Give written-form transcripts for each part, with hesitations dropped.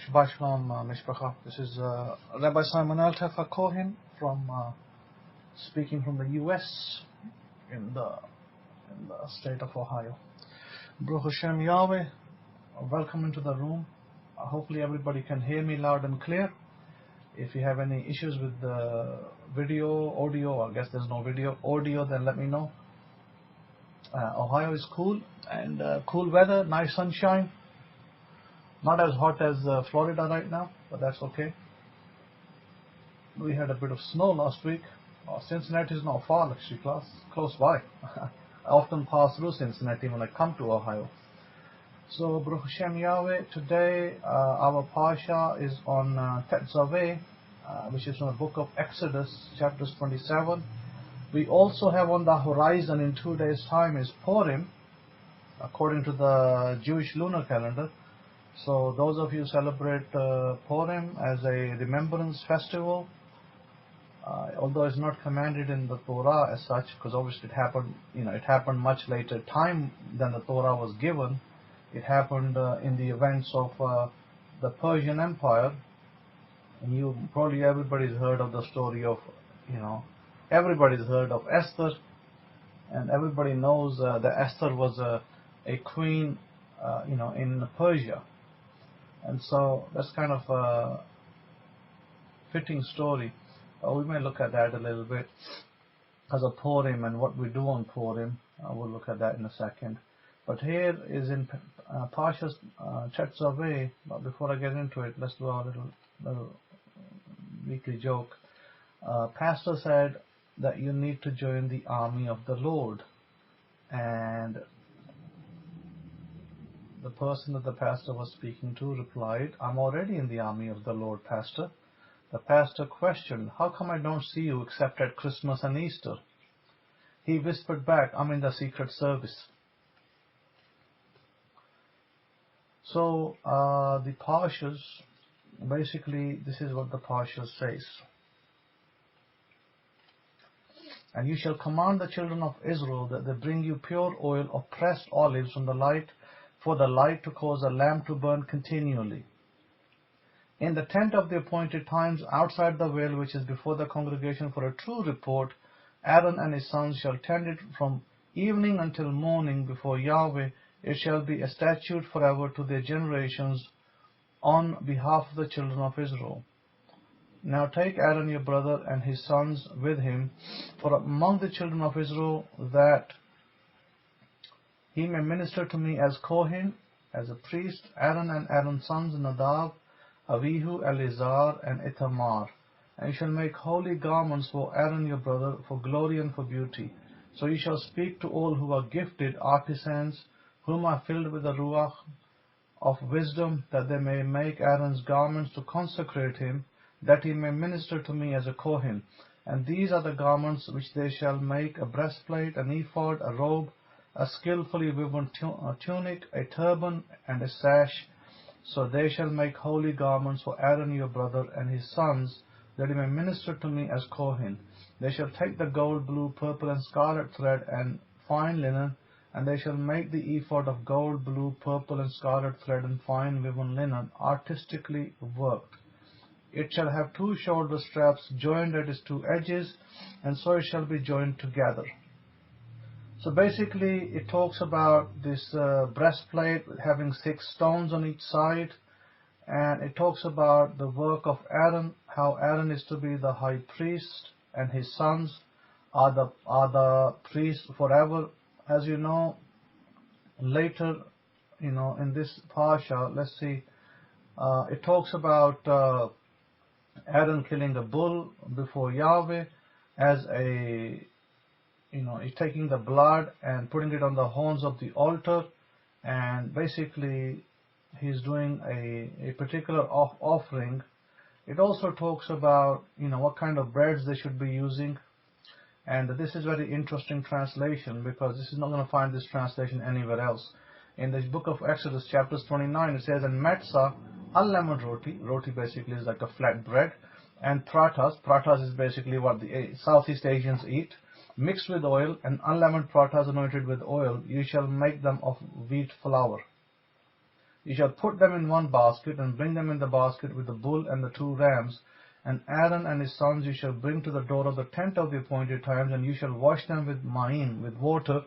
Shabbat Shalom, Mishpacha. This is Rabbi Simon Kohen from speaking from the U.S. in the state of Ohio. Baruch Hashem Yahweh, welcome into the room. Hopefully everybody can hear me loud and clear. If you have any issues with the video, audio, I guess there's no video, audio, then let me know. Ohio is cool and cool weather, nice sunshine. Not as hot as Florida right now, but that's okay. We had a bit of snow last week. Cincinnati is not far, actually, close by. I often pass through Cincinnati when I come to Ohio. So, Baruch Hashem Yahweh, today our Parsha is on Tetzaveh, which is from the book of Exodus, chapters 27. We also have on the horizon in 2 days' time is Purim, according to the Jewish lunar calendar. So those of you who celebrate Purim as a remembrance festival, although it's not commanded in the Torah as such, because obviously it happened much later time than the Torah was given. It happened in the events of the Persian Empire, and everybody's heard of the story of, everybody's heard of Esther, and everybody knows that Esther was a queen, in Persia. And so that's kind of a fitting story. We may look at that a little bit as a Purim and what we do on Purim. We'll look at that in a second. But here is in Parshas Tetzaveh. But before I get into it, let's do our little weekly joke. Pastor said that you need to join the army of the Lord, and the person that the pastor was speaking to replied, "I'm already in the army of the Lord, Pastor." The pastor questioned, "How come I don't see you except at Christmas and Easter?" He whispered back, "I'm in the Secret Service." So the Parshas, basically this is what the Parsha says. "And you shall command the children of Israel that they bring you pure oil of pressed olives from the light, for the light to cause a lamp to burn continually. In the tent of the appointed times, outside the veil which is before the congregation for a true report, Aaron and his sons shall tend it from evening until morning before Yahweh. It shall be a statute forever to their generations on behalf of the children of Israel. Now take Aaron your brother and his sons with him, for among the children of Israel, that he may minister to me as Kohen, as a priest, Aaron and Aaron's sons, Nadav, Avihu, Eleazar, and Ithamar. And you shall make holy garments for Aaron your brother, for glory and for beauty. So you shall speak to all who are gifted artisans, whom are filled with the Ruach of wisdom, that they may make Aaron's garments to consecrate him, that he may minister to me as a Kohen. And these are the garments which they shall make: a breastplate, an ephod, a robe, a skillfully woven tunic, a turban, and a sash. So they shall make holy garments for Aaron your brother and his sons, that he may minister to me as Kohen. They shall take the gold, blue, purple, and scarlet thread and fine linen, and they shall make the ephod of gold, blue, purple, and scarlet thread and fine woven linen, artistically worked. It shall have 2 shoulder straps joined at its 2 edges, and so it shall be joined together." So basically it talks about this breastplate having 6 stones on each side, and it talks about the work of Aaron, how Aaron is to be the high priest and his sons are the priests forever. As you know, later in this Parsha, let's see, it talks about Aaron killing a bull before Yahweh as a he's taking the blood and putting it on the horns of the altar, and basically he's doing a particular offering. It also talks about what kind of breads they should be using, and this is very interesting translation, because this is not going to find this translation anywhere else. In the book of Exodus, chapters 29, it says, "And matzah, unleavened roti basically is like a flat bread, and pratas is basically what the Southeast Asians eat, mixed with oil, and unleavened pratas anointed with oil. You shall make them of wheat flour." You shall put them in one basket, and bring them in the basket with the bull and the 2 rams. And Aaron and his sons you shall bring to the door of the tent of the appointed times, and you shall wash them with ma'im, with water.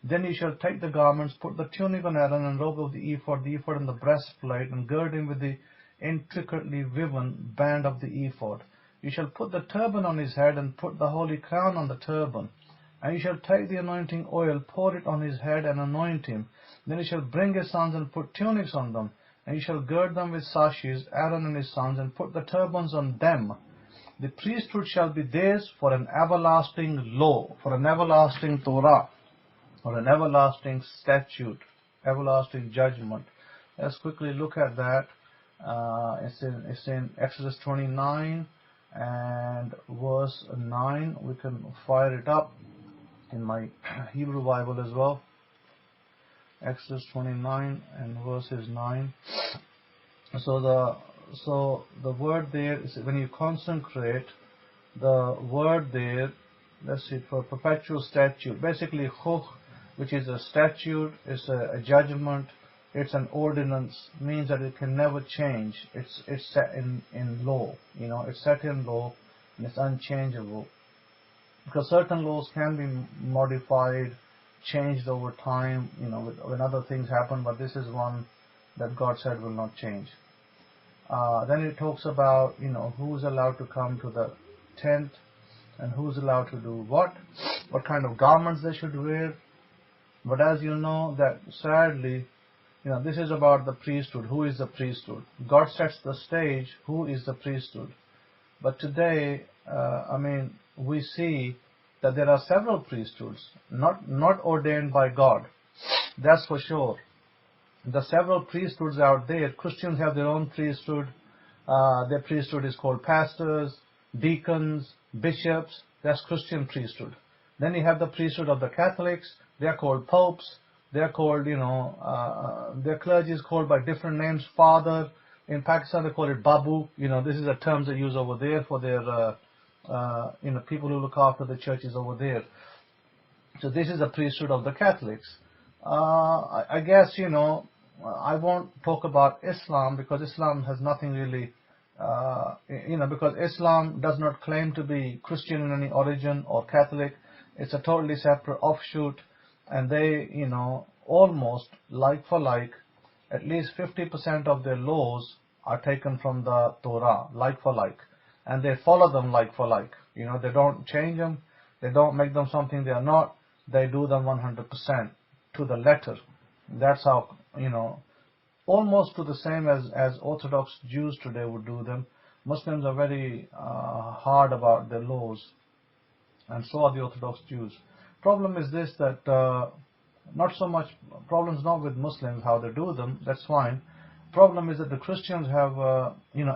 Then you shall take the garments, put the tunic on Aaron, and robe of the ephod and the breastplate, and gird him with the intricately woven band of the ephod. You shall put the turban on his head, and put the holy crown on the turban. And you shall take the anointing oil, pour it on his head, and anoint him. Then you shall bring his sons, and put tunics on them. And you shall gird them with sashes, Aaron and his sons, and put the turbans on them. The priesthood shall be theirs for an everlasting law, for an everlasting Torah, or an everlasting statute, everlasting judgment. Let's quickly look at that. It's in Exodus 29 and verse 9. We can fire it up in my Hebrew Bible as well. Exodus 29 and verses 9. So the word there is, when you consecrate, the word there, let's see, for perpetual statute, basically chuk, which is a statute, is a judgment, it's an ordinance, means that it can never change. It's set in law, it's set in law, and it's unchangeable. Because certain laws can be modified, changed over time, when other things happen, but this is one that God said will not change. Then it talks about, who's allowed to come to the tent, and who's allowed to do what kind of garments they should wear. But as you know, that sadly, this is about the priesthood. Who is the priesthood? God sets the stage. Who is the priesthood? But today, we see that there are several priesthoods, not ordained by God. That's for sure. The several priesthoods out there. Christians have their own priesthood. Their priesthood is called pastors, deacons, bishops. That's Christian priesthood. Then you have the priesthood of the Catholics. They're called popes. They're called, their clergy is called by different names. Father. In Pakistan, they call it Babu. This is a term they use over there for their, people who look after the churches over there. So this is the priesthood of the Catholics. I guess, I won't talk about Islam, because Islam has nothing really, because Islam does not claim to be Christian in any origin or Catholic. It's a totally separate offshoot, and they, almost like for like, at least 50% of their laws are taken from the Torah, like for like, and they follow them like for like. They don't change them, they don't make them something they are not, they do them 100% to the letter. That's how, almost to the same as Orthodox Jews today would do them. Muslims are very hard about their laws, and so are the Orthodox Jews. Problem is this, that not so much problems not with Muslims how they do them, that's fine. Problem is that the Christians have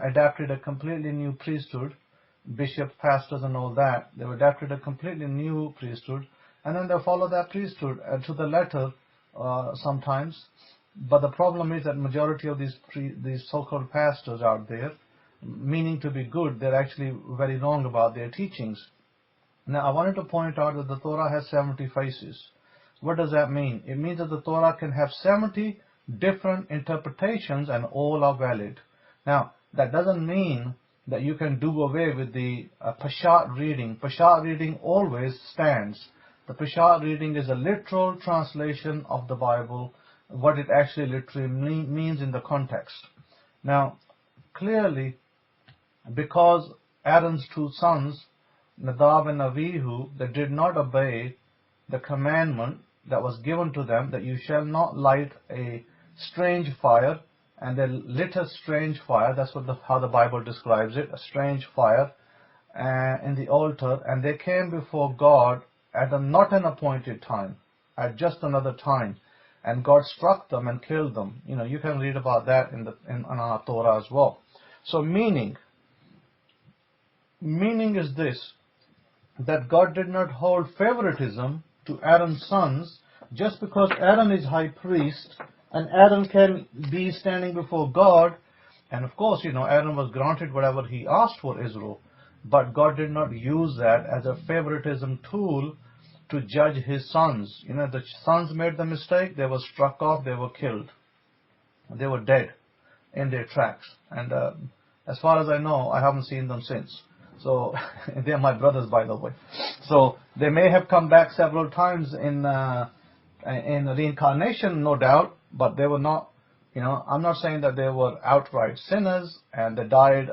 adapted a completely new priesthood, bishops, pastors, and all that. They've adapted a completely new priesthood, and then they follow that priesthood to the letter sometimes. But the problem is that majority of these so-called pastors out there, meaning to be good, they're actually very wrong about their teachings. Now, I wanted to point out that the Torah has 70 faces. What does that mean? It means that the Torah can have 70 different interpretations and all are valid. Now, that doesn't mean that you can do away with the Peshat reading. Peshat reading always stands. The Peshat reading is a literal translation of the Bible, what it actually literally means in the context. Now, clearly, because Aaron's 2 sons, Nadab and Avihu, they did not obey the commandment that was given to them, that you shall not light a strange fire, and they lit a strange fire. That's how the Bible describes it, a strange fire in the altar, and they came before God at not an appointed time, at just another time, and God struck them and killed them. You can read about that in our Torah as well. So meaning is this, that God did not hold favoritism to Aaron's sons just because Aaron is high priest and Aaron can be standing before God. And of course, Aaron was granted whatever he asked for Israel, but God did not use that as a favoritism tool to judge his sons. The sons made the mistake, they were struck off, they were killed. They were dead in their tracks. And as far as I know, I haven't seen them since. So they're my brothers, by the way. So they may have come back several times in reincarnation, no doubt, but they were not, I'm not saying that they were outright sinners and they died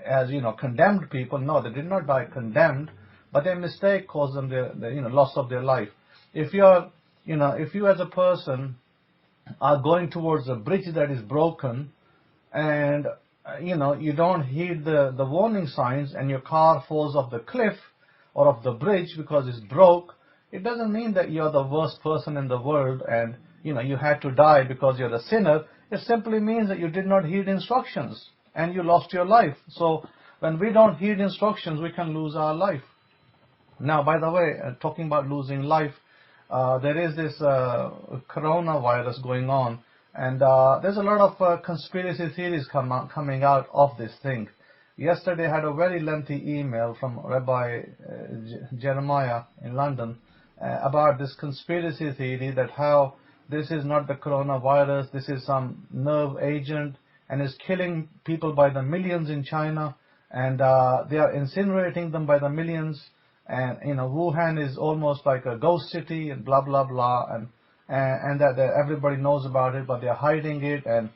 as, condemned people. No, they did not die condemned, but their mistake caused them the loss of their life. If you're, if you as a person are going towards a bridge that is broken and, you don't heed the warning signs and your car falls off the cliff or off the bridge because it's broke, it doesn't mean that you're the worst person in the world and, you had to die because you're a sinner. It simply means that you did not heed instructions and you lost your life. So when we don't heed instructions, we can lose our life. Now, by the way, talking about losing life, there is this coronavirus going on, and there's a lot of conspiracy theories coming out of this thing. Yesterday I had a very lengthy email from Rabbi Jeremiah in London about this conspiracy theory that how this is not the coronavirus, this is some nerve agent and is killing people by the millions in China, and they are incinerating them by the millions, and Wuhan is almost like a ghost city and blah blah blah, and that everybody knows about it, but they are hiding it, and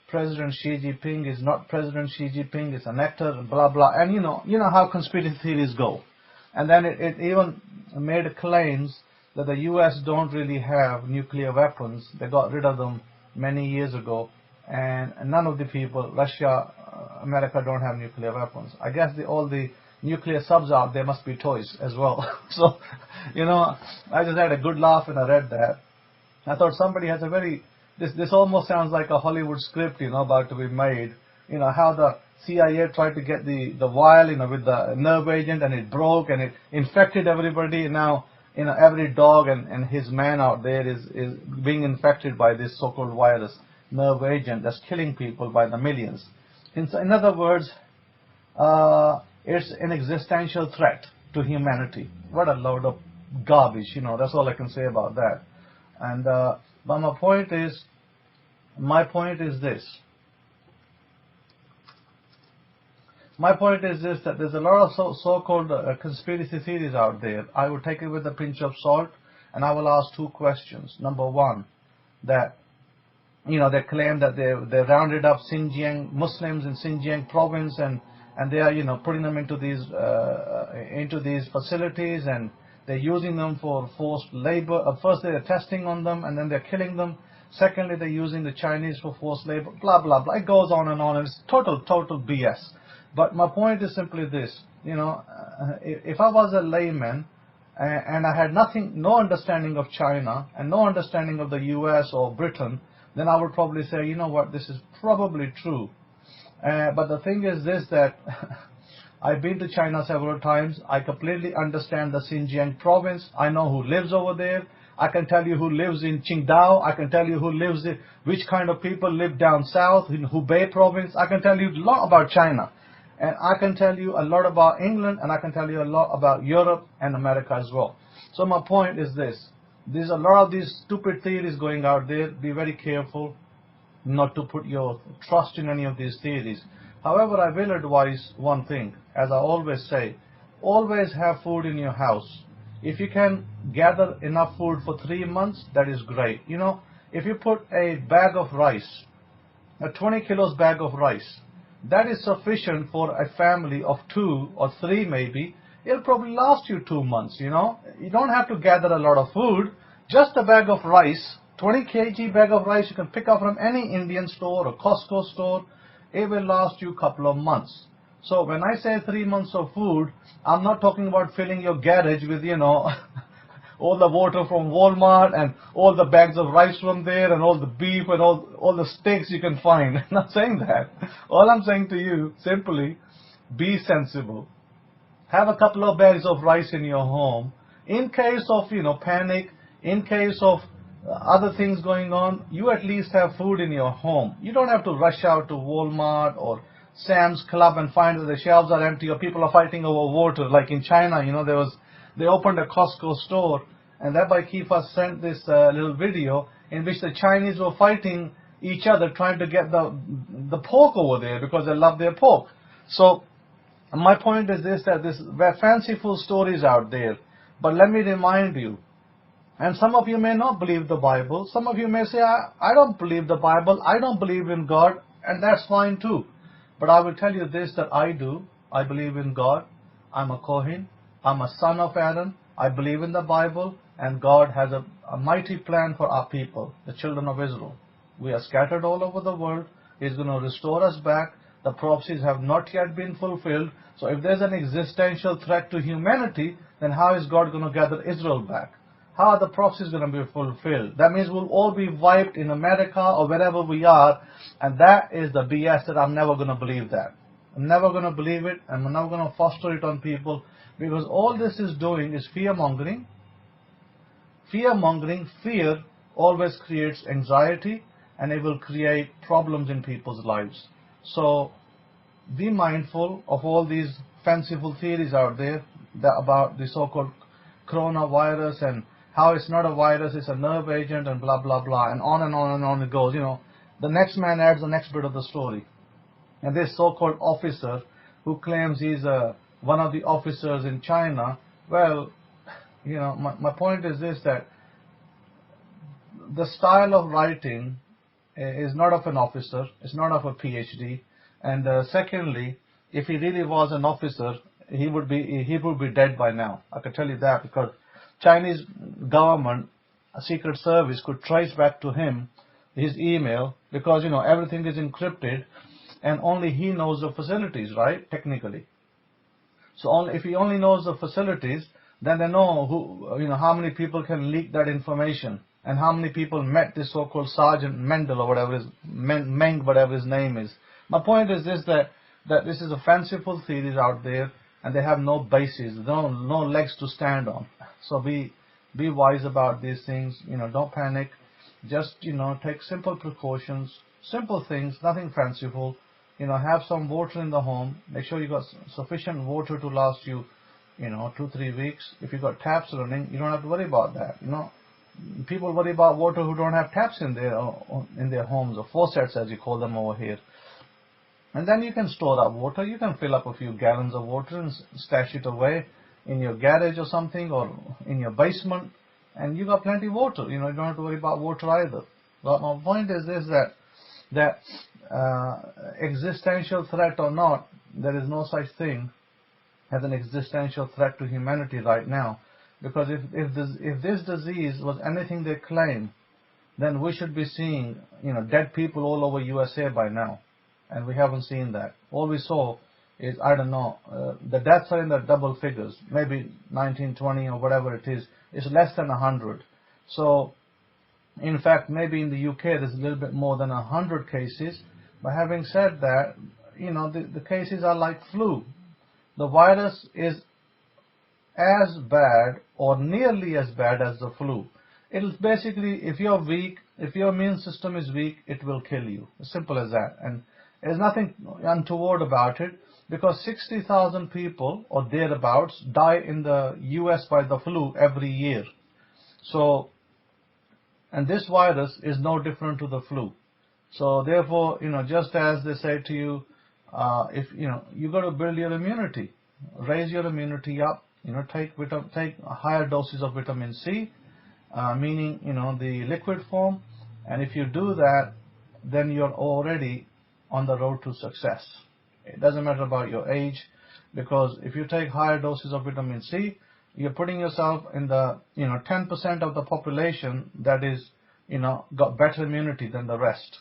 President Xi Jinping is not President Xi Jinping, it's an actor, and blah blah, and you know how conspiracy theories go. And then it even made claims that the US don't really have nuclear weapons. They got rid of them many years ago, and none of the people, Russia, America, don't have nuclear weapons. I guess all the nuclear subs out there must be toys as well. So, I just had a good laugh when I read that. I thought somebody has a very, this almost sounds like a Hollywood script, about to be made. How the CIA tried to get the vial, with the nerve agent, and it broke and it infected everybody. And now, every dog and his man out there is being infected by this so-called virus, nerve agent, that's killing people by the millions. In other words, it's an existential threat to humanity. What a load of garbage, that's all I can say about that. And but my point is this. My point is this, that there's a lot of so-called conspiracy theories out there. I will take it with a pinch of salt, and I will ask two questions. Number one, that they claim that they rounded up Xinjiang Muslims in Xinjiang province, and they are putting them into these facilities, and they're using them for forced labor. First they're testing on them, and then they're killing them. Secondly, they're using the Chinese for forced labor. Blah blah blah. It goes on and on. And it's total BS. But my point is simply this. If I was a layman and I had no understanding of China and no understanding of the US or Britain, then I would probably say, this is probably true. But the thing is this, that I've been to China several times. I completely understand the Xinjiang province. I know who lives over there. I can tell you who lives in Qingdao. I can tell you which kind of people live down south in Hubei province. I can tell you a lot about China. And I can tell you a lot about England, and I can tell you a lot about Europe and America as well. So my point is this. There's a lot of these stupid theories going out there. Be very careful not to put your trust in any of these theories. However, I will advise one thing. As I always say, always have food in your house. If you can gather enough food for 3 months, that is great. If you put a bag of rice, a 20 kilos bag of rice, that is sufficient for a family of 2 or 3 maybe. It'll probably last you 2 months, You don't have to gather a lot of food. Just a bag of rice, 20 kg bag of rice you can pick up from any Indian store or Costco store. It will last you a couple of months. So when I say 3 months of food, I'm not talking about filling your garage with, all the water from Walmart and all the bags of rice from there and all the beef and all the steaks you can find. I'm not saying that. All I'm saying to you, simply, be sensible. Have a couple of bags of rice in your home. In case of, panic, in case of other things going on, you at least have food in your home. You don't have to rush out to Walmart or Sam's Club and find that the shelves are empty or people are fighting over water. Like in China, they opened a Costco store, and Rabbi Kefa sent this little video in which the Chinese were fighting each other, trying to get the pork over there because they love their pork. So my point is this, that there are fanciful stories out there. But let me remind you, and some of you may not believe the Bible. Some of you may say, I don't believe the Bible. I don't believe in God. And that's fine too. But I will tell you this, that I do. I believe in God. I'm a Kohen. I'm a son of Aaron. I believe in the Bible. And God has a mighty plan for our people, the children of Israel. We are scattered all over the world. He's going to restore us back. The prophecies have not yet been fulfilled. So if there's an existential threat to humanity, then how is God going to gather Israel back? How are the prophecies going to be fulfilled? That means we'll all be wiped in America or wherever we are, and that is the BS that I'm never going to believe that. I'm never going to believe it, and I'm never going to foster it on people, because all this is doing is fear-mongering. Fear-mongering, fear always creates anxiety, and it will create problems in people's lives. So be mindful of all these fanciful theories out there about the so-called coronavirus and how it's not a virus, it's a nerve agent, and blah, blah, blah, and on and on and on it goes. You know, the next man adds the next bit of the story. And this so-called officer who claims he's one of the officers in China, well, you know, my point is this, that the style of writing is not of an officer, it's not of a PhD, and secondly, if he really was an officer, he would be dead by now. I can tell you that, because Chinese government, a secret service, could trace back to him his email, because, you know, everything is encrypted, and only he knows the facilities, right? Technically. So if he only knows the facilities, then they know who, you know, how many people can leak that information, and how many people met this so-called Sergeant Mendel or whatever Meng, whatever his name is. My point is this, that this is a fanciful theories out there, and they have no basis, no legs to stand on. So be wise about these things. You know, don't panic. Just, you know, take simple precautions, simple things, nothing fanciful. You know, have some water in the home. Make sure you got sufficient water to last you, you know, 2-3 weeks. If you got taps running, you don't have to worry about that. You know, people worry about water who don't have taps in their homes, or faucets as you call them over here. And then you can store up water. You can fill up a few gallons of water and stash it away in your garage or something, or in your basement, and you got plenty of water. You know, you don't have to worry about water either. But my point is this, that existential threat or not, there is no such thing as an existential threat to humanity right now. Because if this disease was anything they claim, then we should be seeing, you know, dead people all over USA by now. And we haven't seen that. All we saw is, I don't know, the deaths are in the double figures, maybe 19, 20 or whatever it is. It's less than 100. So, in fact, maybe in the UK there's a little bit more than 100 cases. But having said that, you know, the cases are like flu. The virus is as bad or nearly as bad as the flu. It'll basically, if you're weak, if your immune system is weak, it will kill you. As simple as that. And there's nothing untoward about it, because 60,000 people or thereabouts die in the US by the flu every year. So, and this virus is no different to the flu. So therefore, you know, just as they say to you, if you know, you got to build your immunity, raise your immunity up. You know, take higher doses of vitamin C, meaning, you know, the liquid form. And if you do that, then you're already on the road to success. It doesn't matter about your age, because if you take higher doses of vitamin C, you're putting yourself in the, you know, 10% of the population that is, you know, got better immunity than the rest.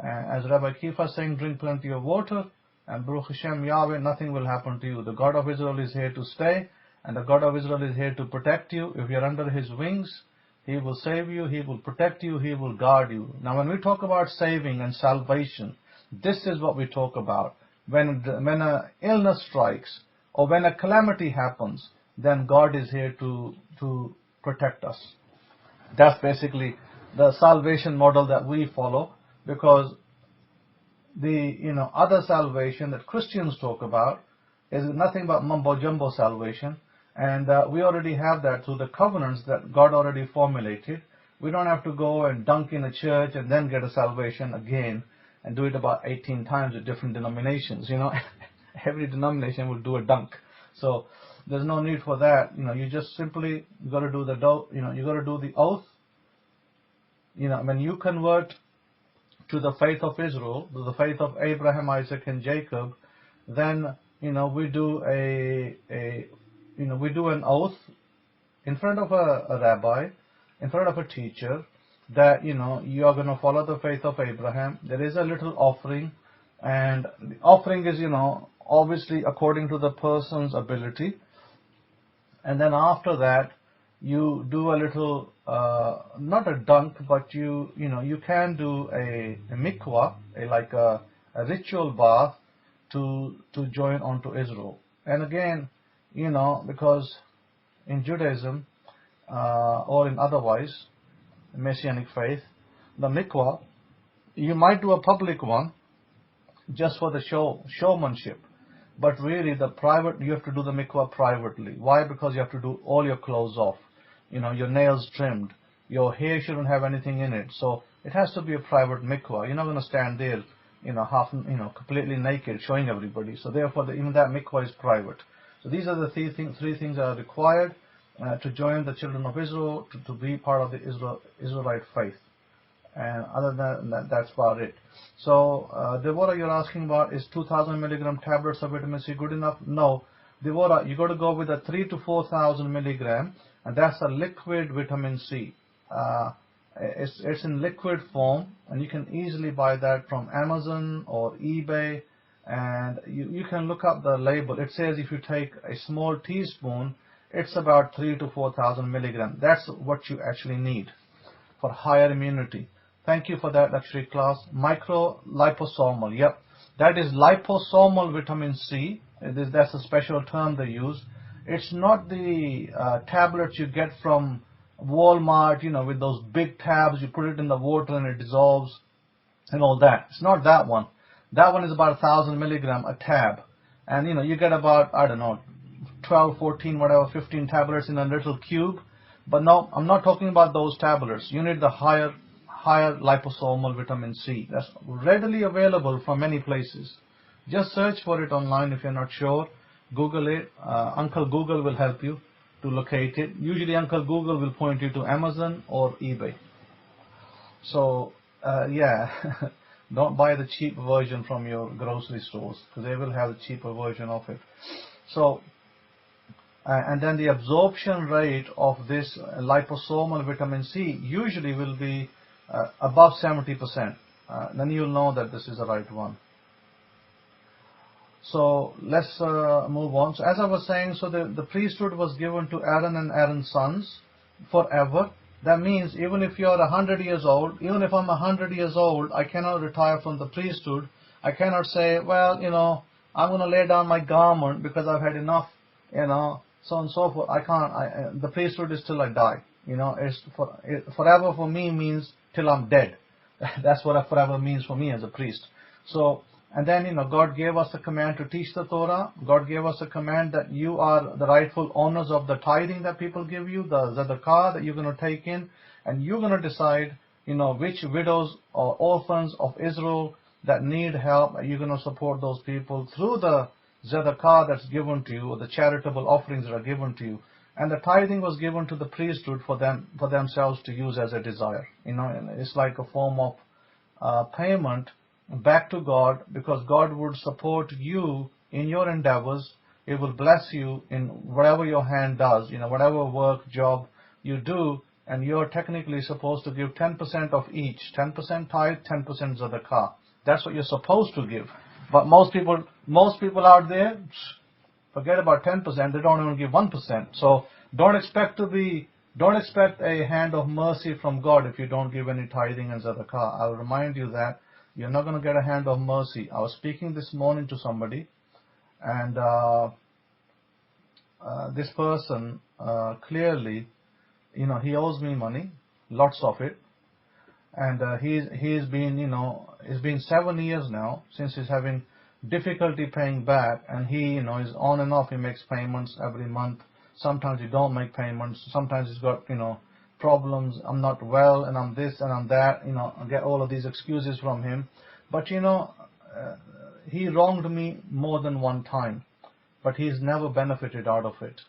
As Rabbi Kefa saying, drink plenty of water, and Baruch Hashem Yahweh, nothing will happen to you. The God of Israel is here to stay, and the God of Israel is here to protect you. If you're under His wings, He will save you, He will protect you, He will guard you. Now when we talk about saving and salvation, this is what we talk about. When an illness strikes, or when a calamity happens, then God is here to protect us. That's basically the salvation model that we follow, because the, you know, other salvation that Christians talk about is nothing but mumbo-jumbo salvation, and we already have that through the covenants that God already formulated. We don't have to go and dunk in a church and then get a salvation again and do it about 18 times with different denominations. Every denomination will do a dunk. So there's no need for that. You just simply got to do the you got to do the oath. When you convert to the faith of Israel, to the faith of Abraham, Isaac, and Jacob, then we do we do an oath in front of a rabbi, in front of a teacher, that you are going to follow the faith of Abraham. There is a little offering, and the offering is obviously according to the person's ability. And then after that, you do a little, not a dunk, but you can do a mikvah, like a ritual bath to join onto Israel. And again, because in Judaism or in otherwise Messianic faith, the mikvah, you might do a public one just for the showmanship. But really, you have to do the mikvah privately. Why? Because you have to do all your clothes off, your nails trimmed, your hair shouldn't have anything in it. So it has to be a private mikvah. You're not going to stand there, completely naked, showing everybody. So therefore, even that mikvah is private. So these are the three things that are required to join the children of Israel, to be part of the Israelite faith. And other than that, that's about it. So, Devorah, you're asking about, is 2,000 milligram tablets of vitamin C good enough? No. Devorah, you got to go with a 3,000 to 4,000 milligram, and that's a liquid vitamin C. It's in liquid form, and you can easily buy that from Amazon or eBay, and you can look up the label. It says if you take a small teaspoon, it's about 3,000 to 4,000 milligram. That's what you actually need for higher immunity. Thank you for that luxury class. Micro-liposomal. Yep. That is liposomal vitamin C. That's a special term they use. It's not the tablets you get from Walmart, with those big tabs. You put it in the water and it dissolves and all that. It's not that one. That one is about 1,000 milligram a tab. And, you get about, 12, 14, whatever, 15 tablets in a little cube. But no, I'm not talking about those tablets. You need the higher liposomal vitamin C. That's readily available from many places. Just search for it online if you're not sure. Google it. Uncle Google will help you to locate it. Usually Uncle Google will point you to Amazon or eBay. So, yeah, don't buy the cheap version from your grocery stores, because they will have a cheaper version of it. So, and then the absorption rate of this liposomal vitamin C usually will be above 70%. Then you'll know that this is the right one. So let's move on. So as I was saying, so the priesthood was given to Aaron and Aaron's sons forever. That means even if you're 100 years old, even if I'm 100 years old, I cannot retire from the priesthood. I cannot say, well, I'm going to lay down my garment because I've had enough, so on and so forth. I can't. The priesthood is till I die. Forever for me means till I'm dead. That's what forever means for me as a priest. So, and then, God gave us a command to teach the Torah. God gave us a command that you are the rightful owners of the tithing that people give you, the tzedakah that you're going to take in, and you're going to decide, which widows or orphans of Israel that need help, you're going to support those people through the tzedakah that's given to you, or the charitable offerings that are given to you. And the tithing was given to the priesthood for themselves to use as a desire. It's like a form of payment back to God, because God would support you in your endeavors. It will bless you in whatever your hand does, whatever work, job you do, and you're technically supposed to give 10% of each, 10% tithe, 10% tzedakah. That's what you're supposed to give. But most people out there, forget about 10%, they don't even give 1%. So don't expect a hand of mercy from God if you don't give any tithing and tzedakah. I'll remind you that you're not going to get a hand of mercy. I was speaking this morning to somebody, and this person clearly, he owes me money, lots of it, and he's been, it's been 7 years now since he's having difficulty paying back, and he, is on and off. He makes payments every month. Sometimes he don't make payments. Sometimes he's got, problems, I'm not well, and I'm this and I'm that, I get all of these excuses from him. But he wronged me more than one time, but he's never benefited out of it.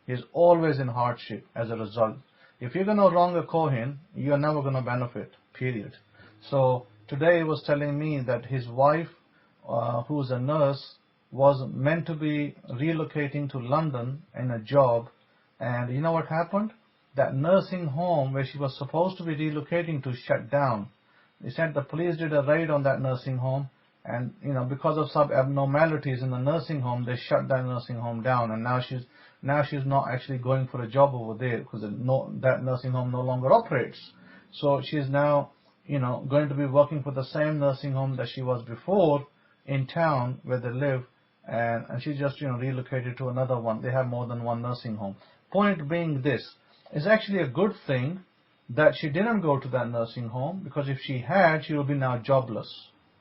He's always in hardship as a result. If you're going to wrong a Kohen, you're never going to benefit, period. So today he was telling me that his wife, who's a nurse, was meant to be relocating to London in a job, and you know what happened? That nursing home where she was supposed to be relocating to shut down. They said the police did a raid on that nursing home, and because of some abnormalities in the nursing home, they shut that nursing home down, and now she's not actually going for a job over there because that nursing home no longer operates. So she's now going to be working for the same nursing home that she was before in town where they live, and she just relocated to another one. They have more than one nursing home. Point being, this is actually a good thing that she didn't go to that nursing home, because if she had, she would be now jobless,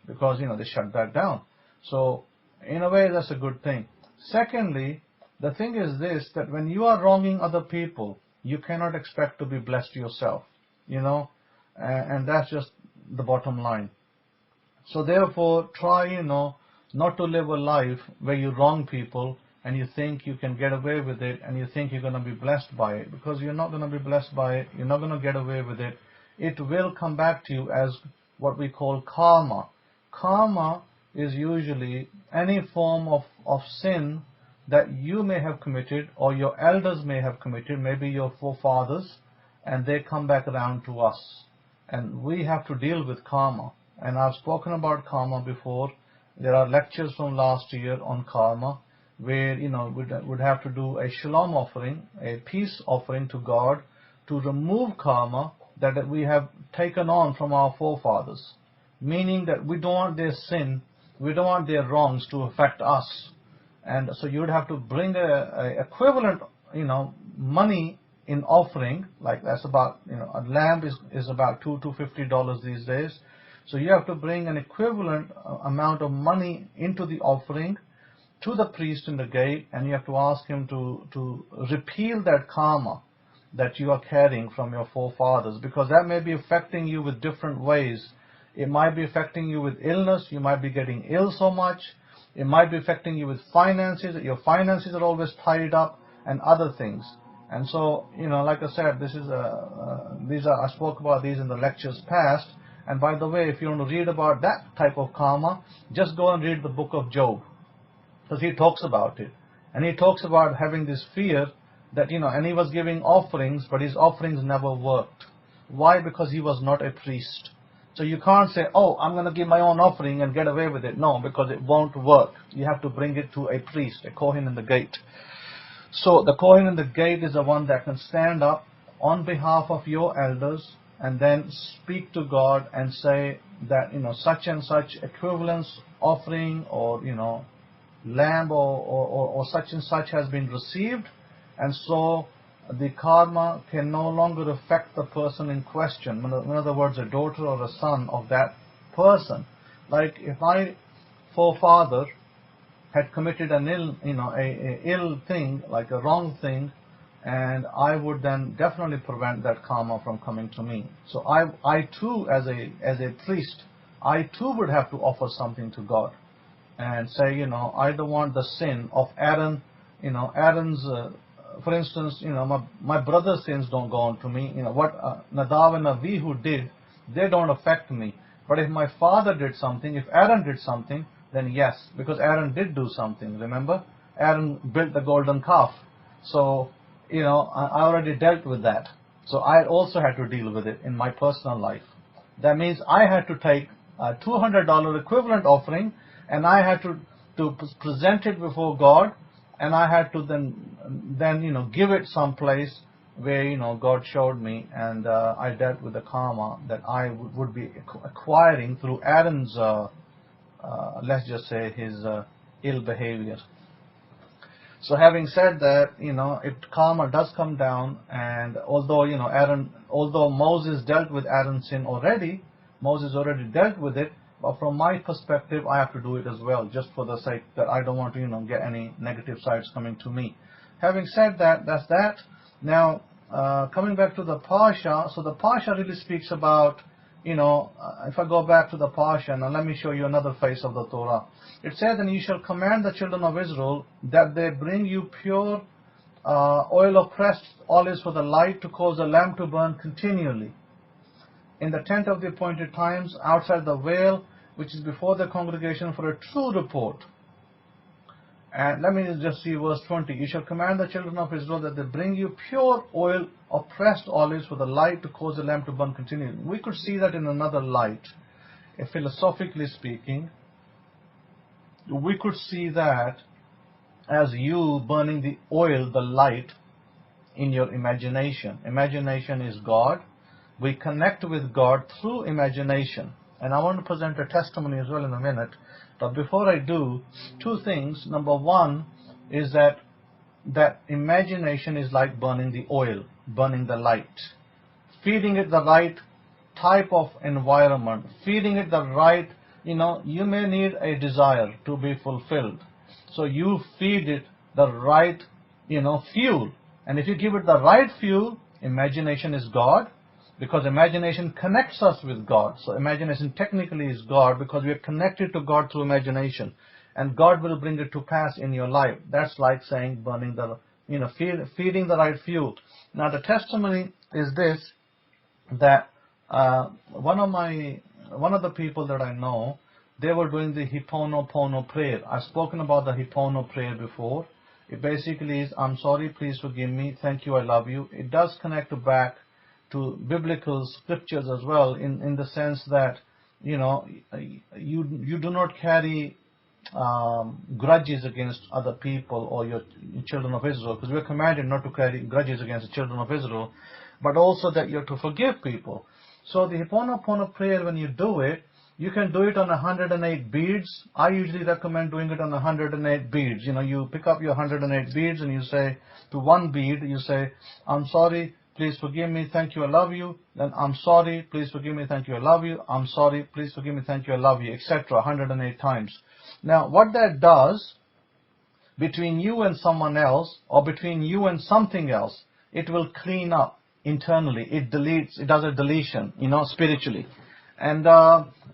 because they shut that down. So in a way, that's a good thing. Secondly, the thing is this, that when you are wronging other people, you cannot expect to be blessed yourself, and that's just the bottom line. So therefore, try not to live a life where you wrong people and you think you can get away with it, and you think you're going to be blessed by it, because you're not going to be blessed by it. You're not going to get away with it. It will come back to you as what we call karma. Karma is usually any form of sin that you may have committed or your elders may have committed, maybe your forefathers, and they come back around to us. And we have to deal with karma. And I've spoken about karma before. There are lectures from last year on karma, where would have to do a shalom offering, a peace offering to God, to remove karma that we have taken on from our forefathers. Meaning that we don't want their sin, we don't want their wrongs to affect us. And so you would have to bring a equivalent, money in offering, like that's about, a lamb is about $2 to $50 these days. So you have to bring an equivalent amount of money into the offering to the priest in the gate, and you have to ask him to repeal that karma that you are carrying from your forefathers, because that may be affecting you with different ways. It might be affecting you with illness. You might be getting ill so much. It might be affecting you with finances. Your finances are always tied up, and other things. And so, like I said, I spoke about these in the lectures past. And by the way, if you want to read about that type of karma, just go and read the book of Job, because he talks about it. And he talks about having this fear that, and he was giving offerings, but his offerings never worked. Why? Because he was not a priest. So you can't say, oh, I'm going to give my own offering and get away with it. No, because it won't work. You have to bring it to a priest, a Kohen in the gate. So the Kohen in the gate is the one that can stand up on behalf of your elders and then speak to God and say that, such and such equivalence offering, or, lamb or such and such has been received, and so the karma can no longer affect the person in question. In other words, a daughter or a son of that person. Like if my forefather had committed an ill thing, like a wrong thing, and I would then definitely prevent that karma from coming to me. So I too, as a priest, I too would have to offer something to God and say, I don't want the sin of Aaron. Aaron's, for instance, my brother's sins don't go on to me. What Nadav and Avihu did, they don't affect me. But if my father did something, if Aaron did something, then yes, because Aaron did do something. Remember, Aaron built the golden calf. So, I already dealt with that. So I also had to deal with it in my personal life. That means I had to take a $200 equivalent offering, and I had to present it before God, and I had to then give it someplace where God showed me, and I dealt with the karma that I would be acquiring through Aaron's let's just say his ill behavior. So having said that, karma does come down, and although Moses dealt with Aaron's sin already, Moses already dealt with it, but from my perspective, I have to do it as well, just for the sake that I don't want to, get any negative sides coming to me. Having said that, that's that. Now, coming back to the Parsha, so the Parsha really speaks about, if I go back to the Parsha, now let me show you another face of the Torah. It says, and you shall command the children of Israel that they bring you pure oil of pressed olives for the light to cause a lamp to burn continually in the tent of the appointed times outside the veil, which is before the congregation, for a true report. And let me just see verse 20. You shall command the children of Israel that they bring you pure oil of pressed olives for the light to cause the lamp to burn continually. We could see that in another light. Philosophically speaking, we could see that as you burning the oil, the light, in your imagination. Imagination is God. We connect with God through imagination. And I want to present a testimony as well in a minute. But before I do, two things. Number one is that imagination is like burning the oil, burning the light, feeding it the right type of environment, feeding it the right, you may need a desire to be fulfilled. So you feed it the right, fuel. And if you give it the right fuel, imagination is God, because imagination connects us with God. So imagination technically is God because we are connected to God through imagination. And God will bring it to pass in your life. That's like saying burning feeding the right fuel. Now the testimony is this, that one of the people that I know, they were doing the Hiponopono prayer. I've spoken about the Hipono prayer before. It basically is, I'm sorry, please forgive me, thank you, I love you. It does connect back to biblical scriptures as well, in the sense that, you do not carry grudges against other people or your children of Israel, because we're commanded not to carry grudges against the children of Israel, but also that you're to forgive people. So the Hiponopono prayer, when you do it, you can do it on 108 beads. I usually recommend doing it on 108 beads. You pick up your 108 beads and you say to one bead, you say, I'm sorry, please forgive me, thank you, I love you. Then I'm sorry, please forgive me, thank you, I love you. I'm sorry, please forgive me, thank you, I love you, etc. 108 times. Now, what that does between you and someone else, or between you and something else, it will clean up internally. It deletes, it does a deletion, spiritually. And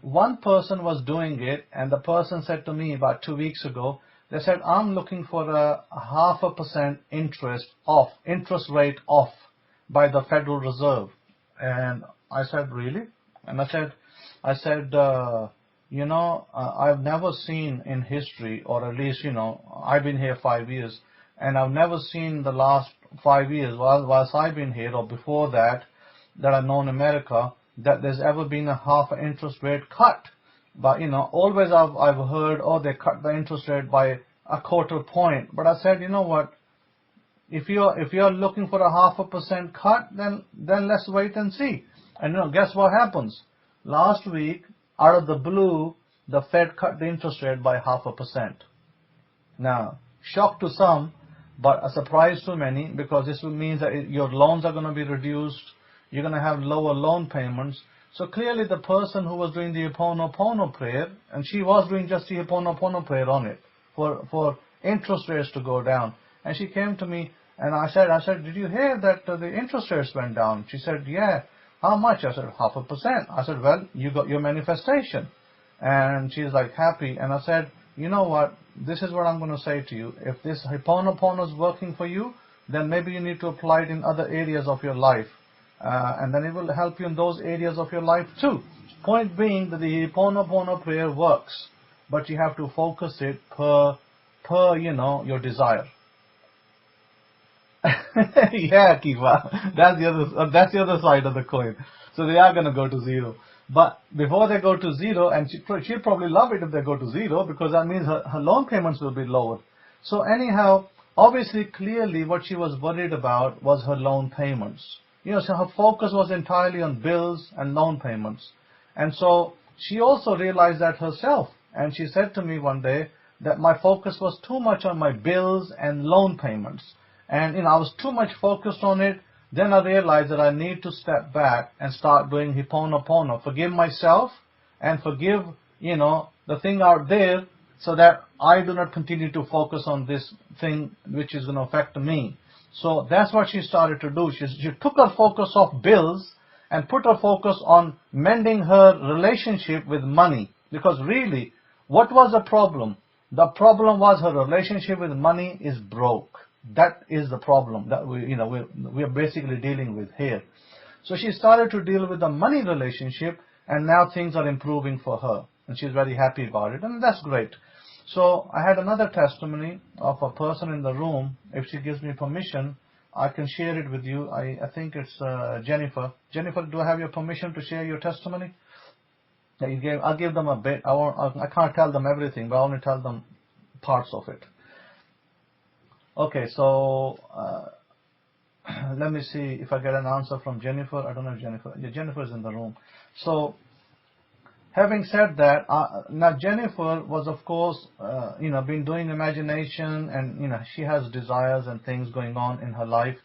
one person was doing it, and the person said to me about 2 weeks ago, they said, I'm looking for a 0.5% interest rate off by the Federal Reserve. And I said, really? And I said, I've never seen in history, or at least, I've been here 5 years, and I've never seen the last 5 years, whilst I've been here, or before that I've known America, that there's ever been a 0.5 interest rate cut. But, always I've heard, they cut the interest rate by 0.25 point. But I said, you know what? If you're looking for a 0.5% cut, then let's wait and see. And guess what happens? Last week, out of the blue, the Fed cut the interest rate by 0.5%. Now, shock to some, but a surprise to many, because this means that your loans are going to be reduced. You're going to have lower loan payments. So clearly the person who was doing the Hiponopono prayer, and she was doing just the Hiponopono prayer on it, for interest rates to go down. And she came to me, and I said, did you hear that the interest rates went down? She said, yeah. How much? I said, 0.5%. I said, well, you got your manifestation. And she's like happy. And I said, you know what? This is what I'm going to say to you. If this Hiponopono is working for you, then maybe you need to apply it in other areas of your life. And then it will help you in those areas of your life too. Point being that the Hiponopono prayer works, but you have to focus it per your desire. Yeah, Kefa. That's the other side of the coin. So they are going to go to zero. But before they go to zero, and she'll probably love it if they go to zero, because that means her loan payments will be lower. So anyhow, obviously, clearly what she was worried about was her loan payments. So her focus was entirely on bills and loan payments. And so she also realized that herself. And she said to me one day that my focus was too much on my bills and loan payments. And I was too much focused on it. Then I realized that I need to step back and start doing Hiponopono. Forgive myself and forgive, the thing out there, so that I do not continue to focus on this thing which is going to affect me. So that's what she started to do. She took her focus off bills and put her focus on mending her relationship with money. Because really, what was the problem? The problem was her relationship with money is broke. That is the problem that we are basically dealing with here. So she started to deal with the money relationship, and now things are improving for her, and she's very happy about it, and that's great. So I had another testimony of a person in the room. If she gives me permission, I can share it with you. I think it's Jennifer. Jennifer, do I have your permission to share your testimony? Yeah, I'll give them a bit. I can't tell them everything, but I'll only tell them parts of it. Okay, so let me see if I get an answer from Jennifer. I don't know if Jennifer's in the room. So, having said that, now Jennifer was, of course, been doing imagination, and she has desires and things going on in her life.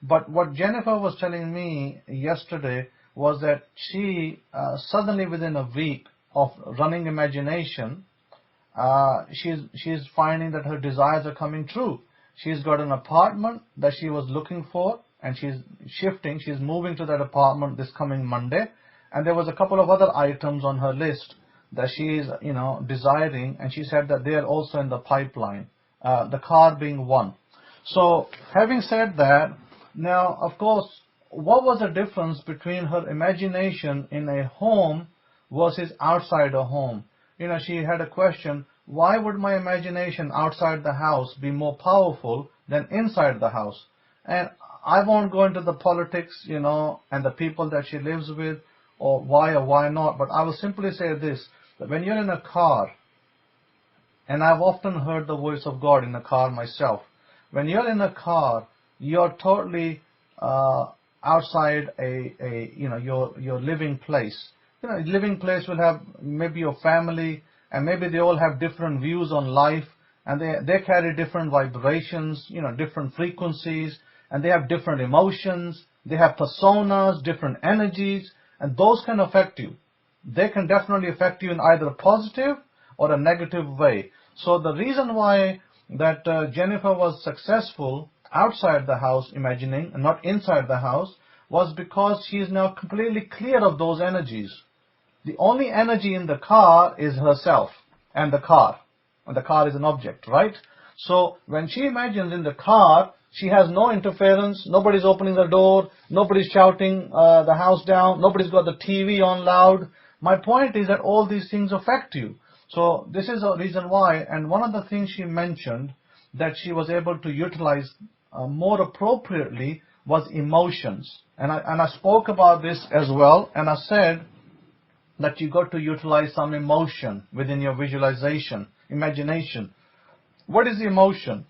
But what Jennifer was telling me yesterday was that she suddenly, within a week of running imagination, she's finding that her desires are coming true. She's got an apartment that she was looking for, and she's shifting. She's moving to that apartment this coming Monday. And there was a couple of other items on her list that she's, desiring, and she said that they are also in the pipeline, the car being one. So, having said that, now, of course, what was the difference between her imagination in a home versus outside a home? She had a question, why would my imagination outside the house be more powerful than inside the house? And I won't go into the politics, and the people that she lives with, or why not, but I will simply say this, that when you're in a car, and I've often heard the voice of God in a car myself, when you're in a car, you're totally outside your living place. Living place will have maybe your family, and maybe they all have different views on life, and they carry different vibrations, different frequencies, and they have different emotions, they have personas, different energies, and those can affect you. They can definitely affect you in either a positive or a negative way. So the reason why that Jennifer was successful outside the house imagining and not inside the house was because she is now completely clear of those energies. The only energy in the car is herself and the car. And the car is an object, right? So when she imagines in the car, she has no interference, nobody's opening the door, nobody's shouting the house down, nobody's got the TV on loud. My point is that all these things affect you. So this is a reason why, and one of the things she mentioned that she was able to utilize more appropriately was emotions. And I spoke about this as well, and I said that you got to utilize some emotion within your visualization, imagination. What is emotion?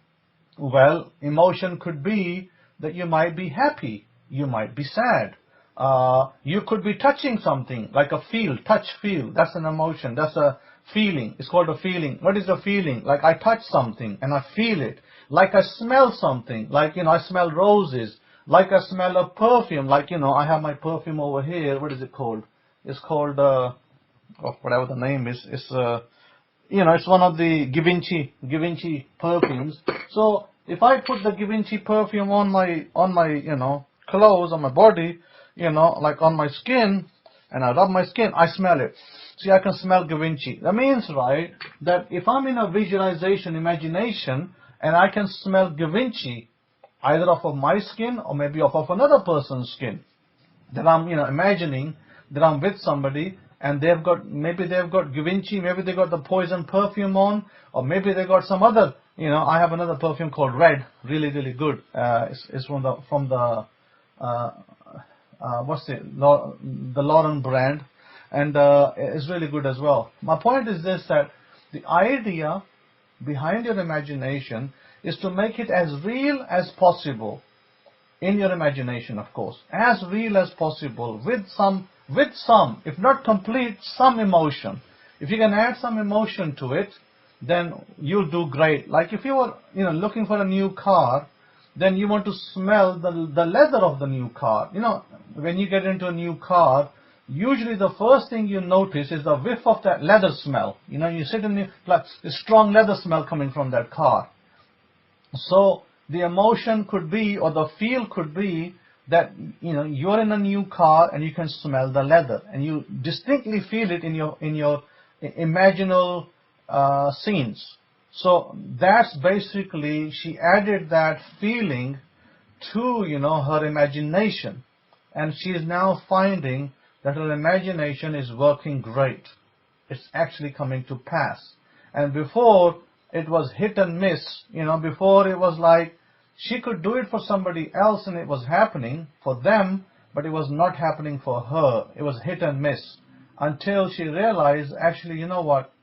Well, emotion could be that you might be happy, you might be sad, you could be touching something, like a feel, touch, feel, that's an emotion, that's a feeling, it's called a feeling. What is a feeling? Like I touch something and I feel it, like I smell something, like, I smell roses, like I smell a perfume, like, I have my perfume over here, what is it called? It's called, whatever the name is, it's one of the Givenchy perfumes. So if I put the Givenchy perfume on my clothes, on my body, like on my skin, and I rub my skin, I smell it. See, I can smell Givenchy. That means, right, that if I'm in a visualization, imagination, and I can smell Givenchy, either off of my skin or maybe off of another person's skin, that I'm, imagining that I'm with somebody, and maybe they've got Givenchy, maybe they got the Poison perfume on, or maybe they got some other, I have another perfume called Red, really, really good. It's from the the Lauren brand, and it's really good as well. My point is this, that the idea behind your imagination is to make it as real as possible in your imagination, of course, as real as possible, with some, if not complete, some emotion. If you can add some emotion to it, then you'll do great. Like if you were, looking for a new car, then you want to smell the leather of the new car. When you get into a new car, usually the first thing you notice is the whiff of that leather smell. You sit in the strong leather smell coming from that car. So the emotion could be, or the feel could be, that you're in a new car and you can smell the leather, and you distinctly feel it in your imaginal scenes. So that's basically, she added that feeling to her imagination, and she is now finding that her imagination is working great. It's actually coming to pass. And before, it was hit and miss. Before it was like she could do it for somebody else and it was happening for them, but it was not happening for her. It was hit and miss, until she realized, actually, you know what,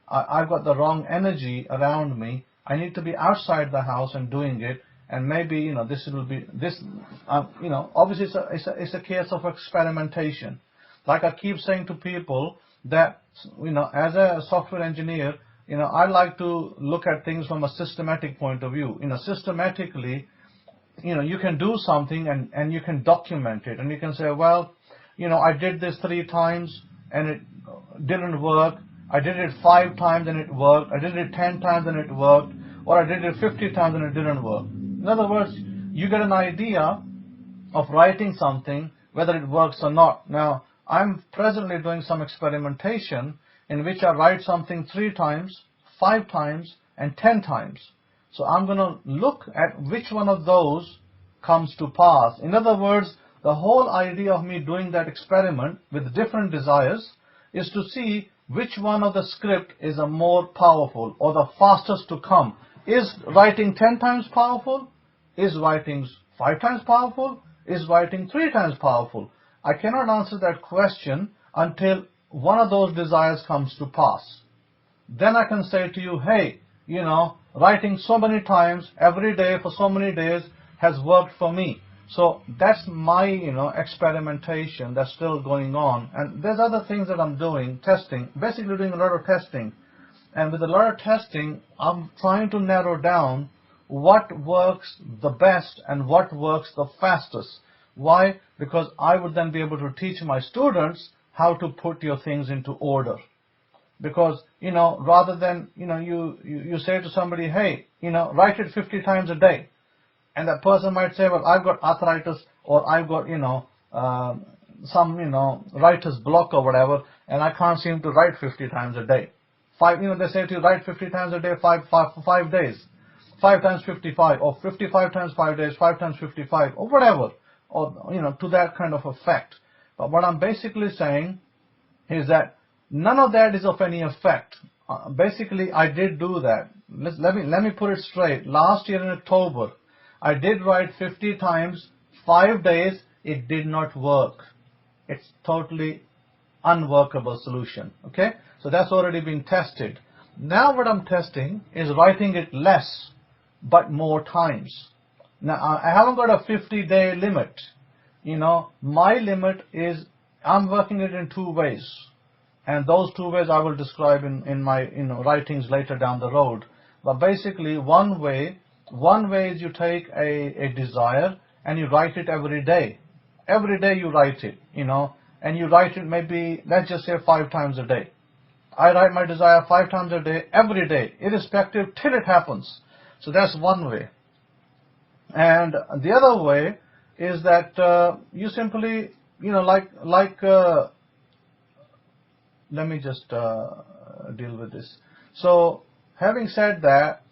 I've got the wrong energy around me. I need to be outside the house and doing it. And maybe this will be this. Obviously it's a case of experimentation. Like I keep saying to people that as a software engineer, I like to look at things from a systematic point of view. Systematically, you can do something and you can document it, and you can say, well, I did this 3 times and it didn't work. I did it 5 times and it worked. I did it 10 times and it worked. Or I did it 50 times and it didn't work. In other words, you get an idea of writing something, whether it works or not. Now, I'm presently doing some experimentation in which I write something 3 times, 5 times, and 10 times. So I'm going to look at which one of those comes to pass. In other words, the whole idea of me doing that experiment with different desires is to see which one of the script is a more powerful or the fastest to come. Is writing 10 times powerful? Is writing 5 times powerful? Is writing 3 times powerful? I cannot answer that question until one of those desires comes to pass. Then I can say to you, hey, writing so many times every day for so many days has worked for me. So that's my, experimentation that's still going on. And there's other things that I'm doing, testing, basically doing a lot of testing. And with a lot of testing, I'm trying to narrow down what works the best and what works the fastest. Why? Because I would then be able to teach my students how to put your things into order. Because, rather than, you say to somebody, hey, write it 50 times a day. And that person might say, well, I've got arthritis, or I've got, some, writer's block or whatever, and I can't seem to write 50 times a day. They say to you, write 50 times a day, 5 days. 5 times 55, or 55 times 5 days, 5 times 55, or whatever, or, to that kind of effect. But what I'm basically saying is that none of that is of any effect. Basically, I did do that. Let me put it straight. Last year in October, I did write 50 times, 5 days. It did not work. It's totally unworkable solution. Okay? So that's already been tested. Now what I'm testing is writing it less, but more times. Now I haven't got a 50-day limit. My limit is I'm working it in 2 ways. And those 2 ways I will describe in my writings later down the road. But basically one way is you take a desire and you write it every day. Every day you write it, and you write it maybe, let's just say 5 times a day. I write my desire 5 times a day, every day, irrespective, till it happens. So that's one way. And the other way is that you simply, let me just deal with this. So having said that,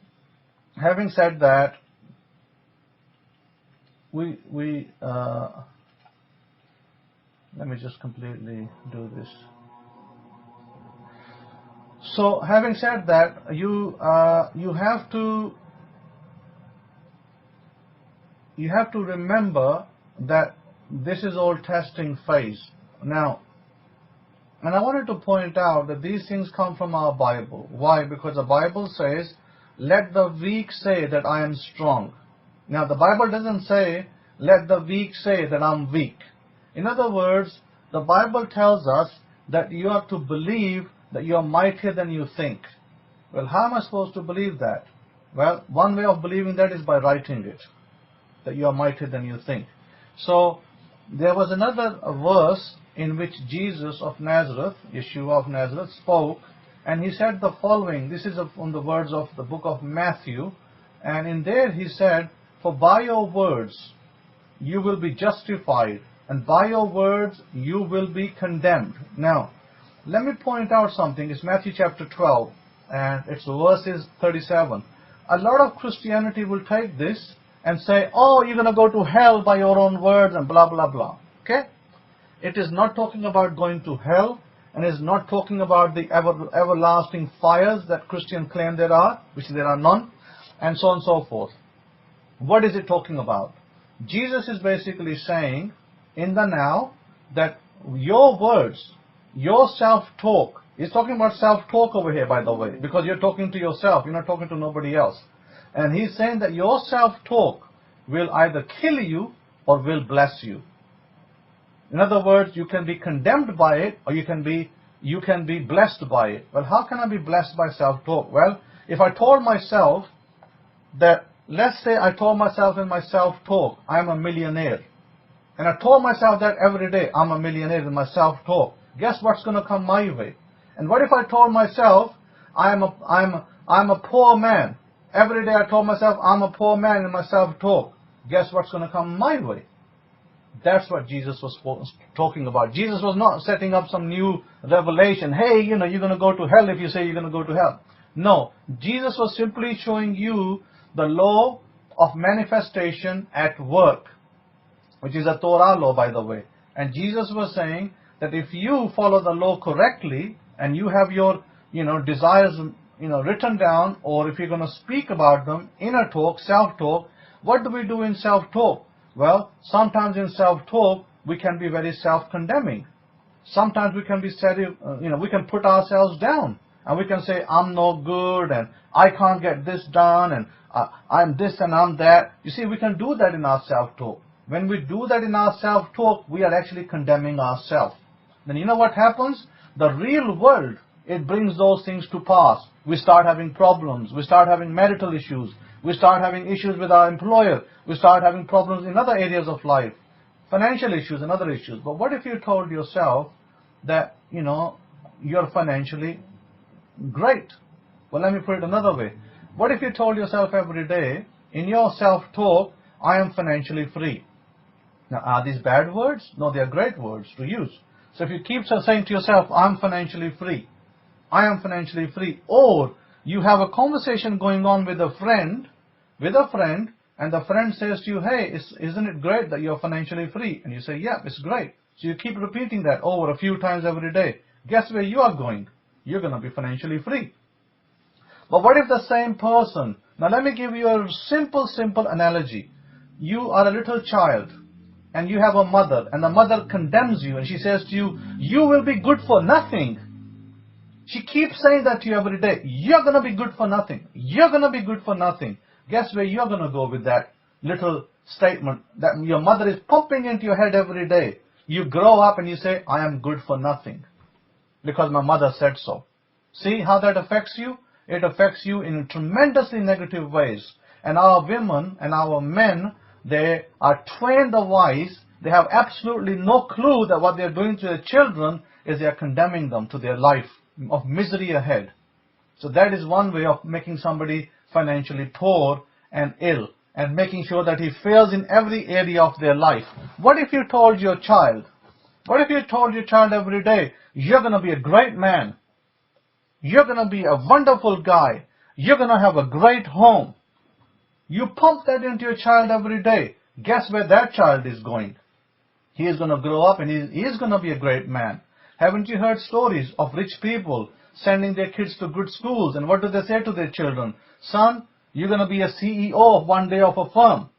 let me just completely do this. So having said that, you have to remember that this is all testing phase. Now, and I wanted to point out that these things come from our Bible. Why? Because the Bible says, let the weak say that I am strong. Now, the Bible doesn't say, let the weak say that I'm weak. In other words, the Bible tells us that you have to believe that you are mightier than you think. Well, how am I supposed to believe that? Well, one way of believing that is by writing it, that you are mightier than you think. So, there was another verse in which Jesus of Nazareth, Yeshua of Nazareth, spoke, and he said the following. This is from the words of the book of Matthew, and in there he said, For by your words you will be justified, and by your words you will be condemned. Now, let me point out something. It's Matthew chapter 12, and it's verses 37. A lot of Christianity will take this and say, oh, you're going to go to hell by your own words and blah, blah, blah. Okay? It is not talking about going to hell, and is not talking about the everlasting fires that Christians claim there are, which there are none, and so on and so forth. What is it talking about? Jesus is basically saying in the now that your words, your self-talk, he's talking about self-talk over here, by the way, because you're talking to yourself, you're not talking to nobody else. And he's saying that your self-talk will either kill you or will bless you. In other words, you can be condemned by it, or you can be blessed by it. Well, how can I be blessed by self-talk? Well, if I told myself that, let's say I told myself in my self-talk, I'm a millionaire, and I told myself that every day, I'm a millionaire in my self-talk, guess what's going to come my way? And what if I told myself, I'm a poor man? Every day I told myself, I'm a poor man in my self-talk. Guess what's going to come my way? That's what Jesus was talking about. Jesus was not setting up some new revelation. Hey, you're going to go to hell if you say you're going to go to hell. No, Jesus was simply showing you the law of manifestation at work, which is a Torah law, by the way. And Jesus was saying that if you follow the law correctly, and you have your, desires, written down, or if you're going to speak about them, inner talk, self-talk, what do we do in self-talk? Well, sometimes in self-talk, we can be very self-condemning. Sometimes we can be, we can put ourselves down. And we can say, I'm no good, and I can't get this done, and I'm this and I'm that. You see, we can do that in our self-talk. When we do that in our self-talk, we are actually condemning ourselves. Then you know what happens? The real world, it brings those things to pass. We start having problems. We start having marital issues. We start having issues with our employer. We start having problems in other areas of life. Financial issues and other issues. But what if you told yourself that, you're financially great? Well, let me put it another way. What if you told yourself every day, in your self-talk, I am financially free? Now, are these bad words? No, they are great words to use. So if you keep saying to yourself, I'm financially free, I am financially free, or you have a conversation going on with a friend, and the friend says to you, hey, isn't it great that you're financially free? And you say, yeah, it's great. So you keep repeating that over a few times every day. Guess where you are going? You're going to be financially free. But what if the same person, now let me give you a simple analogy. You are a little child, and you have a mother, and the mother condemns you, and she says to you, you will be good for nothing. She keeps saying that to you every day. You're going to be good for nothing. You're going to be good for nothing. Guess where you're going to go with that little statement that your mother is pumping into your head every day? You grow up and you say, I am good for nothing, because my mother said so. See how that affects you? It affects you in tremendously negative ways. And our women and our men, they are trained the wise. They have absolutely no clue that what they're doing to their children is they're condemning them to their life of misery ahead. So that is one way of making somebody financially poor and ill, and making sure that he fails in every area of their life. What if you told your child every day, you're going to be a great man, you're going to be a wonderful guy, you're going to have a great home? You pump that into your child every day. Guess where that child is going? He is going to grow up and he is going to be a great man. Haven't you heard stories of rich people sending their kids to good schools? And what do they say to their children? Son, you're going to be a CEO of one day of a firm.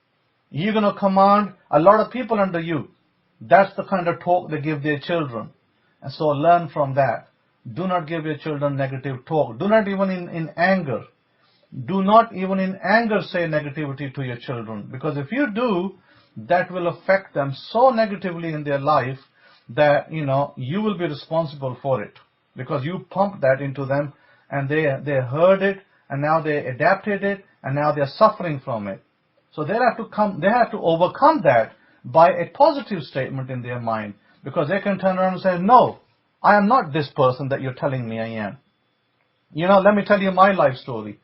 You're going to command a lot of people under you. That's the kind of talk they give their children. And so learn from that. Do not give your children negative talk. Do not even in anger. Do not even in anger say negativity to your children. Because if you do, that will affect them so negatively in their life that, you will be responsible for it. Because you pumped that into them, and they heard it, and now they adapted it, and now they're suffering from it. So they have to overcome that by a positive statement in their mind. Because they can turn around and say, no, I am not this person that you're telling me I am. Let me tell you my life story.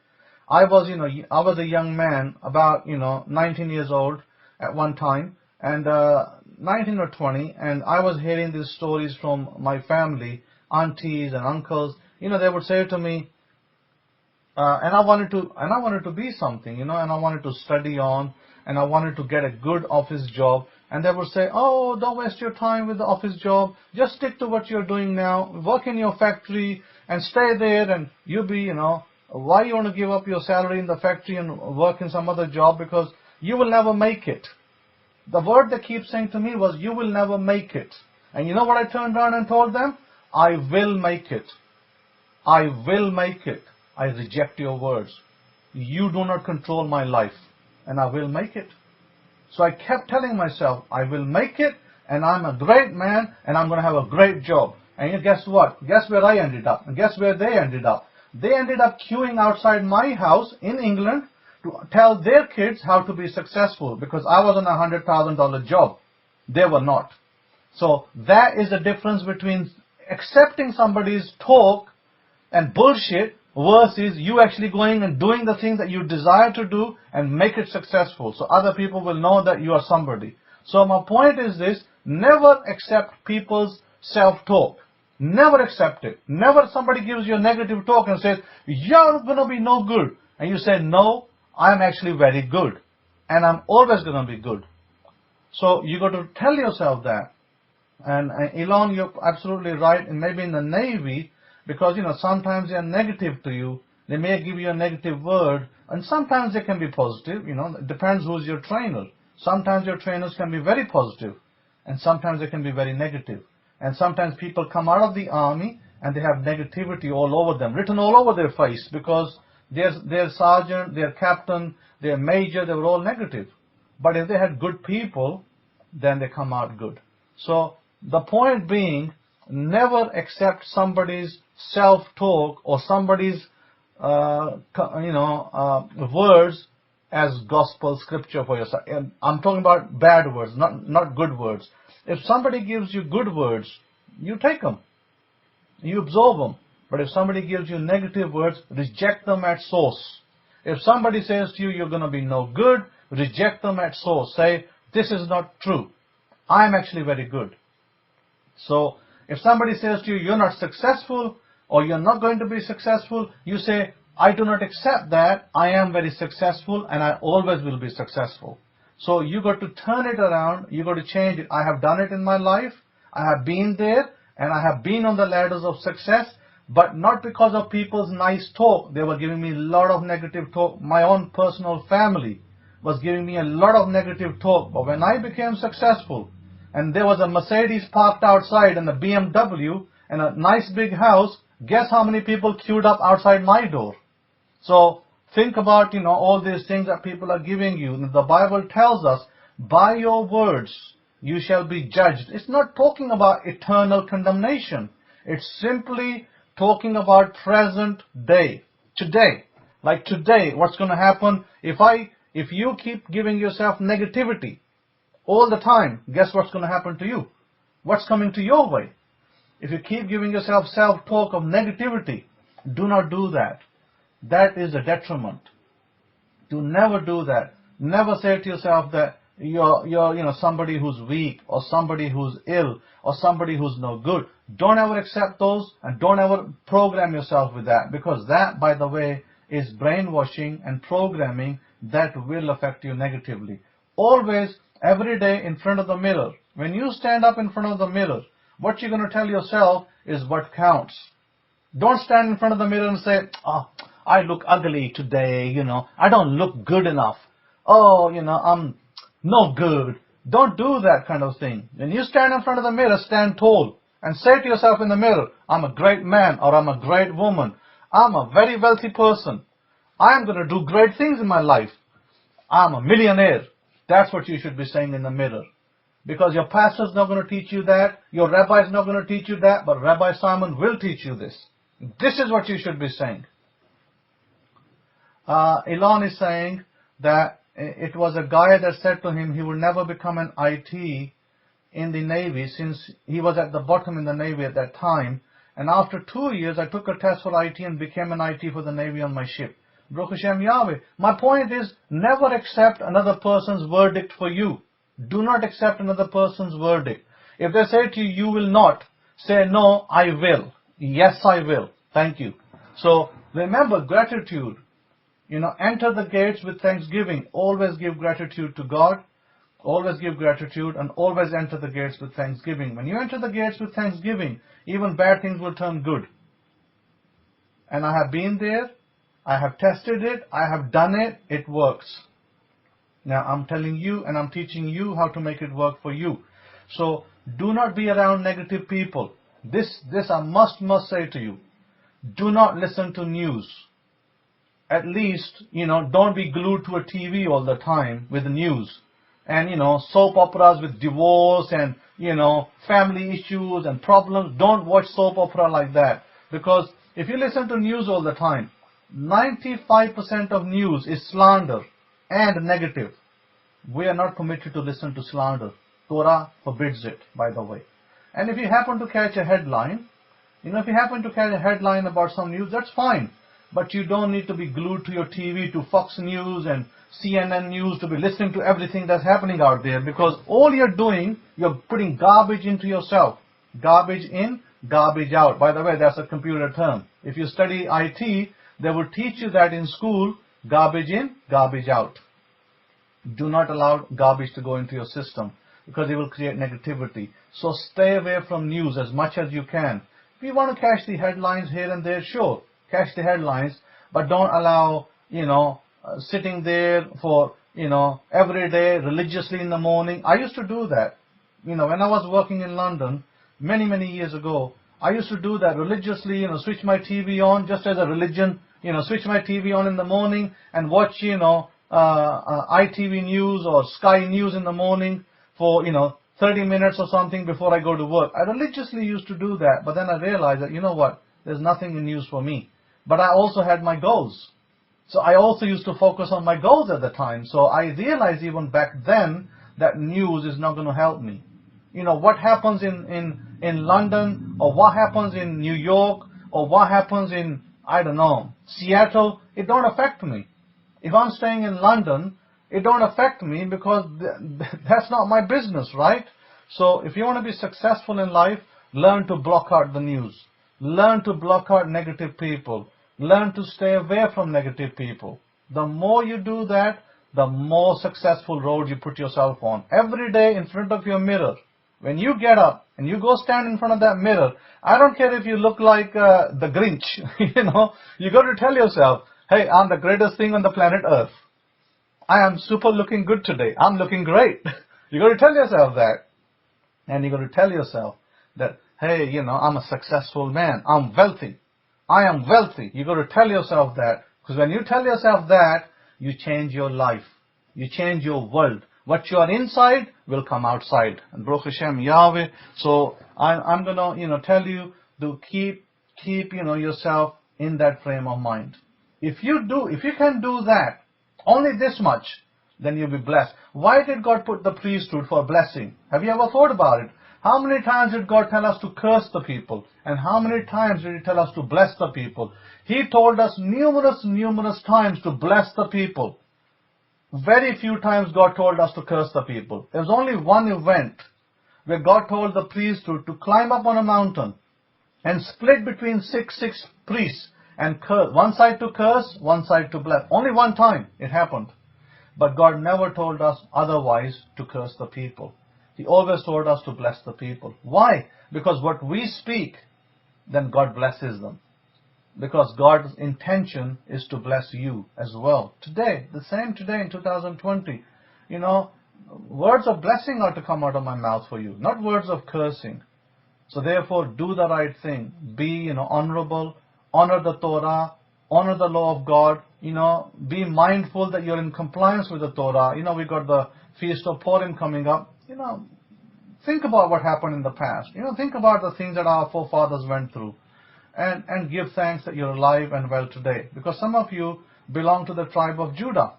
I was, I was a young man, about, 19 years old at one time, and 19 or 20, and I was hearing these stories from my family, aunties and uncles. They would say to me, and I wanted to be something, and I wanted to study on, and I wanted to get a good office job. And they would say, oh, don't waste your time with the office job. Just stick to what you're doing now. Work in your factory and stay there, and you'll be, why you want to give up your salary in the factory and work in some other job, because you will never make it. The word they keep saying to me was, you will never make it. And you know what I turned around and told them? I will make it. I will make it. I reject your words. You do not control my life, and I will make it. So I kept telling myself, I will make it, and I'm a great man, and I'm going to have a great job. And guess what? Guess where I ended up? And guess where they ended up? They ended up queuing outside my house in England to tell their kids how to be successful, because I was on a $100,000 job. They were not. So that is the difference between accepting somebody's talk and bullshit versus you actually going and doing the things that you desire to do and make it successful, so other people will know that you are somebody. So my point is this: never accept people's self-talk. Never accept it. Never somebody gives you a negative talk and says, you're going to be no good. And you say, no, I'm actually very good. And I'm always going to be good. So you got to tell yourself that. And Elon, you're absolutely right. And maybe in the Navy, because, sometimes they are negative to you. They may give you a negative word, and sometimes they can be positive. It depends who's your trainer. Sometimes your trainers can be very positive, and sometimes they can be very negative. And sometimes people come out of the army, and they have negativity all over them, written all over their face, because their sergeant, their captain, their major, they were all negative. But if they had good people, then they come out good. So the point being, never accept somebody's self-talk or somebody's, words as gospel scripture for yourself. And I'm talking about bad words, not good words. If somebody gives you good words, you take them. You absorb them. But if somebody gives you negative words, reject them at source. If somebody says to you, you're going to be no good, reject them at source. Say, this is not true. I'm actually very good. So if somebody says to you, you're not successful, or you're not going to be successful, you say, I do not accept that. I am very successful, and I always will be successful. So you got to turn it around. You got to change it. I have done it in my life. I have been there, and I have been on the ladders of success, but not because of people's nice talk. They were giving me a lot of negative talk. My own personal family was giving me a lot of negative talk. But when I became successful, and there was a Mercedes parked outside and a BMW and a nice big house, guess how many people queued up outside my door? So think about, all these things that people are giving you. The Bible tells us, by your words you shall be judged. It's not talking about eternal condemnation. It's simply talking about present day. Today. Like today, what's going to happen if you keep giving yourself negativity all the time, guess what's going to happen to you? What's coming to your way? If you keep giving yourself self-talk of negativity, do not do that. That is a detriment. Do never do that. Never say to yourself that you're somebody who's weak, or somebody who's ill, or somebody who's no good. Don't ever accept those, and don't ever program yourself with that, because that, by the way, is brainwashing and programming that will affect you negatively. Always, every day in front of the mirror, when you stand up in front of the mirror, what you're going to tell yourself is what counts. Don't stand in front of the mirror and say, oh, I look ugly today, I don't look good enough. Oh, I'm no good. Don't do that kind of thing. When you stand in front of the mirror, stand tall and say to yourself in the mirror, I'm a great man, or I'm a great woman. I'm a very wealthy person. I'm going to do great things in my life. I'm a millionaire. That's what you should be saying in the mirror. Because your pastor's not going to teach you that. Your rabbi is not going to teach you that. But Rabbi Simon will teach you this. This is what you should be saying. Elon is saying that it was a guy that said to him he will never become an IT in the Navy, since he was at the bottom in the Navy at that time. And after 2 years, I took a test for IT and became an IT for the Navy on my ship. Baruch Hashem Yahweh. My point is, never accept another person's verdict for you. Do not accept another person's verdict. If they say to you, you will not, say, no, I will. Yes, I will. Thank you. So remember, gratitude. Enter the gates with thanksgiving. Always give gratitude to God. Always give gratitude and always enter the gates with thanksgiving. When you enter the gates with thanksgiving, even bad things will turn good. And I have been there. I have tested it. I have done it. It works. Now I'm telling you and I'm teaching you how to make it work for you. So do not be around negative people. This I must say to you. Do not listen to news. At least, don't be glued to a TV all the time with the news. And, soap operas with divorce and, family issues and problems. Don't watch soap opera like that. Because if you listen to news all the time, 95% of news is slander and negative. We are not permitted to listen to slander. Torah forbids it, by the way. And if you happen to catch a headline, about some news, that's fine. But you don't need to be glued to your TV, to Fox News and CNN News, to be listening to everything that's happening out there, because all you're doing, you're putting garbage into yourself. Garbage in, garbage out. By the way, that's a computer term. If you study IT, they will teach you that in school, garbage in, garbage out. Do not allow garbage to go into your system, because it will create negativity. So stay away from news as much as you can. If you want to catch the headlines here and there, sure, catch the headlines, but don't allow, sitting there for, every day religiously in the morning. I used to do that. When I was working in London many years ago, I used to do that religiously, switch my TV on just as a religion, switch my TV on in the morning and watch, ITV News or Sky News in the morning for, 30 minutes or something before I go to work. I religiously used to do that, but then I realized that, there's nothing in news for me. But I also had my goals. So I also used to focus on my goals at the time. So I realized even back then that news is not going to help me. What happens in London, or what happens in New York, or what happens in, Seattle, it don't affect me. If I'm staying in London, it don't affect me because that's not my business, right? So if you want to be successful in life, learn to block out the news. Learn to block out negative people. Learn to stay away from negative people. The more you do that, the more successful road you put yourself on. Every day in front of your mirror, when you get up and you go stand in front of that mirror, I don't care if you look like the Grinch, you got to tell yourself, hey, I'm the greatest thing on the planet Earth. I am super looking good today. I'm looking great. You got to tell yourself that. And you got to tell yourself that, hey, I'm a successful man. I'm wealthy. I am wealthy. You got to tell yourself that. Because when you tell yourself that, you change your life. You change your world. What you are inside will come outside. And Baruch Hashem Yahweh. So I'm gonna, tell you to keep yourself in that frame of mind. If you can do that, only this much, then you'll be blessed. Why did God put the priesthood for blessing? Have you ever thought about it? How many times did God tell us to curse the people? And how many times did He tell us to bless the people? He told us numerous times to bless the people. Very few times God told us to curse the people. There was only one event where God told the priesthood to climb up on a mountain and split between six priests and curse. One side to curse, one side to bless. Only one time it happened. But God never told us otherwise to curse the people. He always told us to bless the people. Why? Because what we speak, then God blesses them. Because God's intention is to bless you as well. Today, the same today in 2020, words of blessing are to come out of my mouth for you, not words of cursing. So therefore, do the right thing. Be, honorable, honor the Torah, honor the law of God, be mindful that you're in compliance with the Torah. We got the Feast of Purim coming up. Think about what happened in the past. Think about the things that our forefathers went through. And give thanks that you're alive and well today. Because some of you belong to the tribe of Judah.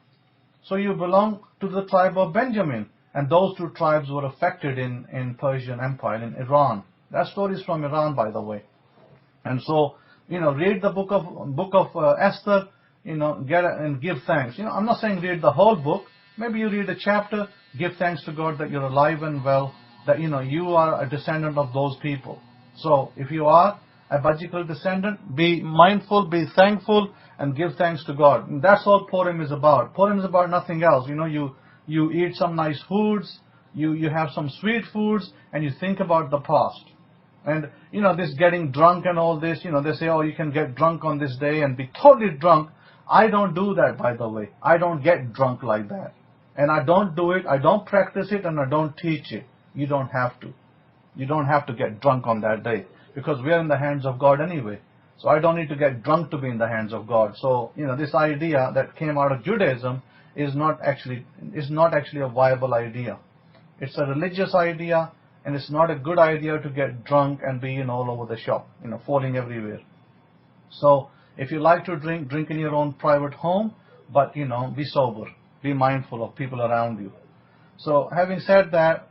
So you belong to the tribe of Benjamin. And those two tribes were affected in Persian Empire, in Iran. That story is from Iran, by the way. And so, read the book of Esther. get and give thanks. I'm not saying read the whole book. Maybe you read a chapter, give thanks to God that you're alive and well, that you are a descendant of those people. So if you are a biological descendant, be mindful, be thankful, and give thanks to God. And that's all Purim is about. Purim is about nothing else. You eat some nice foods, you have some sweet foods, and you think about the past. And this getting drunk and all this, they say, oh, you can get drunk on this day and be totally drunk. I don't do that, by the way. I don't get drunk like that. And I don't do it, I don't practice it, and I don't teach it. You don't have to. You don't have to get drunk on that day, because we are in the hands of God anyway. So I don't need to get drunk to be in the hands of God. So, this idea that came out of Judaism is not actually a viable idea. It's a religious idea, and it's not a good idea to get drunk and be all over the shop, falling everywhere. So if you like to drink in your own private home, but be sober. Be mindful of people around you. So having said that,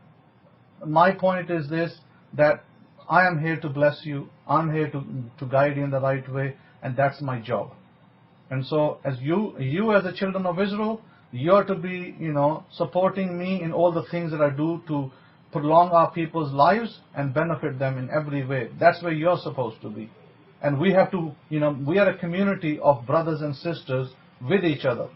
my point is this, that I am here to bless you. I'm here to guide you in the right way, and that's my job. And so as you as the children of Israel, you are to be, supporting me in all the things that I do to prolong our people's lives and benefit them in every way. That's where you're supposed to be. And we have to, we are a community of brothers and sisters with each other.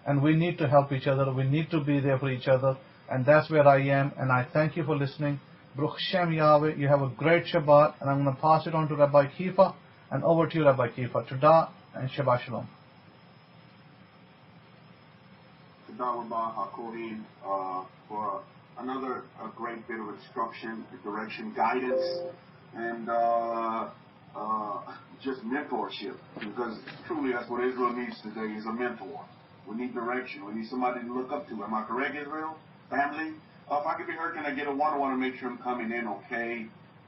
And we need to help each other. We need to be there for each other. And that's where I am. And I thank you for listening. Baruch Shem Yahweh. You have a great Shabbat. And I'm going to pass it on to Rabbi Kefa. And over to you, Rabbi Kefa. Todah and Shabbat Shalom. Todah Rabbi Kohen for another great bit of instruction, direction, guidance, and just mentorship. Because truly that's what Israel needs today, is a mentor. We need direction. We need somebody to look up to. Am I correct, Israel? Family? If I could be heard, can I get a one-on-one to make sure I'm coming in okay?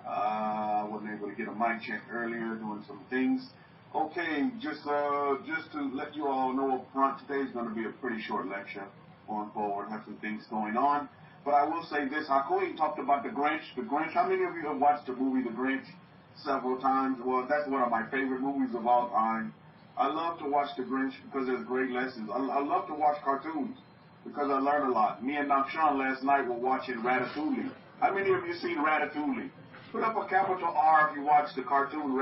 I wasn't able to get a mic check earlier, doing some things. Okay, just to let you all know up front, today is going to be a pretty short lecture going forward. Have some things going on. But I will say this. Hakohen talked about the Grinch. The Grinch. How many of you have watched the movie The Grinch several times? Well, that's one of my favorite movies of all time. I love to watch The Grinch because there's great lessons. I love to watch cartoons because I learn a lot. Me and Nakshan last night were watching Ratatouille. How many of you seen Ratatouille? Put up a capital R if you watch the cartoon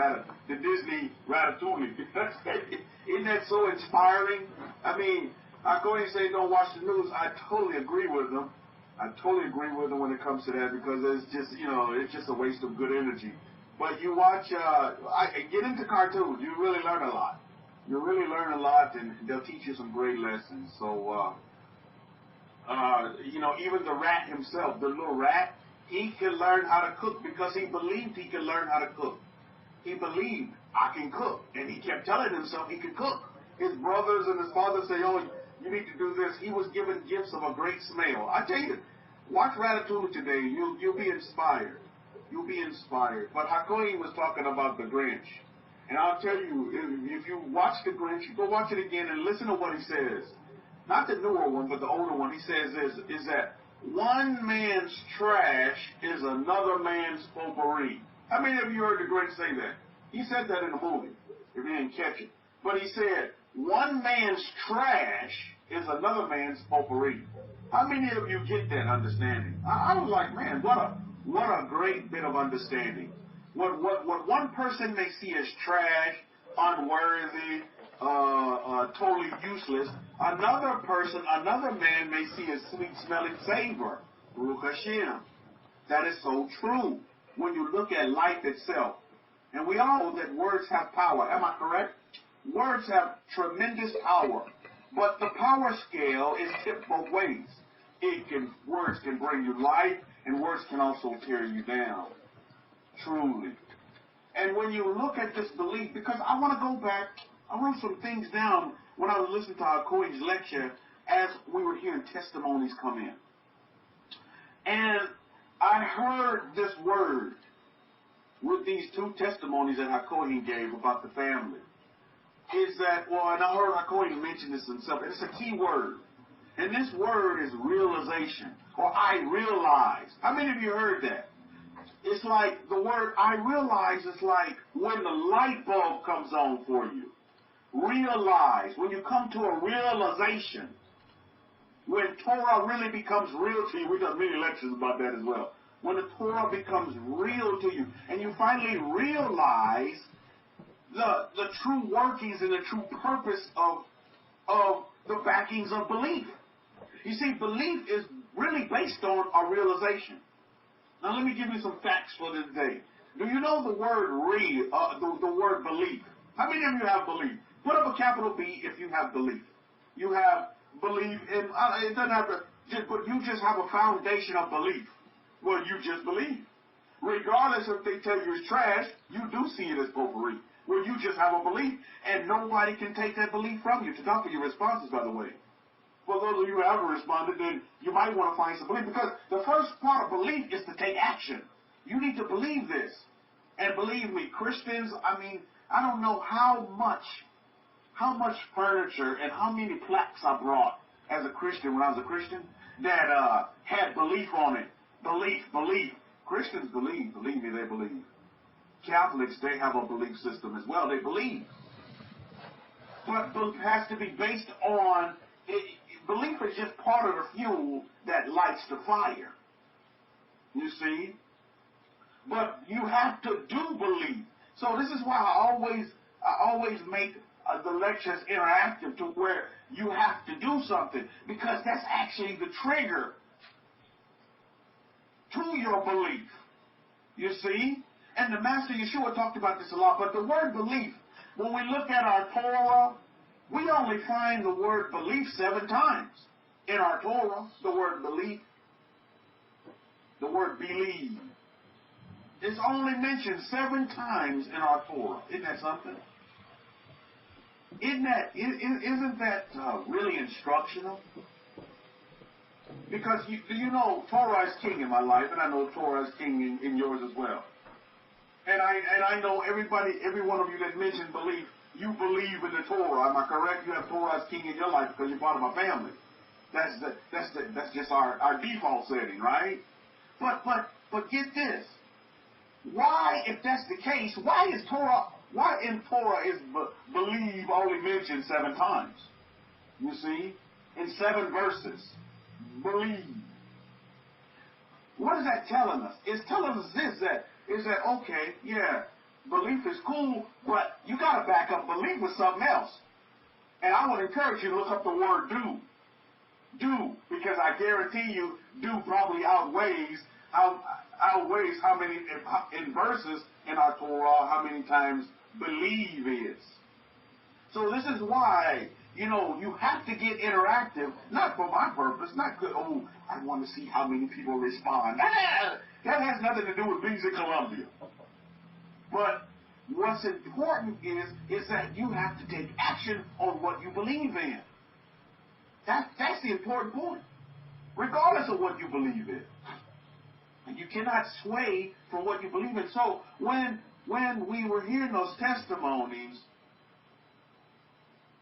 the Disney Ratatouille. Isn't that so inspiring? I mean, I go and say don't watch the news. I totally agree with them. I totally agree with them when it comes to that, because it's just, it's just a waste of good energy. But you watch, get into cartoons. You really learn a lot. You really learn a lot, and they'll teach you some great lessons. So, even the rat himself, the little rat, he can learn how to cook because he believed he could learn how to cook. He believed, I can cook. And he kept telling himself he could cook. His brothers and his father say, oh, you need to do this. He was given gifts of a great smell. I tell you, watch Ratatouille today. You'll be inspired. You'll be inspired. But Hakohen was talking about the Grinch. And I'll tell you, if you watch the Grinch, go watch it again and listen to what he says. Not the newer one, but the older one. He says is that one man's trash is another man's potpourri. How many of you heard the Grinch say that? He said that in the movie, if you didn't catch it. But he said, one man's trash is another man's potpourri. How many of you get that understanding? I was like, man, what a great bit of understanding. What one person may see as trash, unworthy, totally useless, another man may see as sweet-smelling savor. Baruch Hashem. That is so true when you look at life itself. And we all know that words have power. Am I correct? Words have tremendous power. But the power scale is tipped both ways. Words can bring you life, and words can also tear you down. Truly. And when you look at this belief, because I want to go back, I wrote some things down when I was listening to our Kohen's lecture as we were hearing testimonies come in. And I heard this word with these two testimonies that Hakohen gave about the family. Is that, and I heard Hakohen mention this himself, and it's a key word. And this word is realization, or I realize. How many of you heard that? It's like the word I realize is like when the light bulb comes on for you. realize, when you come to a realization, when Torah really becomes real to you, we've done many lectures about that as well. When the Torah becomes real to you, and you finally realize the true workings and the true purpose of the backings of belief. You see, belief is really based on a realization. Now let me give you some facts for this day. Do you know the word the word belief? How many of you have belief? Put up a capital B if you have belief. You have belief in, it doesn't have to, but you just have a foundation of belief. Well, you just believe. Regardless if they tell you it's trash, you do see it as potpourri. Well, you just have a belief, and nobody can take that belief from you. To talk for your responses, by the way. For those of you who haven't responded, then you might want to find some belief, because the first part of belief is to take action. You need to believe this. And believe me, Christians, I mean, I don't know how much furniture and how many plaques I brought as a Christian when I was a Christian that had belief on it. Belief. Christians believe. Believe me, they believe. Catholics, they have a belief system as well. They believe. But belief has to be based on, belief is just part of the fuel that lights the fire. You see? But you have to do believe. So this is why I always make the lectures interactive, to where you have to do something, because that's actually the trigger to your belief. You see? And the Master Yeshua talked about this a lot, but the word belief, when we look at our Torah, we only find the word belief 7 times in our Torah. The word belief, the word believe, is only mentioned 7 times in our Torah. Isn't that something? Isn't that really instructional? Because you know Torah is king in my life, and I know Torah is king in yours as well. And I know every one of you that mentioned belief, you believe in the Torah. Am I correct? You have Torah as king in your life because you're part of my family. That's just our default setting, right? But get this. Why, if that's the case, why in Torah is believe only mentioned 7 times? You see? In 7 verses. Believe. What is that telling us? It's telling us this, that okay, yeah, belief is cool, but you got to back up belief with something else. And I would encourage you to look up the word do. Do, because I guarantee you, do probably outweighs how many in verses in our Torah, how many times believe is. So this is why, you have to get interactive, not for my purpose, not good, I want to see how many people respond. That has nothing to do with being in Columbia. But what's important is that you have to take action on what you believe in. That's the important point. Regardless of what you believe in. And you cannot sway from what you believe in. So when we were hearing those testimonies,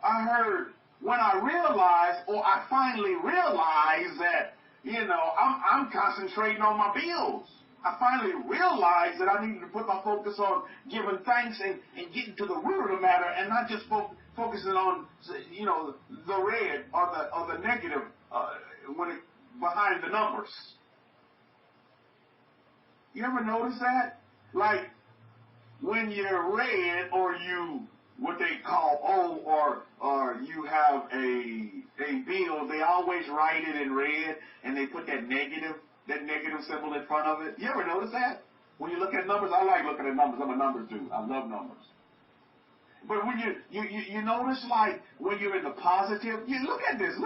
I heard, when I realized, or I finally realized that, I'm concentrating on my bills. I finally realized that I needed to put my focus on giving thanks and getting to the root of the matter, and not just focusing on, the red or the negative behind the numbers. You ever notice that? Like, when you're red, or you, what they call O, or you have a bill, they always write it in red, and they put that negative symbol in front of it. You ever notice that? When you look at numbers, I like looking at numbers. I'm a numbers dude. I love numbers. But when you notice, like, when you're in the positive, you look at this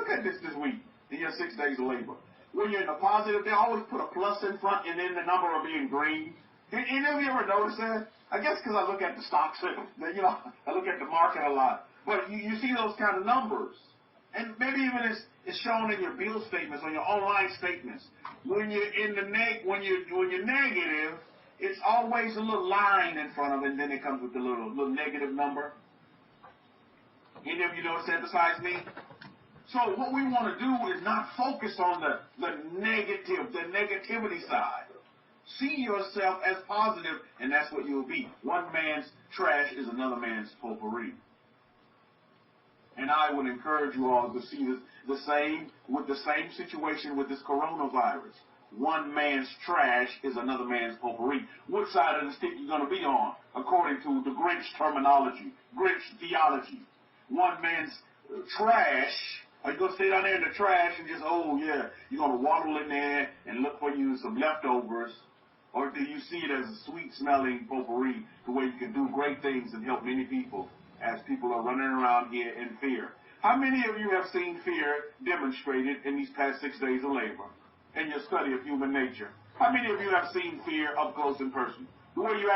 this week in your 6 days of labor. When you're in the positive, they always put a plus in front, and then the number will be in green. Any of you ever notice that? I guess because I look at the stocks, I look at the market a lot. But you see those kind of numbers. And maybe even it's shown in your bill statements, on your online statements. When you're in the when you're negative, it's always a little line in front of it, and then it comes with the little negative number. Any of you notice that besides me? So what we want to do is not focus on the negativity side. See yourself as positive, and that's what you'll be. One man's trash is another man's potpourri. I would encourage you all to see the same situation with this coronavirus. One man's trash is another man's potpourri. Which side of the stick you going to be on, according to the Grinch terminology, Grinch theology? One man's trash. Are you going to stay down there in the trash and just, oh yeah, you're going to waddle in there and look for you some leftovers? Or do you see it as a sweet-smelling potpourri, the way you can do great things and help many people as people are running around here in fear? How many of you have seen fear demonstrated in these past 6 days of labor in your study of human nature? How many of you have seen fear up close in person, where you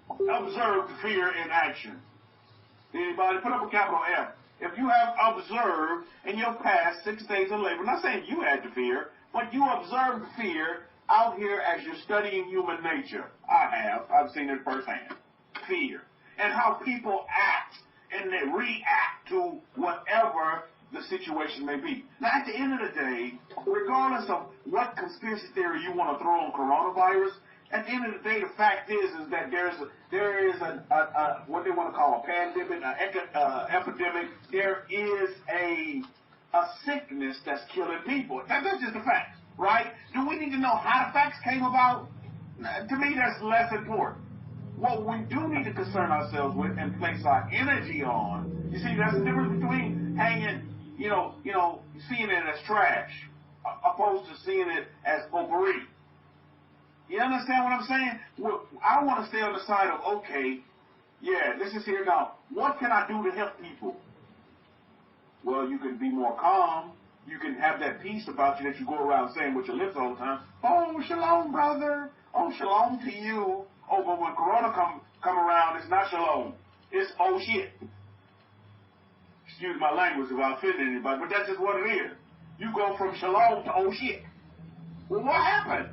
observed fear in action? Anybody? Put up a capital F. If you have observed in your past 6 days of labor, not saying you had the fear, but you observed fear out here as you're studying human nature. I have. I've seen it firsthand. Fear. And how people act and they react to whatever the situation may be. Now, at the end of the day, regardless of what conspiracy theory you want to throw on coronavirus, at the end of the day, the fact is that there is a what they want to call a pandemic, an epidemic. There is a sickness that's killing people. That's just a fact. Right? Do we need to know how the facts came about? To me, that's less important. What we do need to concern ourselves with and place our energy on, you see, that's the difference between hanging, seeing it as trash, opposed to seeing it as potpourri. You understand what I'm saying? Well, I want to stay on the side of, okay, yeah, this is here now. What can I do to help people? Well, you can be more calm. You can have that peace about you that you go around saying with your lips all the time. Oh, shalom, brother. Oh, shalom to you. Oh, but when Corona come around, it's not shalom. It's oh shit. Excuse my language if I offend anybody, but that's just what it is. You go from shalom to oh shit. Well, what happened?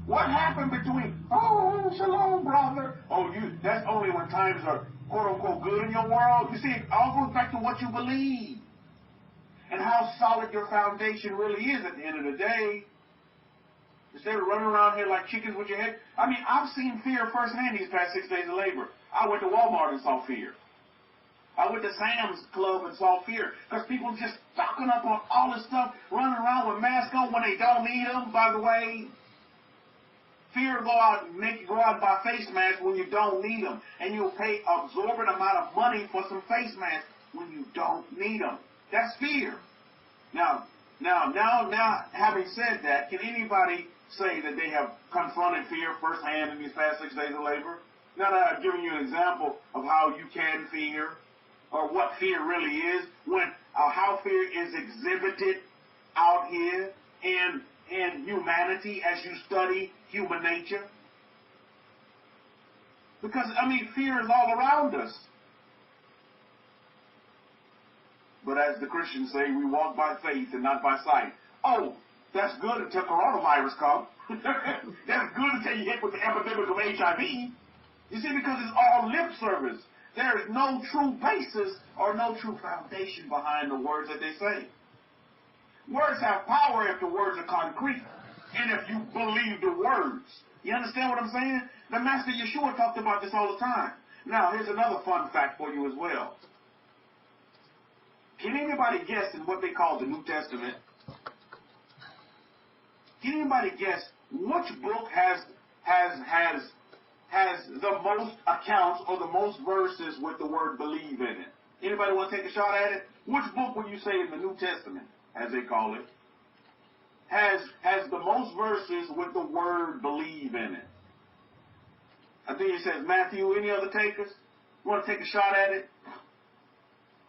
What happened between, oh, shalom, brother? Oh, that's only when times are quote unquote good in your world. You see, it all goes back to what you believe. And how solid your foundation really is at the end of the day. Instead of running around here like chickens with your head. I mean, I've seen fear firsthand these past 6 days of labor. I went to Walmart and saw fear. I went to Sam's Club and saw fear. Because people just stocking up on all this stuff, running around with masks on when they don't need them, by the way. Fear go out and make you go out and buy face masks when you don't need them. And you'll pay an absorbent amount of money for some face masks when you don't need them. That's fear. Now, having said that, can anybody say that they have confronted fear firsthand in these past 6 days of labor? Now that I've given you an example of how you can fear, or what fear really is, how fear is exhibited out here in humanity as you study human nature. Because, I mean, fear is all around us. But as the Christians say, we walk by faith and not by sight. Oh, that's good until coronavirus comes. That's good until you hit with the epidemic of HIV. You see, because it's all lip service. There is no true basis or no true foundation behind the words that they say. Words have power if the words are concrete and if you believe the words. You understand what I'm saying? The Master Yeshua talked about this all the time. Now, here's another fun fact for you as well. Can anybody guess in what they call the New Testament? Can anybody guess which book has the most accounts or the most verses with the word believe in it? Anybody want to take a shot at it? Which book would you say in the New Testament, as they call it, has the most verses with the word believe in it? I think it says Matthew. Any other takers? You want to take a shot at it?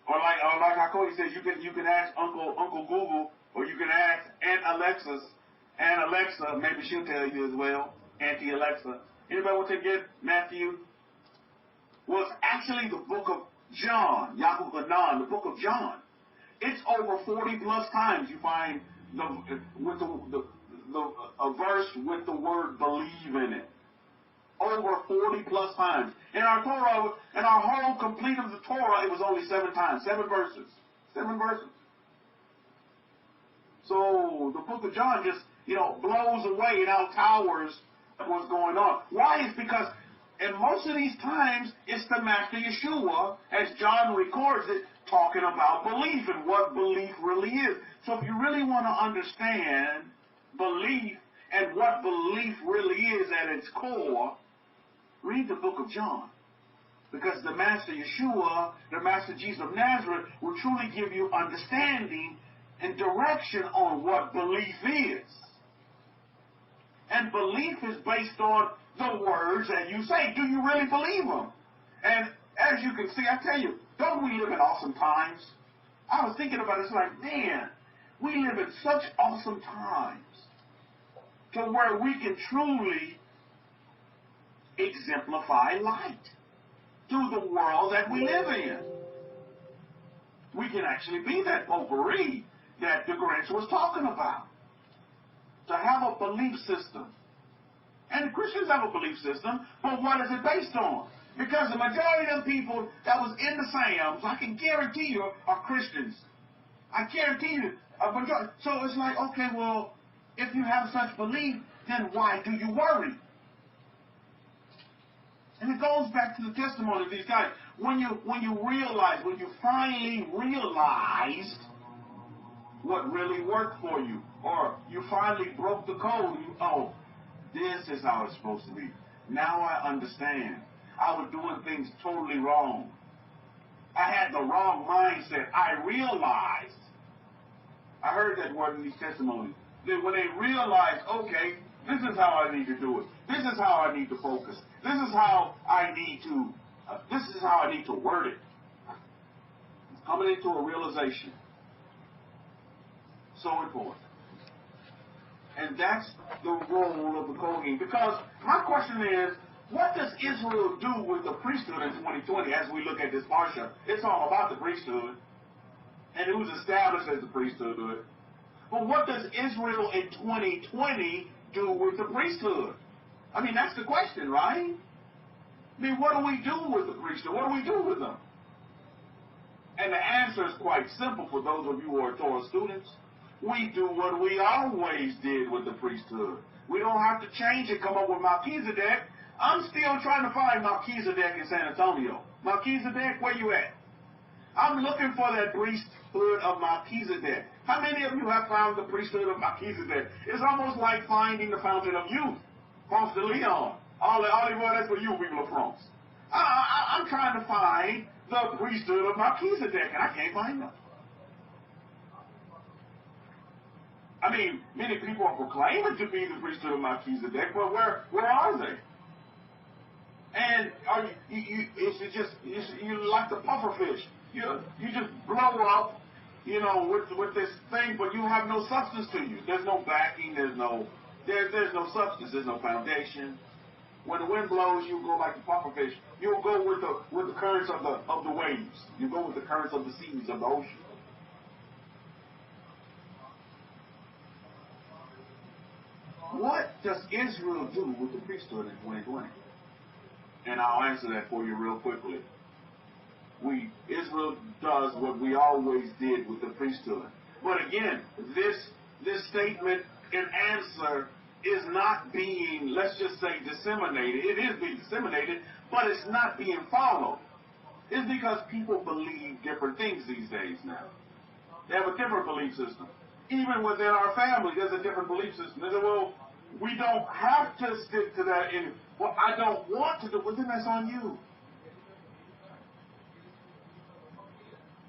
Or like how Cody says, you can ask Uncle Google, or you can ask Aunt Alexa, and Alexa, maybe she'll tell you as well. Auntie Alexa. Anybody want to get Matthew? Well, it's actually the book of John, Yaakov Hanan, the book of John. It's over 40 plus times you find a verse with the word believe in it. Over 40 plus times. In our Torah, in our whole complete of the Torah, it was only 7 times. 7 verses. 7 verses. So the book of John just, blows away and outtowers what's going on. Why? It's because in most of these times, it's the Master Yeshua, as John records it, talking about belief and what belief really is. So if you really want to understand belief and what belief really is at its core, read the book of John. Because the Master Yeshua, the Master Jesus of Nazareth, will truly give you understanding and direction on what belief is. And belief is based on the words that you say. Do you really believe them? And as you can see, I tell you, don't we live in awesome times? I was thinking about it, it's like, man, we live in such awesome times to where we can truly exemplify light through the world that we live in. We can actually be that potpourri that the Grinch was talking about. To have a belief system. And Christians have a belief system, but what is it based on? Because the majority of the people that was in the Psalms, I can guarantee you, are Christians. I guarantee you, a majority. So it's like, okay, well, if you have such belief, then why do you worry? And it goes back to the testimony of these guys. When you finally realized what really worked for you, or you finally broke the code, oh, this is how it's supposed to be. Now I understand. I was doing things totally wrong. I had the wrong mindset. I realized. I heard that word in these testimonies. That when they realized, okay, this is how I need to do it. This is how I need to focus. This is how I need to word it. Coming into a realization. So important. And that's the role of the Kohen. Because my question is, what does Israel do with the priesthood in 2020 as we look at this parsha? It's all about the priesthood and who's established as the priesthood. But what does Israel in 2020 do with the priesthood? I mean, that's the question, right? I mean, what do we do with the priesthood? What do we do with them? And the answer is quite simple for those of you who are Torah students. We do what we always did with the priesthood. We don't have to change it, come up with Melchizedek. I'm still trying to find Melchizedek in San Antonio. Melchizedek, where you at? I'm looking for that priesthood of Melchizedek. How many of you have found the priesthood of Melchizedek? It's almost like finding the fountain of youth. France de Leon. All that's for you people of France. I'm trying to find the priesthood of Melchizedek, and I can't find them. I mean, many people are proclaiming to be the priesthood of Melchizedek, but where are they? And you like the pufferfish. You just blow up, with this thing, but you have no substance to you. There's no backing. There's no substance. There's no foundation. When the wind blows, you go like the pufferfish. You'll go with the currents of the waves. You go with the currents of the seas of the ocean. What does Israel do with the priesthood in 2020? And I'll answer that for you real quickly. Israel does what we always did with the priesthood. But again, this statement and answer is not being, let's just say, disseminated. It is being disseminated, but it's not being followed. It's because people believe different things these days now. They have a different belief system. Even within our family, there's a different belief system. They say, well, we don't have to stick to that. Well, I don't want to do it. Well, then that's on you.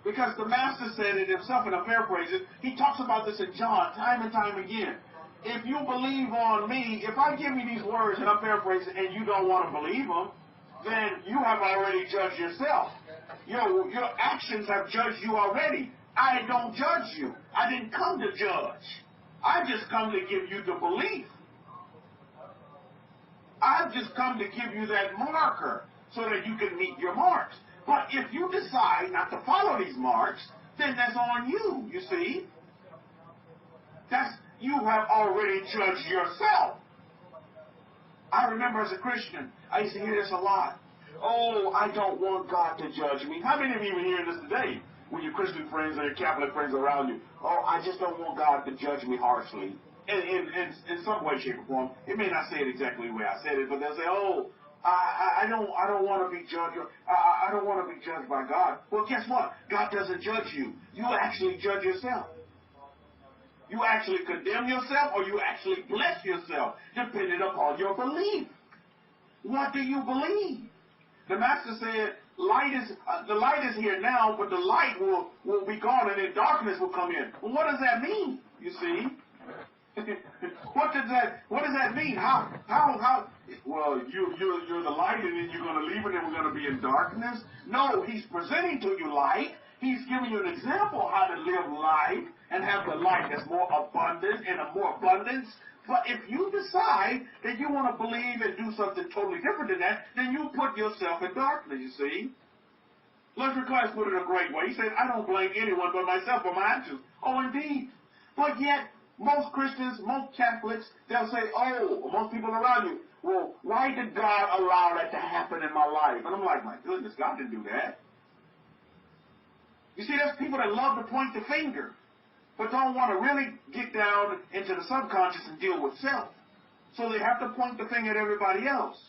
Because the Master said it himself, and I paraphrase it, he talks about this in John time and time again. If you believe on me, if I give you these words, and I'm paraphrasing, and you don't want to believe them, then you have already judged yourself. Your actions have judged you already. I don't judge you. I didn't come to judge. I just come to give you the belief. I've just come to give you that marker so that you can meet your marks. But if you decide not to follow these marks, then that's on you, you see. You have already judged yourself. I remember as a Christian, I used to hear this a lot. Oh, I don't want God to judge me. How many of you are hearing this today? With your Christian friends and your Catholic friends around you. Oh, I just don't want God to judge me harshly. In some way, shape, or form. It may not say it exactly the way I said it, but they'll say, oh, I don't want to be judged. I don't want to be judged by God. Well, guess what? God doesn't judge you. You actually judge yourself. You actually condemn yourself, or you actually bless yourself, depending upon your belief. What do you believe? The Master said, the light is here now, but the light will be gone, and then darkness will come in. Well, what does that mean? You see, what does that mean? How? Well, you're the light, and then you're going to leave it, and we're going to be in darkness. No, he's presenting to you light. He's giving you an example of how to live life and have the light that's more abundant and a more abundance. But if you decide that you want to believe and do something totally different than that, then you put yourself in darkness, you see. Luther Class put it a great way. He said, I don't blame anyone but myself for my actions. Oh, indeed. But yet, most Christians, most Catholics, they'll say, oh, most people around you, well, why did God allow that to happen in my life? And I'm like, my goodness, God didn't do that. You see, there's people that love to point the finger, but don't want to really get down into the subconscious and deal with self. So they have to point the finger at everybody else.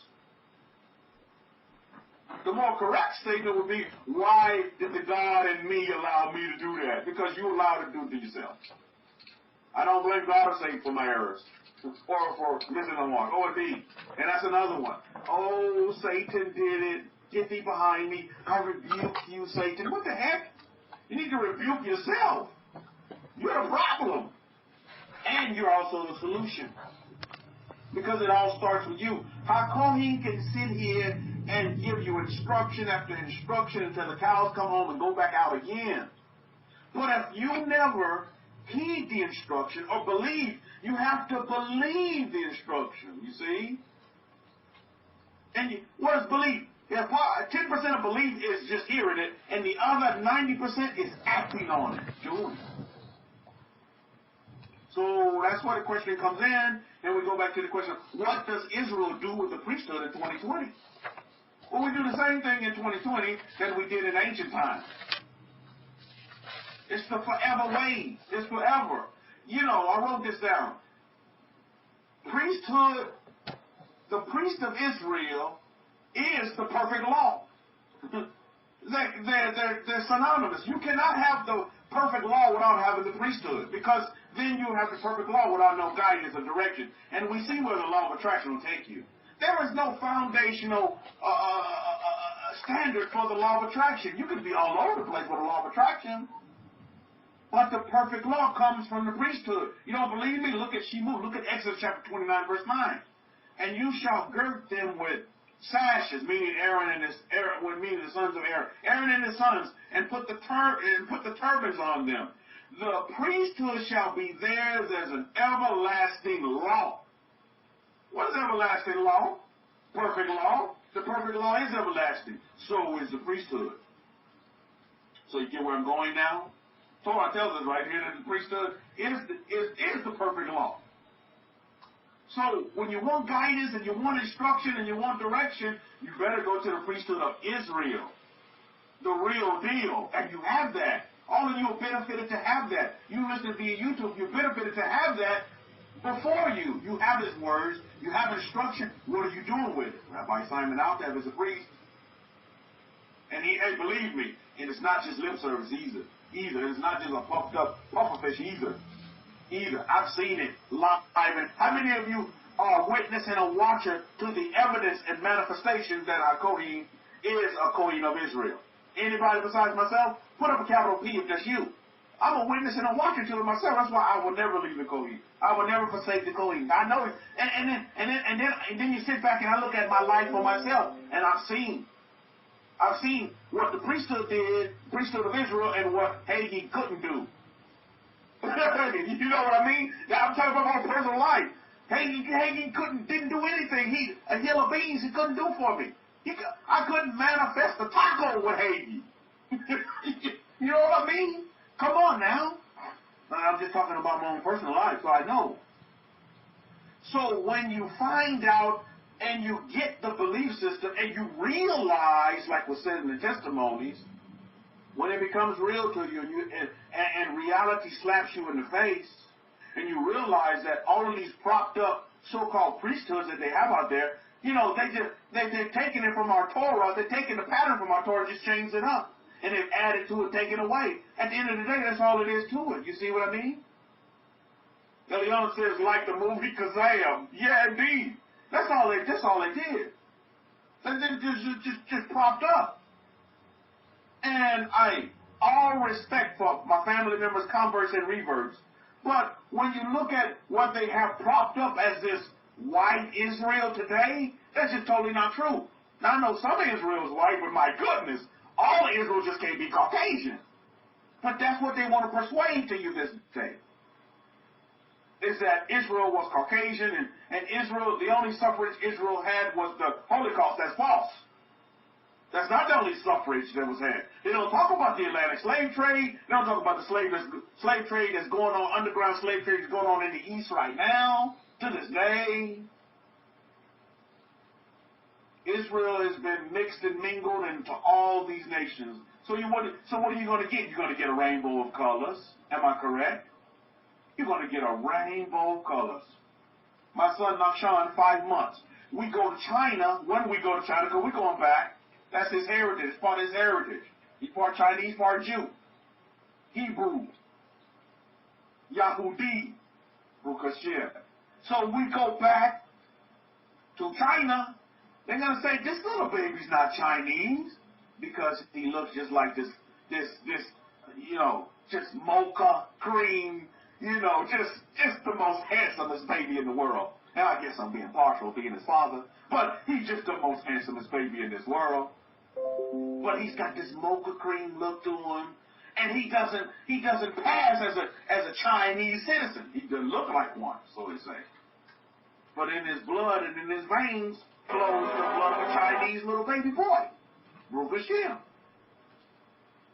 The more correct statement would be, why did the God in me allow me to do that? Because you allowed it to do it to yourself. I don't blame God or Satan for my errors, or for missing a mark. Oh, indeed. And that's another one. Oh, Satan did it. Get thee behind me. I rebuke you, Satan. What the heck? You need to rebuke yourself. You're the problem. And you're also the solution. Because it all starts with you. How Kohen can sit here and give you instruction after instruction until the cows come home and go back out again. But if you never heed the instruction or believe, you have to believe the instruction, you see? And what is belief? 10% of belief is just hearing it, and the other 90% is acting on it, doing it. So that's why the question comes in, and we go back to the question, what does Israel do with the priesthood in 2020? Well, we do the same thing in 2020 that we did in ancient times. It's the forever way. It's forever. You know, I wrote this down. Priesthood, the priest of Israel is the perfect law. They're synonymous. You cannot have the perfect law without having the priesthood, because then you have the perfect law without no guidance or direction. And we see where the law of attraction will take you. There is no foundational standard for the law of attraction. You could be all over the place with the law of attraction. But the perfect law comes from the priesthood. You don't believe me? Look at Shemu. Look at Exodus chapter 29, verse 9. And you shall gird them with sashes, meaning meaning the sons of Aaron. Aaron and his sons, and put the turbans on them. The priesthood shall be theirs as an everlasting law. What is everlasting law? Perfect law. The perfect law is everlasting. So is the priesthood. So you get where I'm going now? Torah tells us right here that the priesthood is the perfect law. So when you want guidance and you want instruction and you want direction, you better go to the priesthood of Israel. The real deal. And you have that. All of you are benefited to have that. You listen via YouTube, you're benefited to have that before you. You have his words. You have instruction. What are you doing with it? Rabbi Simon Altaf is a priest. And hey, believe me, and it's not just lip service either. It's not just a puffed up pufferfish either. I've seen it live. And how many of you are witnessing or watcher to the evidence and manifestations that our Kohen is a Kohen of Israel? Anybody besides myself? Put up a capital P if that's you. I'm a witness and a watcher to it myself. That's why I will never leave the Kohen. I will never forsake the Kohen. I know it. And then you sit back and I look at my life for myself, and I've seen what the priesthood did, priesthood of Israel, and what Hagee couldn't do. You know what I mean? I'm talking about my personal life. Hagee didn't do anything. A hill of beans he couldn't do for me. I couldn't manifest a taco with Hagee. You know what I mean? Come on now. I'm just talking about my own personal life, so I know. So when you find out and you get the belief system and you realize, like was said in the testimonies, when it becomes real to you and reality slaps you in the face, and you realize that all of these propped up so-called priesthoods that they have out there, you know, They've taken it from our Torah. They've taken the pattern from our Torah and just changed it up. And they've added to it, taken away. At the end of the day, that's all it is to it. You see what I mean? Eliana says, like the movie Kazam. Yeah, indeed. That's all they did. They just propped up. And all respect for my family members, converts and reverts. But when you look at what they have propped up as this white Israel today, that's just totally not true. Now, I know some of Israel is white, but my goodness, all of Israel just can't be Caucasian. But that's what they want to persuade to you this day. Is that Israel was Caucasian, and Israel, the only suffrage Israel had was the Holocaust. That's false. That's not the only suffrage that was had. They don't talk about the Atlantic slave trade. They don't talk about the slave trade that's going on, underground slave trade that's going on in the East right now, to this day. Israel has been mixed and mingled into all these nations. So what are you going to get? You're going to get a rainbow of colors. Am I correct? You're going to get a rainbow of colors. My son Nakshan, 5 months. We go to China. When we go to China, because we're going back, that's his heritage. It's part of his heritage. He's part Chinese, part Jew. Hebrew. Yahudi. Bukashir. So we go back to China. They're going to say, this little baby's not Chinese because he looks just like this, just mocha cream, just the most handsomest baby in the world. And I guess I'm being partial being his father, but he's just the most handsomest baby in this world. But he's got this mocha cream look to him, and he doesn't pass as a Chinese citizen. He doesn't look like one, so they say. But in his blood and in his veins flows the blood of a Chinese little baby boy, Rukashim,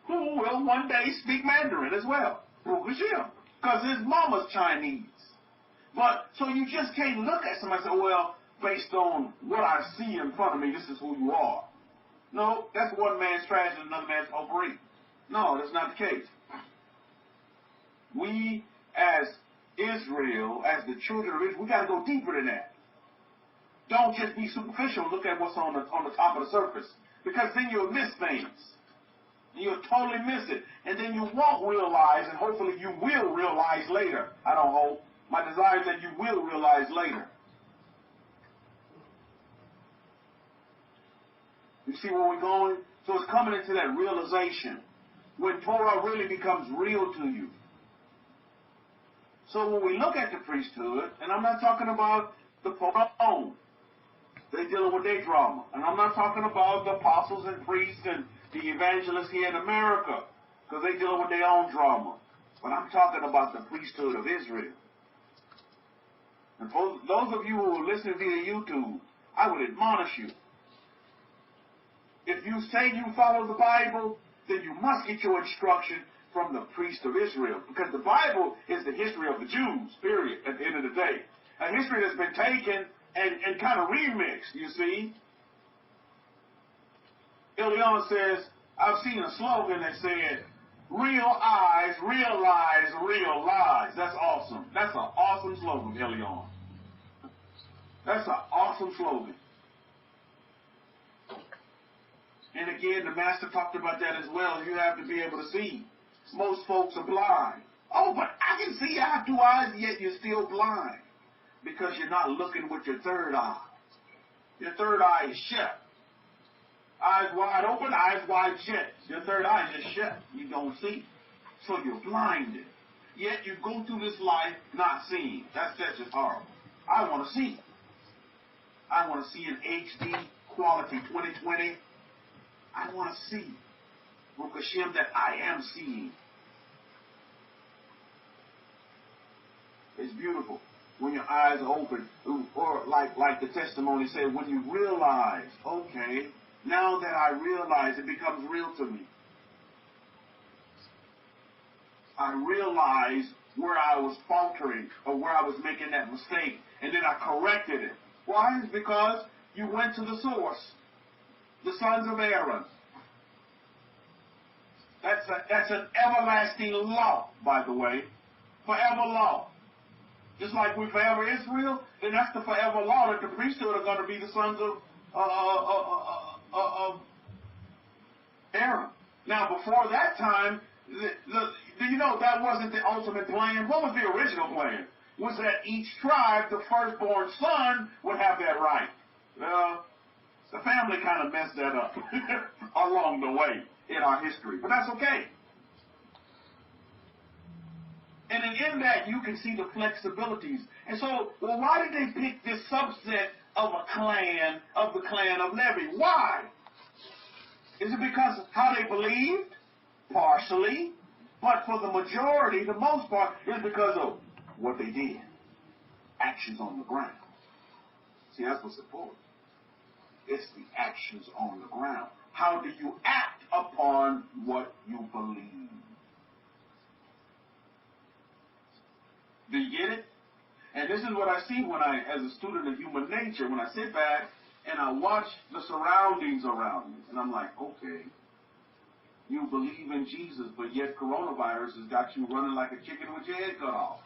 who will one day speak Mandarin as well, Rukashim, because his mama's Chinese. But, so you just can't look at somebody and say, well, based on what I see in front of me, this is who you are. No, that's one man's trash and another man's potpourri. No, that's not the case. We, as Israel, as the children of Israel, we got to go deeper than that. Don't just be superficial and look at what's on the top of the surface, because then you'll miss things. You'll totally miss it. And then you won't realize, and hopefully you will realize later. I don't hope. My desire is that you will realize later. You see where we're going? So it's coming into that realization when Torah really becomes real to you. So when we look at the priesthood, and I'm not talking about the Kohen, they dealing with their drama. And I'm not talking about the apostles and priests and the evangelists here in America, because they dealing with their own drama. But I'm talking about the priesthood of Israel. And for those of you who are listening via YouTube, I would admonish you. If you say you follow the Bible, then you must get your instruction from the priest of Israel. Because the Bible is the history of the Jews, period, at the end of the day. A history that's been taken and kind of remixed, you see. Ileana says, I've seen a slogan that said, real eyes realize real lies. That's awesome. That's an awesome slogan, Ileana. That's an awesome slogan. And again, the master talked about that as well. You have to be able to see. Most folks are blind. Oh, but I can see, I have 2 eyes, yet you're still blind. Because you're not looking with your third eye. Your third eye is shut. Eyes wide open, eyes wide shut. Your third eye is just shut. You don't see. So you're blinded. Yet you go through this life not seeing. That's just horrible. I want to see. I want to see in HD quality 2020. I want to see. Baruch Hashem, that I am seeing. It's beautiful when your eyes are open, or like the testimony said, when you realize, okay, now that I realize, it becomes real to me. I realize where I was faltering or where I was making that mistake, and then I corrected it. Why? It's because you went to the source, the sons of Aaron. That's an everlasting law, by the way, forever law. Just like we forever Israel, then that's the forever law that the priesthood are going to be the sons of Aaron. Now, before that time, do you know that wasn't the ultimate plan? What was the original plan? Was that each tribe, the firstborn son, would have that right. Well, the family kind of messed that up along the way in our history, but that's okay. And in that, you can see the flexibilities. And so, well, why did they pick this subset of a clan, of the clan of Levi? Why? Is it because of how they believed? Partially. But for the majority, the most part, it's because of what they did. Actions on the ground. See, that's what's important. It's the actions on the ground. How do you act upon what you believe? Do you get it? And this is what I see when I, as a student of human nature, when I sit back and I watch the surroundings around me. And I'm like, okay, you believe in Jesus, but yet coronavirus has got you running like a chicken with your head cut off.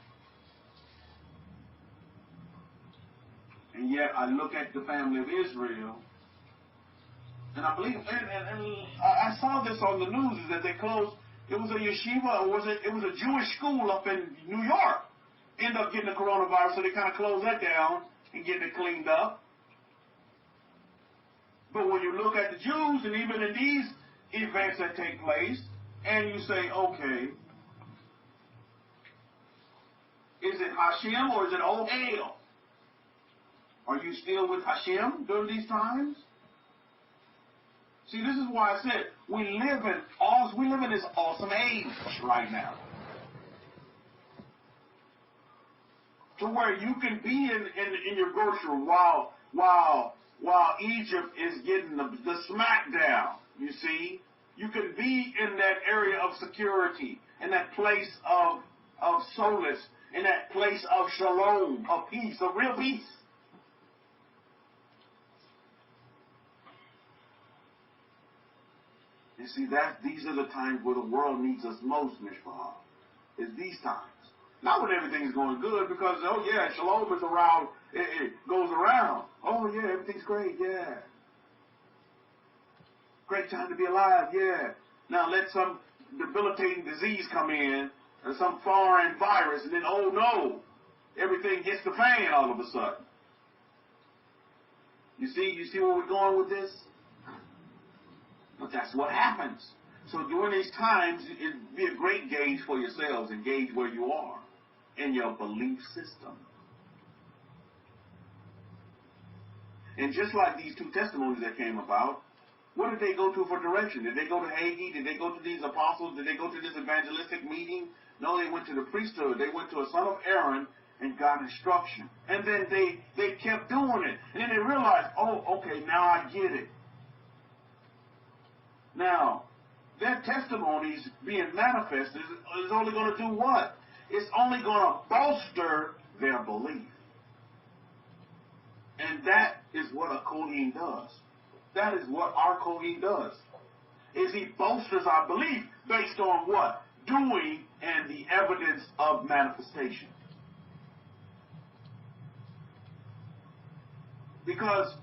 And yet I look at the family of Israel, and I believe, and I saw this on the news, is that they closed, it was a yeshiva, or it was a Jewish school up in New York, ended up getting the coronavirus, so they kind of closed that down and getting it cleaned up. But when you look at the Jews, and even in these events that take place, and you say, okay, is it Hashem or is it old hell? Are you still with Hashem during these times? See, this is why I said we live in this awesome age right now, to where you can be in your grocery while Egypt is getting the smackdown. You see, you can be in that area of security, in that place of solace, in that place of shalom, of peace, of real peace. You see, these are the times where the world needs us most, Mishpah. Is these times. Not when everything's going good, because, oh yeah, shalom is around, it goes around. Oh yeah, everything's great, yeah. Great time to be alive, yeah. Now let some debilitating disease come in, or some foreign virus, and then, oh no, everything gets the fan all of a sudden. You see where we're going with this? But that's what happens. So during these times, it'd be a great gauge for yourselves and gauge where you are in your belief system. And just like these two testimonies that came about, what did they go to for direction? Did they go to Haggai? Did they go to these apostles? Did they go to this evangelistic meeting? No, they went to the priesthood. They went to a son of Aaron and got instruction. And then they kept doing it. And then they realized, oh, okay, now I get it. Now, their testimonies being manifested is only going to do what? It's only going to bolster their belief. And that is what a Kohen does. That is what our Kohen does. Is he bolsters our belief based on what? Doing and the evidence of manifestation. Because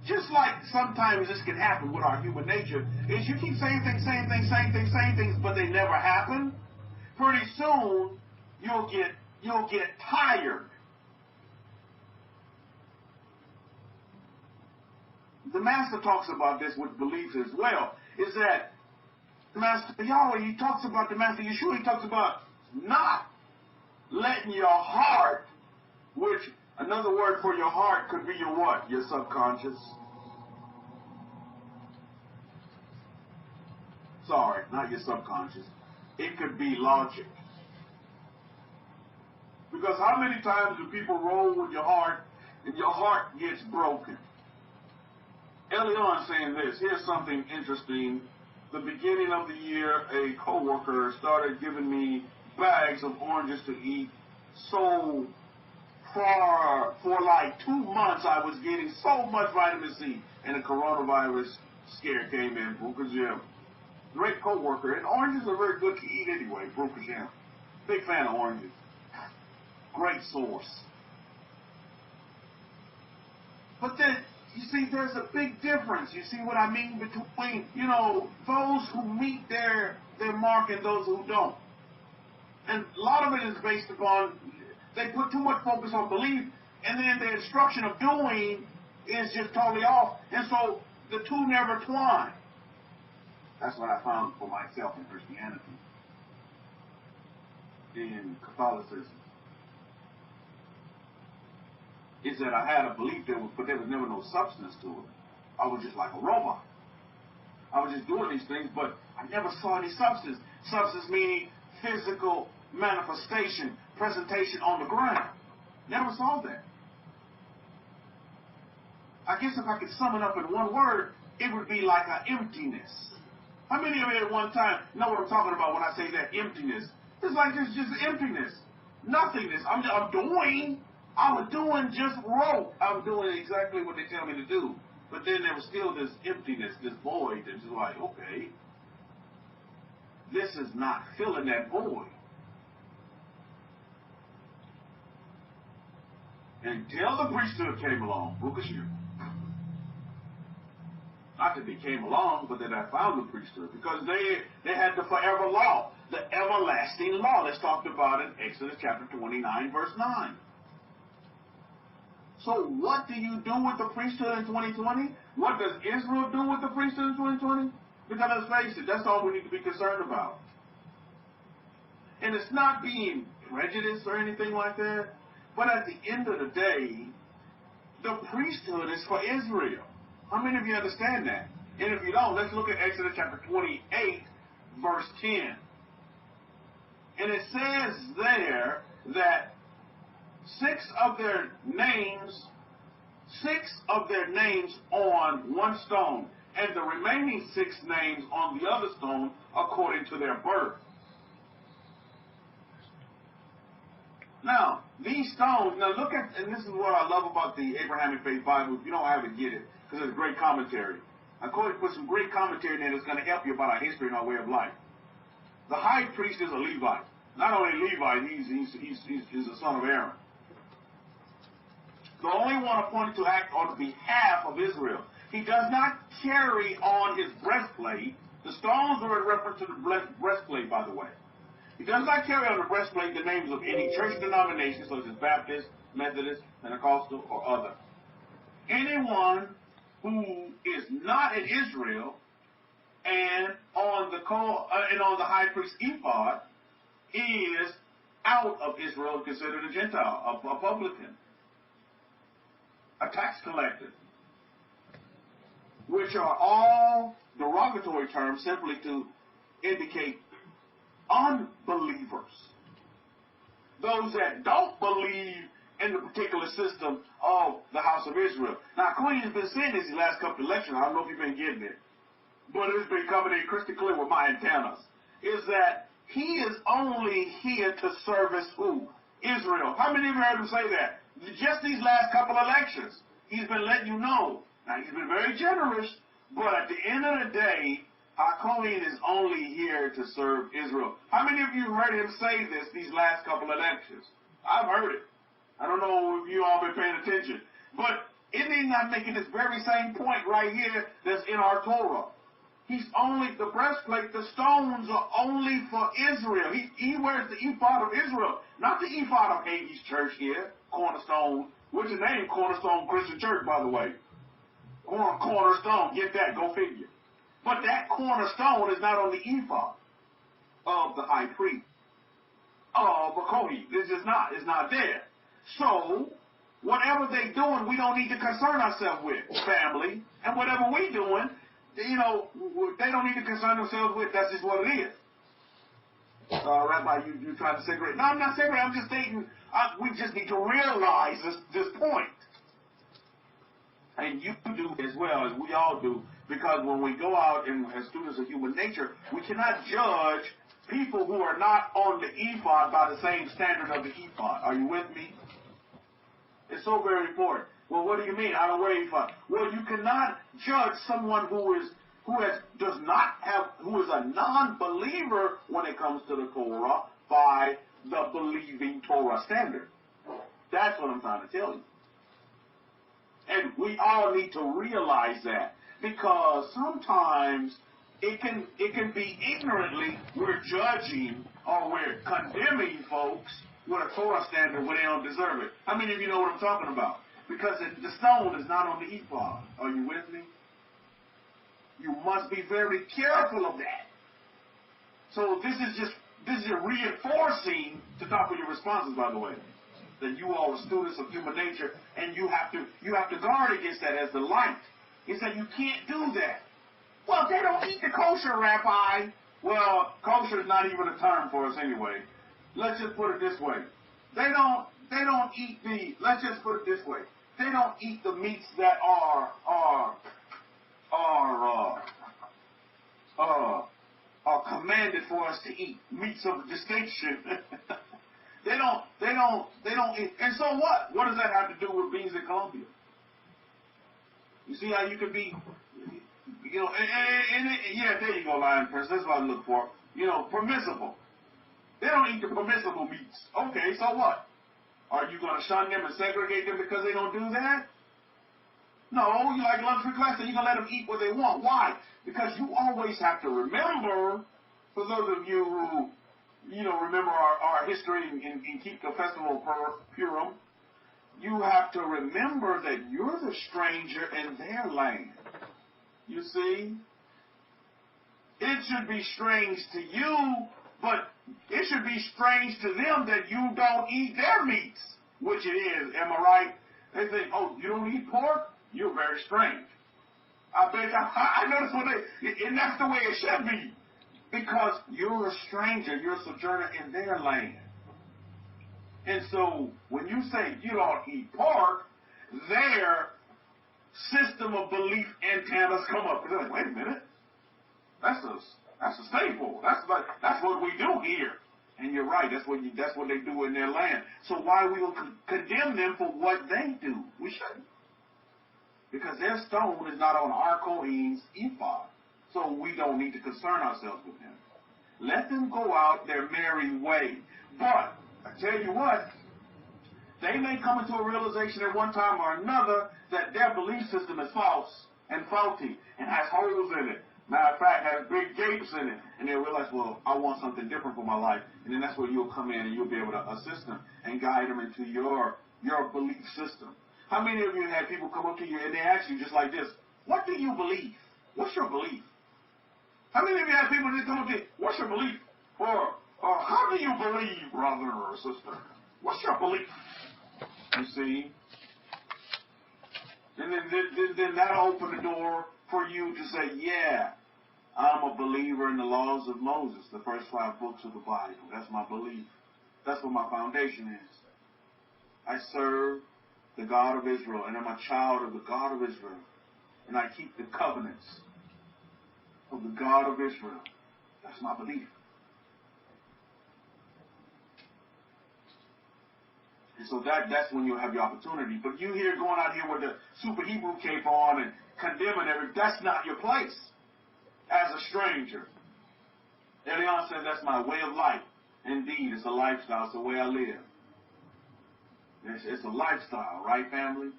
just like sometimes this can happen with our human nature, is you keep saying things, but they never happen. Pretty soon, you'll get tired. The Master talks about this with beliefs as well. Is that Master Yahweh, he talks about the Master Yeshua, he talks about not letting your heart, which another word for your heart could be your what? Your subconscious. Sorry, not your subconscious. It could be logic. Because how many times do people roll with your heart and your heart gets broken? Early on saying this, here's something interesting. The beginning of the year, a coworker started giving me bags of oranges to eat. So for like 2 months, I was getting so much vitamin C, and the coronavirus scare came in. Baruch Hashem. Great coworker, and oranges are very good to eat anyway. Baruch Hashem. Big fan of oranges. Great source. But then You see, there's a big difference. You see what I mean between, those who meet their mark and those who don't. And a lot of it is based upon, they put too much focus on belief, and then the instruction of doing is just totally off. And so the two never twine. That's what I found for myself in Christianity. In Catholicism. Is that I had a belief but there was never no substance to it. I was just like a robot. I was just doing these things, but I never saw any substance. Substance meaning physical manifestation, presentation on the ground. Never saw that. I guess if I could sum it up in one word, it would be like an emptiness. How many of you at one time know what I'm talking about when I say that emptiness? It's like there's just emptiness, nothingness. I'm doing. I was doing just rote. I was doing exactly what they tell me to do. But then there was still this emptiness, this void that's just like, okay, this is not filling that void. Until the priesthood came along, Rukashir. Not that they came along, but that I found the priesthood. Because they had the forever law, the everlasting law that's talked about in Exodus chapter 29, verse 9. So what do you do with the priesthood in 2020? What does Israel do with the priesthood in 2020? Because let's face it, that's all we need to be concerned about. And it's not being prejudiced or anything like that, but at the end of the day, the priesthood is for Israel. How many of you understand that? And if you don't, let's look at Exodus chapter 28, verse 10. And it says there that six of their names on one stone, and the remaining 6 names on the other stone according to their birth. Now, these stones, now look at, and this is what I love about the Abrahamic-Faith Bible. If you don't have it, get it, because it's a great commentary. I'm going to put some great commentary in there that's going to help you about our history and our way of life. The high priest is a Levite. Not only Levite, he's a son of Aaron. The only one appointed to act on behalf of Israel. He does not carry on his breastplate. The stones are in reference to the breastplate, by the way. He does not carry on the breastplate the names of any church denomination, such as Baptist, Methodist, Pentecostal, or other. Anyone who is not in Israel and on the high priest's ephod is out of Israel, considered a Gentile, a publican, a tax collector, which are all derogatory terms simply to indicate unbelievers. Those that don't believe in the particular system of the house of Israel. Now, Queen has been saying this the last couple of lectures. I don't know if you've been getting it, but it's been coming in crystal clear with my antennas. Is that he is only here to service who? Israel. How many of you heard him say that? Just these last couple of lectures, he's been letting you know. Now, he's been very generous, but at the end of the day, Kohen is only here to serve Israel. How many of you heard him say this these last couple of lectures? I've heard it. I don't know if you all been paying attention. But isn't he not making this very same point right here that's in our Torah? He's only, the breastplate, the stones are only for Israel. He wears the ephod of Israel, not the ephod of Hagee's church here, Cornerstone. What's the name? Cornerstone Christian Church, by the way. Cornerstone, get that, go figure. But that cornerstone is not on the ephod of the high priest, of a Kohen. This is not. It's not there. So, whatever they're doing, we don't need to concern ourselves with, family. And whatever we're doing, they don't need to concern themselves with. That's just what it is. Rabbi, you trying to separate? No, I'm not separating. I'm just stating we just need to realize this point. And you do as well as we all do, because when we go out and as students of human nature, we cannot judge people who are not on the ephod by the same standard of the ephod. Are you with me? It's so very important. Well, what do you mean? I don't wear ephod. Well, you cannot judge someone who is a non-believer when it comes to the Torah by the believing Torah standard. That's what I'm trying to tell you. And we all need to realize that, because sometimes it can be ignorantly we're judging or we're condemning folks with a Torah standard when they don't deserve it. How many of you know what I'm talking about? Because the stone is not on the ephod. Are you with me? You must be very careful of that. So this is reinforcing, to talk with your responses, by the way, that you all are students of human nature, and you have to guard against that as the light. He said you can't do that. Well, they don't eat the kosher, Rabbi. Well, kosher is not even a term for us anyway. Let's just put it this way. They don't eat the, let's just put it this way. They don't eat the meats that are commanded for us to eat. Meats of distinction. They don't eat. And so what? What does that have to do with beans in Colombia? You see how you can be, yeah, there you go, Lion Prince. That's what I look for. Permissible. They don't eat the permissible meats. Okay, so what? Are you going to shun them and segregate them because they don't do that? No, you like luxury class, and you're going to let them eat what they want. Why? Because you always have to remember, for those of you who, remember our history and keep the festival Purim, you have to remember that you're the stranger in their land. You see? It should be strange to you, but it should be strange to them that you don't eat their meats, which it is. Am I right? They think, oh, you don't eat pork? You're very strange. I bet I notice and that's the way it should be. Because you're a stranger, you're a sojourner in their land. And so when you say you don't eat pork, their system of belief antennas come up. They're like, wait a minute. That's a staple. That's what we do here. And you're right. That's what they do in their land. So why we will condemn them for what they do? We shouldn't. Because their stone is not on our Kohen's ephod. So we don't need to concern ourselves with them. Let them go out their merry way. But I tell you what, they may come into a realization at one time or another that their belief system is false and faulty and has holes in it. Matter of fact, has big gapes in it. And they'll realize, well, I want something different for my life. And then that's where you'll come in and you'll be able to assist them and guide them into your belief system. How many of you had people come up to you and they ask you just like this, what do you believe? What's your belief? How many of you have people that come up to you, what's your belief? Or how do you believe, brother or sister? What's your belief? You see? And then that'll open the door for you to say, yeah, I'm a believer in the laws of Moses, the first 5 books of the Bible. That's my belief. That's what my foundation is. I serve the God of Israel, and I'm a child of the God of Israel. And I keep the covenants of the God of Israel. That's my belief. And so that's when you'll have your opportunity. But you here going out here with the super Hebrew cape on and condemning everything, that's not your place as a stranger. Elion says that's my way of life. Indeed, it's a lifestyle. It's the way I live. It's a lifestyle, right, family?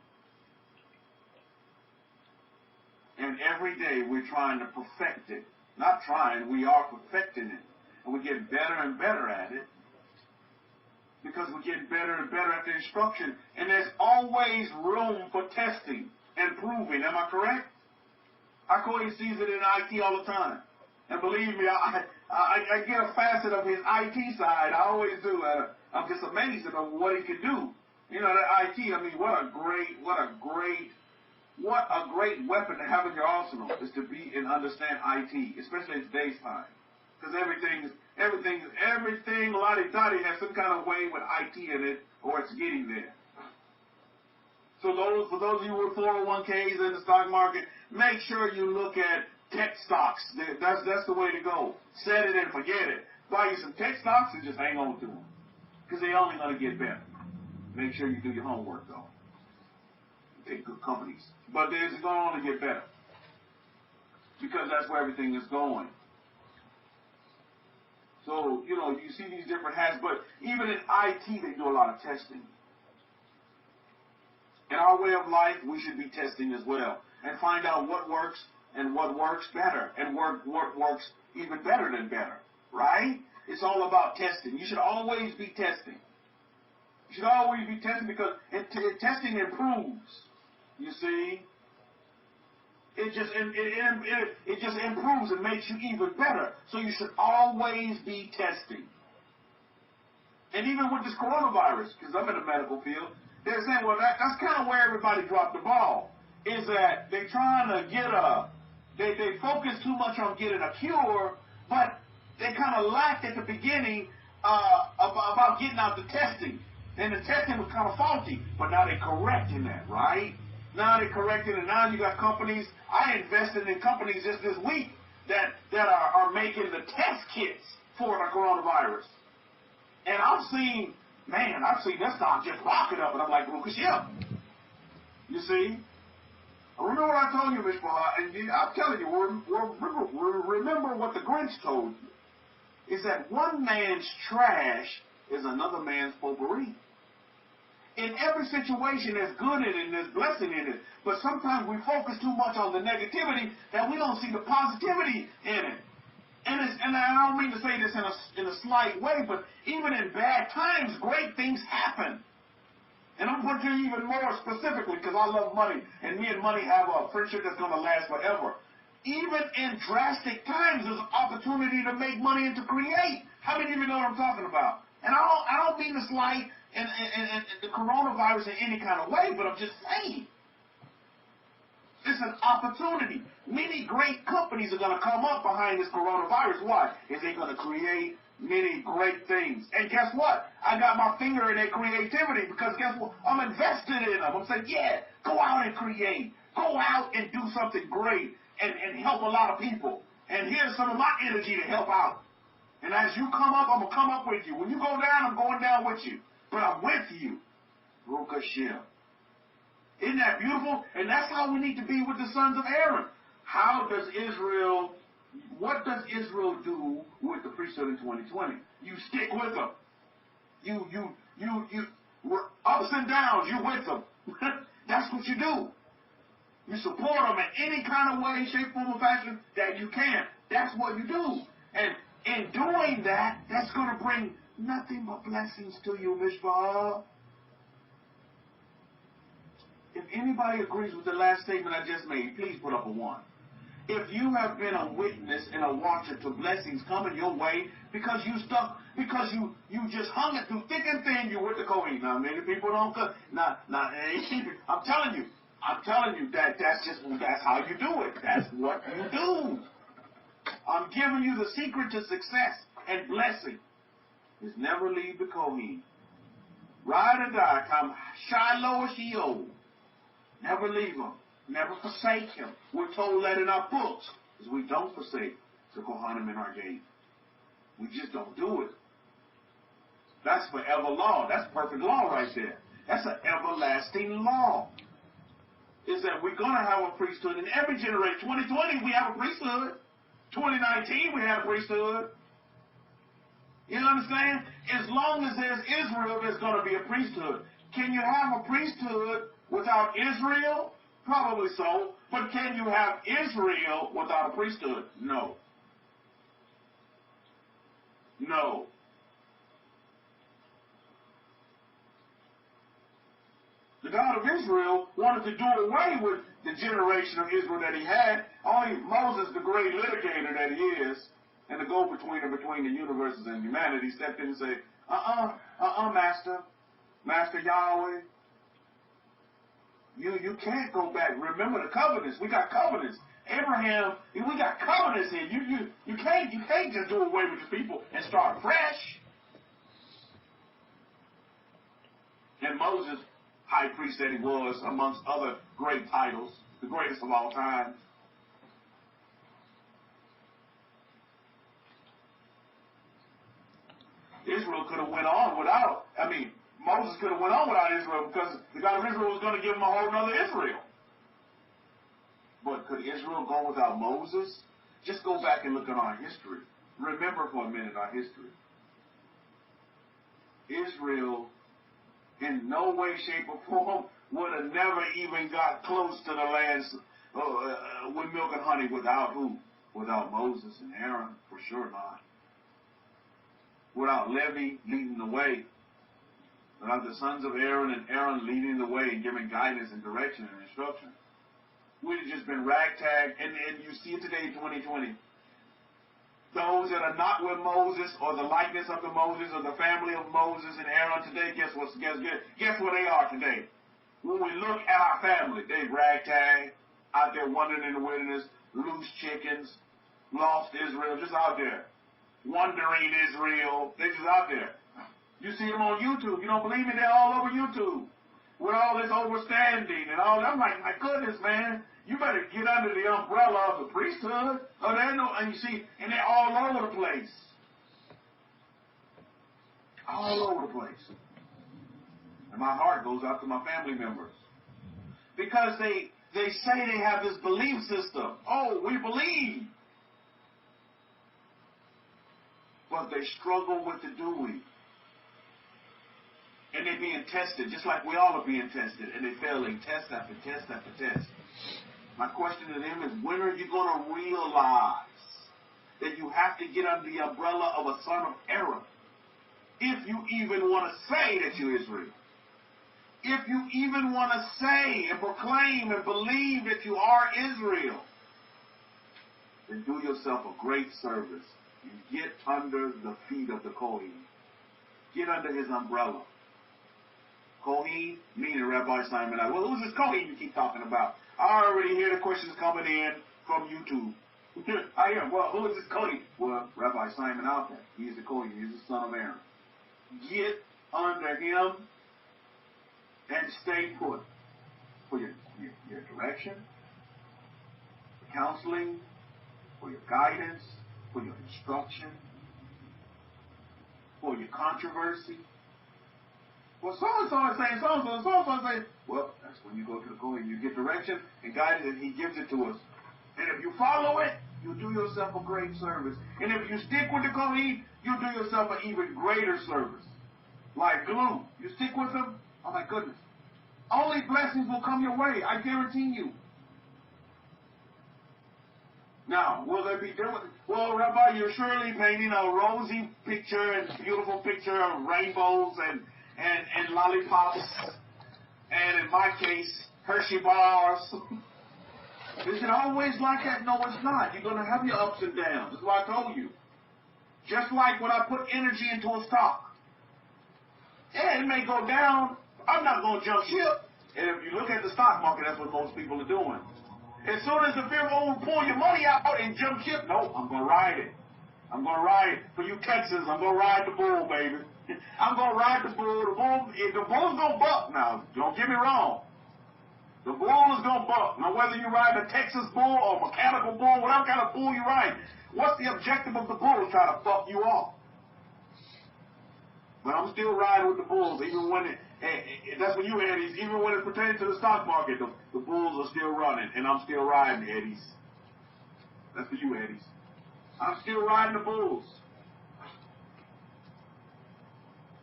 And every day we're trying to perfect it. Not trying, we are perfecting it. And we get better and better at it. Because we get better and better at the instruction. And there's always room for testing and proving. Am I correct? Kohen sees it in IT all the time. And believe me, I get a facet of his IT side. I always do. I'm just amazed at what he can do. You know, that IT, I mean, what a great weapon to have in your arsenal is to be and understand IT, especially in today's time. Because everything, lottie-dottie has some kind of way with IT in it, or it's getting there. So for those of you with 401ks in the stock market, make sure you look at tech stocks. That's the way to go. Set it and forget it. Buy you some tech stocks and just hang on to them. Because they're only going to get better. Make sure you do your homework, though. Take good companies. But it's going to only get better. Because that's where everything is going. So, you know, you see these different hats, but even in IT, they do a lot of testing. In our way of life, we should be testing as well and find out what works and what works better and what works even better than better, right? It's all about testing. You should always be testing. You should always be testing because testing improves. You see? It just improves and makes you even better. So you should always be testing. And even with this coronavirus, because I'm in the medical field, they're saying, well, that's kind of where everybody dropped the ball, is that they're trying to get they focus too much on getting a cure, but they kind of lacked at the beginning about getting out the testing. And the testing was kind of faulty, but now they're correcting that, right? Now they're correcting it. Now you got companies. I invested in companies just this week that are making the test kits for the coronavirus. And I've seen that stock just rocking up, and I'm like, well, yeah. You see? Remember what I told you, Mishpah, and I'm telling you, remember what the Grinch told you, is that one man's trash is another man's potpourri. In every situation, there's good in it and there's blessing in it, but sometimes we focus too much on the negativity that we don't see the positivity in it. And I don't mean to say this in a slight way, but even in bad times, great things happen. And I'm going to you even more specifically because I love money, and me and money have a friendship that's going to last forever. Even in drastic times, there's opportunity to make money and to create. How many of you know what I'm talking about? And I don't mean to slight and the coronavirus in any kind of way, but I'm just saying. It's an opportunity. Many great companies are going to come up behind this coronavirus. Why? Is they going to create many great things. And guess what? I got my finger in their creativity because guess what? I'm invested in them. I'm saying, yeah, go out and create. Go out and do something great and help a lot of people. And here's some of my energy to help out. And as you come up, I'm going to come up with you. When you go down, I'm going down with you. But I'm with you. Baruch Hashem. Isn't that beautiful? And that's how we need to be with the sons of Aaron. What does Israel do with the priesthood in 2020? You stick with them. You ups and downs, you with them. That's what you do. You support them in any kind of way, shape, form, or fashion that you can. That's what you do. And in doing that, that's going to bring nothing but blessings to you, Mishpah. If anybody agrees with the last statement I just made, please put up a 1. If you have been a witness and a watcher to blessings coming your way because you just hung it through thick and thin, you with the Kohen. Now, many people don't. I'm telling you that's how you do it. That's what you do. I'm giving you the secret to success and blessing. Is never leave the Kohen. Ride or die, come Shiloh or Sheol. Never leave him. Never forsake him. We're told that in our books, because we don't forsake the Kohanim in our gate. We just don't do it. That's forever law. That's perfect law right there. That's an everlasting law. Is that we're going to have a priesthood in every generation. 2020, we have a priesthood. 2019, we have a priesthood. You understand? As long as there's Israel, there's going to be a priesthood. Can you have a priesthood without Israel? Probably so. But can you have Israel without a priesthood? No. No. The God of Israel wanted to do away with the generation of Israel that he had. Only Moses, the great litigator that he is, and the go-betweener between the universes and humanity, stepped in and said, Master Yahweh, you can't go back. Remember the covenants. We got covenants. Abraham, we got covenants here. You can't just do away with the people and start fresh. And Moses, high priest that he was, amongst other great titles, the greatest of all time, Israel could have went on without, Moses could have went on without Israel because the God of Israel was going to give him a whole other Israel. But could Israel go without Moses? Just go back and look at our history. Remember for a minute our history. Israel, in no way, shape, or form, would have never even got close to the lands with milk and honey without who? Without Moses and Aaron, for sure not. Without Levi leading the way. Without the sons of Aaron and Aaron leading the way and giving guidance and direction and instruction. We'd have just been ragtag, and you see it today in 2020. Those that are not with Moses or the likeness of the Moses or the family of Moses and Aaron today, guess what they are today? When we look at our family, they ragtag, out there wandering in the wilderness, loose chickens, lost Israel, just out there. Wandering Israel, they just out there. You see them on YouTube. You don't believe me? They're all over YouTube. With all this overstanding and all that. I'm like, my goodness, man. You better get under the umbrella of the priesthood. And you see, and they're all over the place. All over the place. And my heart goes out to my family members. Because they say they have this belief system. Oh, we believe. But they struggle with the doing. And they're being tested, just like we all are being tested. And they're failing test after test after test. My question to them is, when are you going to realize that you have to get under the umbrella of a son of Aaron? If you even want to say that you're Israel. If you even want to say and proclaim and believe that you are Israel, then do yourself a great service. You get under the feet of the Kohen. Get under his umbrella. Kohen, meaning Rabbi Simon. Well, who's this Kohen you keep talking about? I already hear the questions coming in from YouTube. I hear, well, who is this Kohen? Well, Rabbi Simon out there. He's the Kohen. He's the son of Aaron. Get under him and stay put for your direction, counseling, for your guidance, for your instruction, for your controversy. Well, so-and-so is saying so-and-so, so-and-so is saying, well, that's when you go to the Kohen. You get direction and guidance, and he gives it to us. And if you follow it, you do yourself a great service. And if you stick with the Kohen, you do yourself an even greater service. Like glue. You stick with him, oh my goodness. Only blessings will come your way, I guarantee you. Now, will there be different? Well, Rabbi, you're surely painting a rosy picture and beautiful picture of rainbows and lollipops, and in my case, Hershey bars. Is it always like that? No, it's not. You're going to have your ups and downs. That's what I told you. Just like when I put energy into a stock. Yeah, it may go down. I'm not going to jump ship. And if you look at the stock market, that's what most people are doing. As soon as the fear will pull your money out and jump ship, no, I'm going to ride it. I'm going to ride it. For you Texans, I'm going to ride the bull, baby. I'm going to ride the bull. The bull's going to buck now. Don't get me wrong. The bull is going to buck. Now, whether you ride a Texas bull or a mechanical bull, whatever kind of bull you ride, what's the objective of the bull? Try to fuck you off. But I'm still riding with the bulls, even when that's when you Eddies, even when it pertains to the stock market, the bulls are still running, and I'm still riding, Eddies. That's for you, Eddies. I'm still riding the bulls.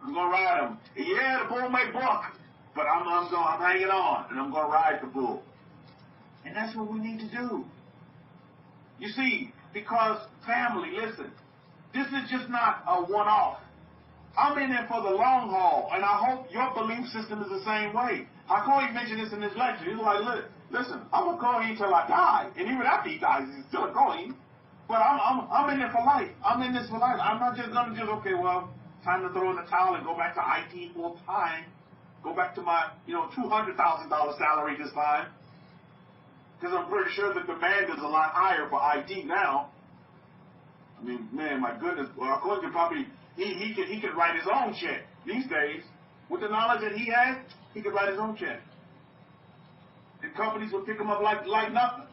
I'm gonna ride them. Yeah, the bull may buck, but I'm hanging on, and I'm gonna ride the bull. And that's what we need to do. You see, because family, listen, this is just not a one-off. I'm in there for the long haul, and I hope your belief system is the same way. Kohen mentioned this in his lecture. He's like, listen, I'm a Kohen until I die, and even after he dies, he's still a Kohen. But I'm in there for life. I'm in this for life. I'm not just gonna okay, well, time to throw in the towel and go back to IT full time. Go back to my, $200,000 salary this time, because I'm pretty sure the demand is a lot higher for IT now. I mean, man, my goodness, Kohen could probably. He could write his own check these days. With the knowledge that he has, he could write his own check. And companies would pick him up like nothing.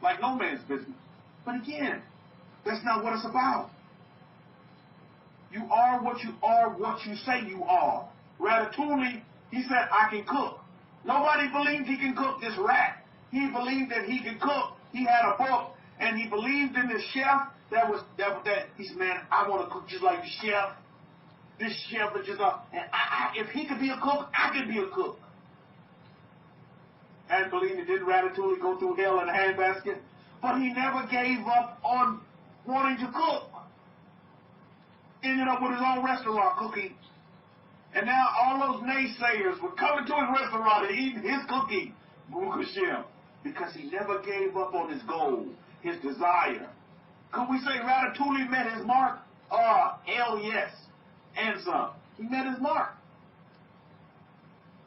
Like no man's business. But again, that's not what it's about. You are what you say you are. Ratatouille, he said, I can cook. Nobody believed he can cook, this rat. He believed that he could cook. He had a book, and he believed in this chef. He said, man, I want to cook just like the chef. This chef is just if he could be a cook, I could be a cook. and believe it, did Ratatouille go through hell in a handbasket? But he never gave up on wanting to cook. Ended up with his own restaurant cooking. And now all those naysayers were coming to his restaurant and eating his cooking. Baruch Hashem. Because he never gave up on his goal, his desire. Could we say Ratatouille met his mark? Hell yes. And some. He met his mark.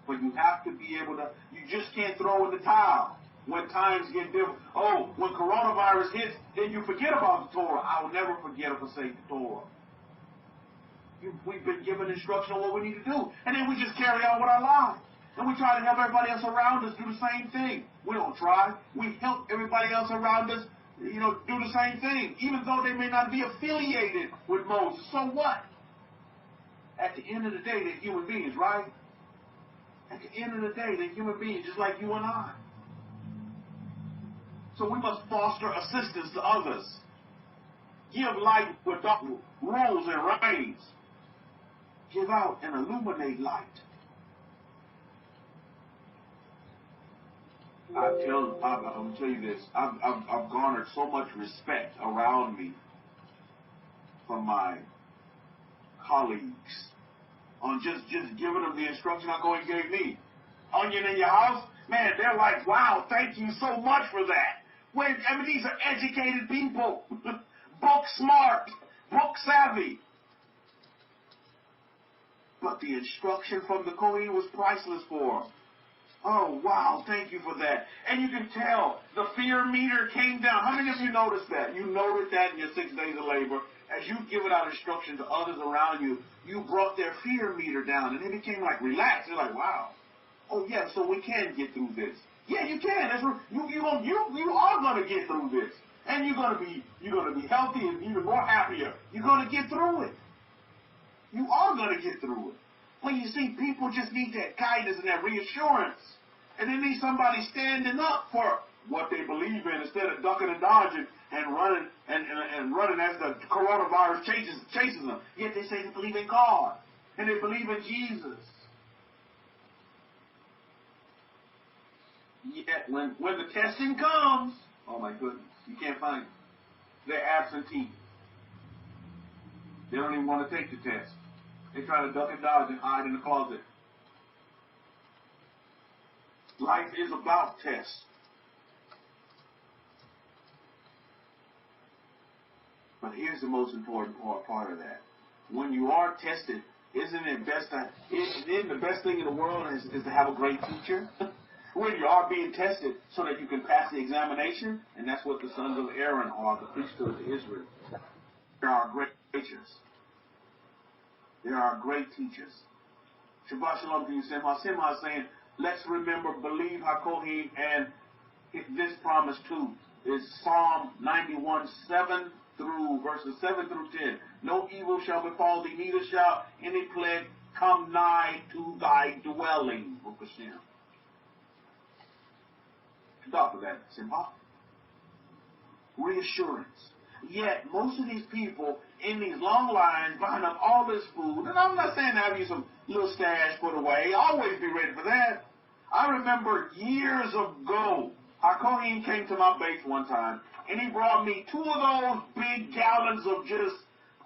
But you have to be able to, you just can't throw in the towel when times get different. Oh, when coronavirus hits, then you forget about the Torah. I will never forget or forsake the Torah. We've been given instruction on what we need to do. And then we just carry on with our lives. And we try to help everybody else around us do the same thing. We don't try. We help everybody else around us, do the same thing. Even though they may not be affiliated with Moses. So what? At the end of the day, they're human beings, right? At the end of the day, they're human beings just like you and I. So we must foster assistance to others. Give light without rules and reins. Give out and illuminate light. I'm going to tell you this. I've garnered so much respect around me from my colleagues on just giving them the instruction Uncle Kohen gave me. Onion in your house? Man, they're like, wow, thank you so much for that. Wait, these are educated people. Book smart. Book savvy. But the instruction from the Kohen was priceless for them. Oh, wow, thank you for that. And you can tell the fear meter came down. How many of you noticed that? You noticed that in your 6 days of labor. As you give it out instruction to others around you, you brought their fear meter down, and it became like relaxed. You're like, wow. Oh, yeah, so we can get through this. Yeah, you can. That's you are going to get through this. And you're going to be healthy and even more happier. You're going to get through it. You are going to get through it. Well, you see, people just need that guidance and that reassurance. And they need somebody standing up for what they believe in instead of ducking and dodging and running and running as the coronavirus chases them. Yet they say they believe in God and they believe in Jesus. Yet when the testing comes, oh my goodness, you can't find them. They're absentee. They don't even want to take the test. They try to duck and dodge and hide in the closet. Life is about tests. But here's the most important part of that. When you are tested, isn't the best thing in the world is to have a great teacher? When you are being tested so that you can pass the examination, and that's what the sons of Aaron are, the priesthood of Israel. They are great teachers. There are great teachers. Shabbat Shalom to you, Simha. Simha is saying, let's remember, believe HaKohen, and this promise too is Psalm 91, 7 through verses 7 through 10. No evil shall befall thee, neither shall any plague come nigh to thy dwelling. Book of Shem. Stop with that, Simha. Reassurance. Yet, most of these people in these long lines buying up all this food, and I'm not saying have you some little stash put away. Always be ready for that. I remember years ago, our Kohen came to my base one time, and he brought me 2 of those big gallons of just,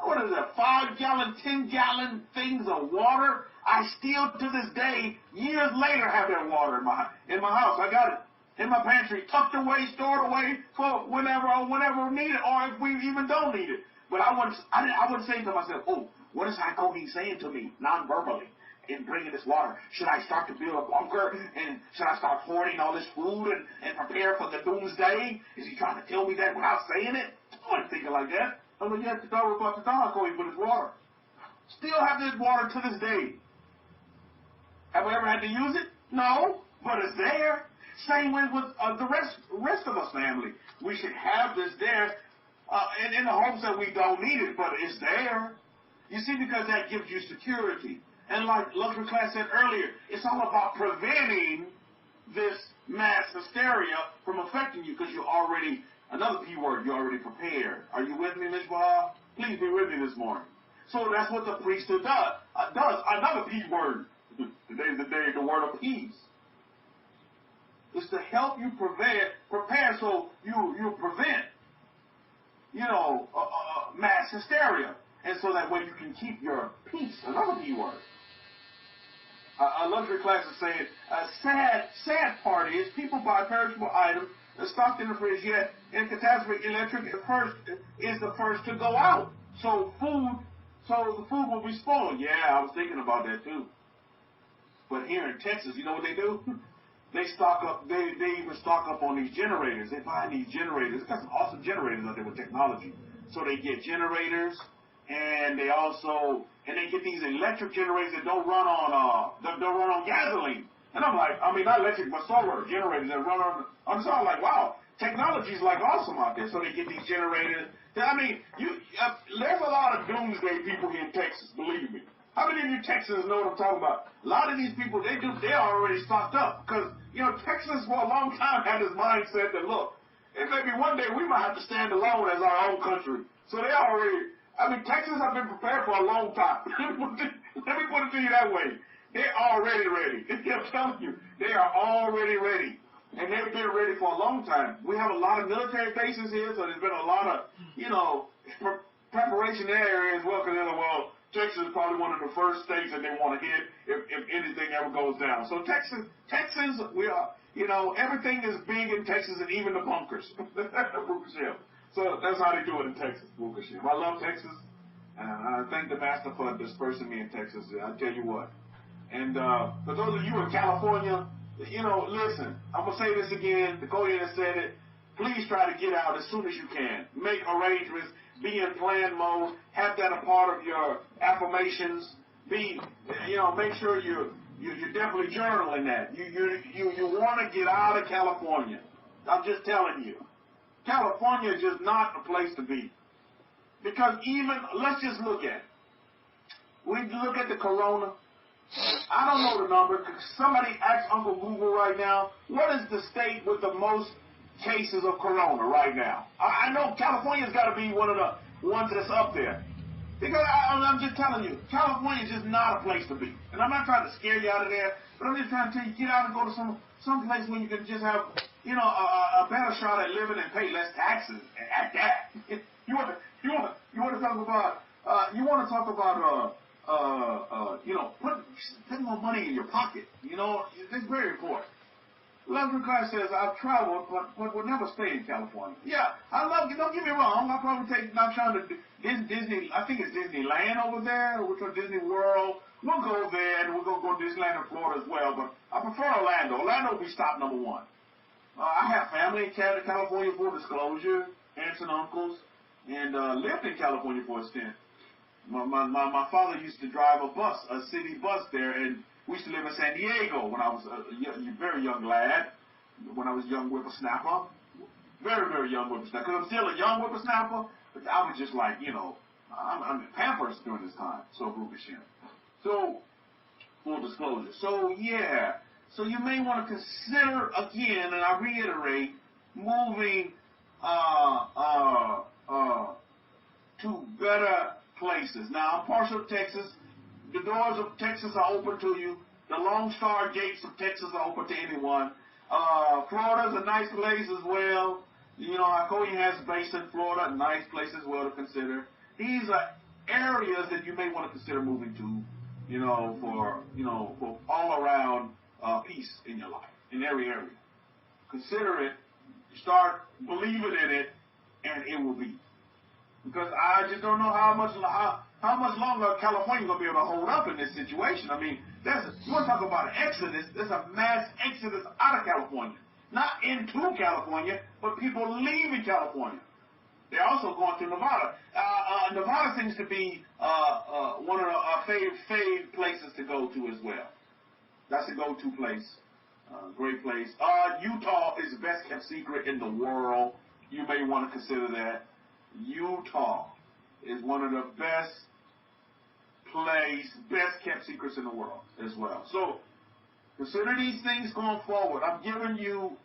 5-gallon, 10-gallon things of water. I still, to this day, years later, have that water in my house. I got it in my pantry, tucked away, stored away for whenever needed, or if we even don't need it. But I wouldn't say to myself, oh, what is Kohen saying to me non-verbally in bringing this water? Should I start to build a bunker, and should I start hoarding all this food and prepare for the doomsday? Is he trying to tell me that without saying it? I wasn't thinking like that. I'm like, yes, the dollar about the dollar Kohen for this water. Still have this water to this day. Have we ever had to use it? No, but it's there. Same way with the rest of us family. We should have this there in the hopes that we don't need it, but it's there. You see, because that gives you security. And like Luxury Class said earlier, it's all about preventing this mass hysteria from affecting you because you're already, another P word, you're already prepared. Are you with me, Ms. Bahal? Please be with me this morning. So that's what the priesthood does. Another P word. Today's the day, the word of peace. It's to help you prepare so you prevent, mass hysteria. And so that way you can keep your peace. Another key word. A luxury class is saying, a sad part is people buy perishable items stocked in the fridge, yet in catastrophe, electric is the first to go out. So the food will be spoiled. Yeah, I was thinking about that too. But here in Texas, you know what they do? They stock up. They even stock up on these generators. They buy these generators. They got some awesome generators out there with technology. So they get generators, and they get these electric generators that don't run on gasoline. And I'm like, not electric, but solar generators that run on. So I'm like, wow, technology's like awesome out there. So they get these generators. There's a lot of doomsday people here in Texas. Believe me. How many of you Texans know what I'm talking about? A lot of these people, they're already stocked up because Texas for a long time had this mindset that look, it may be one day we might have to stand alone as our own country. So they already. Texas have been prepared for a long time. Let me put it to you that way. They're already ready. I'm telling you, they are already ready. And they've been ready for a long time. We have a lot of military bases here, so there's been a lot of, preparation in that area as well, because Texas is probably one of the first states that they want to hit if anything ever goes down. So Texas, we are, everything is big in Texas, and even the bunkers. So that's how they do it in Texas, Bukashim. I love Texas, and I thank the Master for dispersing me in Texas. I tell you what. And for those of you in California, listen, I'm going to say this again. The Kohen has said it. Please try to get out as soon as you can. Make arrangements. Be in plan mode. Have that a part of your affirmations. Make sure you're definitely journaling that. You want to get out of California. I'm just telling you. California is just not a place to be. Because let's just look at it. We look at the corona. I don't know the number. Somebody ask Uncle Google right now, what is the state with the most cases of corona right now? I know California's got to be one of the ones that's up there. Because I'm just telling you, California is just not a place to be. And I'm not trying to scare you out of there, but I'm just trying to tell you, get out and go to some place where you can just have, a better shot at living and pay less taxes at that. You want to talk about putting more money in your pocket. It's very important. Luxury class says, I've traveled, but will never stay in California. Yeah, I love it. Don't get me wrong. I'll probably not trying to Disney. I think it's Disneyland over there, or which one, Disney World. We'll go there, and we're going to go to Disneyland in Florida as well, but I prefer Orlando. Orlando will be stop number one. I have family in California, for disclosure, aunts and uncles, and lived in California for a stint. My father used to drive a city bus there, and we used to live in San Diego when I was a very young lad, when I was a young whippersnapper. Very, very young whippersnapper. Because I'm still a young whippersnapper, but I was just like, I'm in Pampers during this time. So, Rukashim. So, full disclosure. So, yeah. So you may want to consider, again, and I reiterate, moving to better places. Now, I'm partial to Texas. The doors of Texas are open to you. The Lone Star gates of Texas are open to anyone. Florida's a nice place as well. Kohen has a base in Florida, a nice place as well to consider. These are areas that you may want to consider moving to, for all around peace in your life, in every area. Consider it, start believing in it, and it will be. Because I just don't know how much longer California going to be able to hold up in this situation. You want to talk about an exodus. There's a mass exodus out of California. Not into California, but people leaving California. They're also going to Nevada. Nevada seems to be one of our fave places to go to as well. That's a go-to place. Great place. Utah is the best kept secret in the world. You may want to consider that. Utah is one of the best kept secrets in the world as well. So consider these things going forward. I'm giving you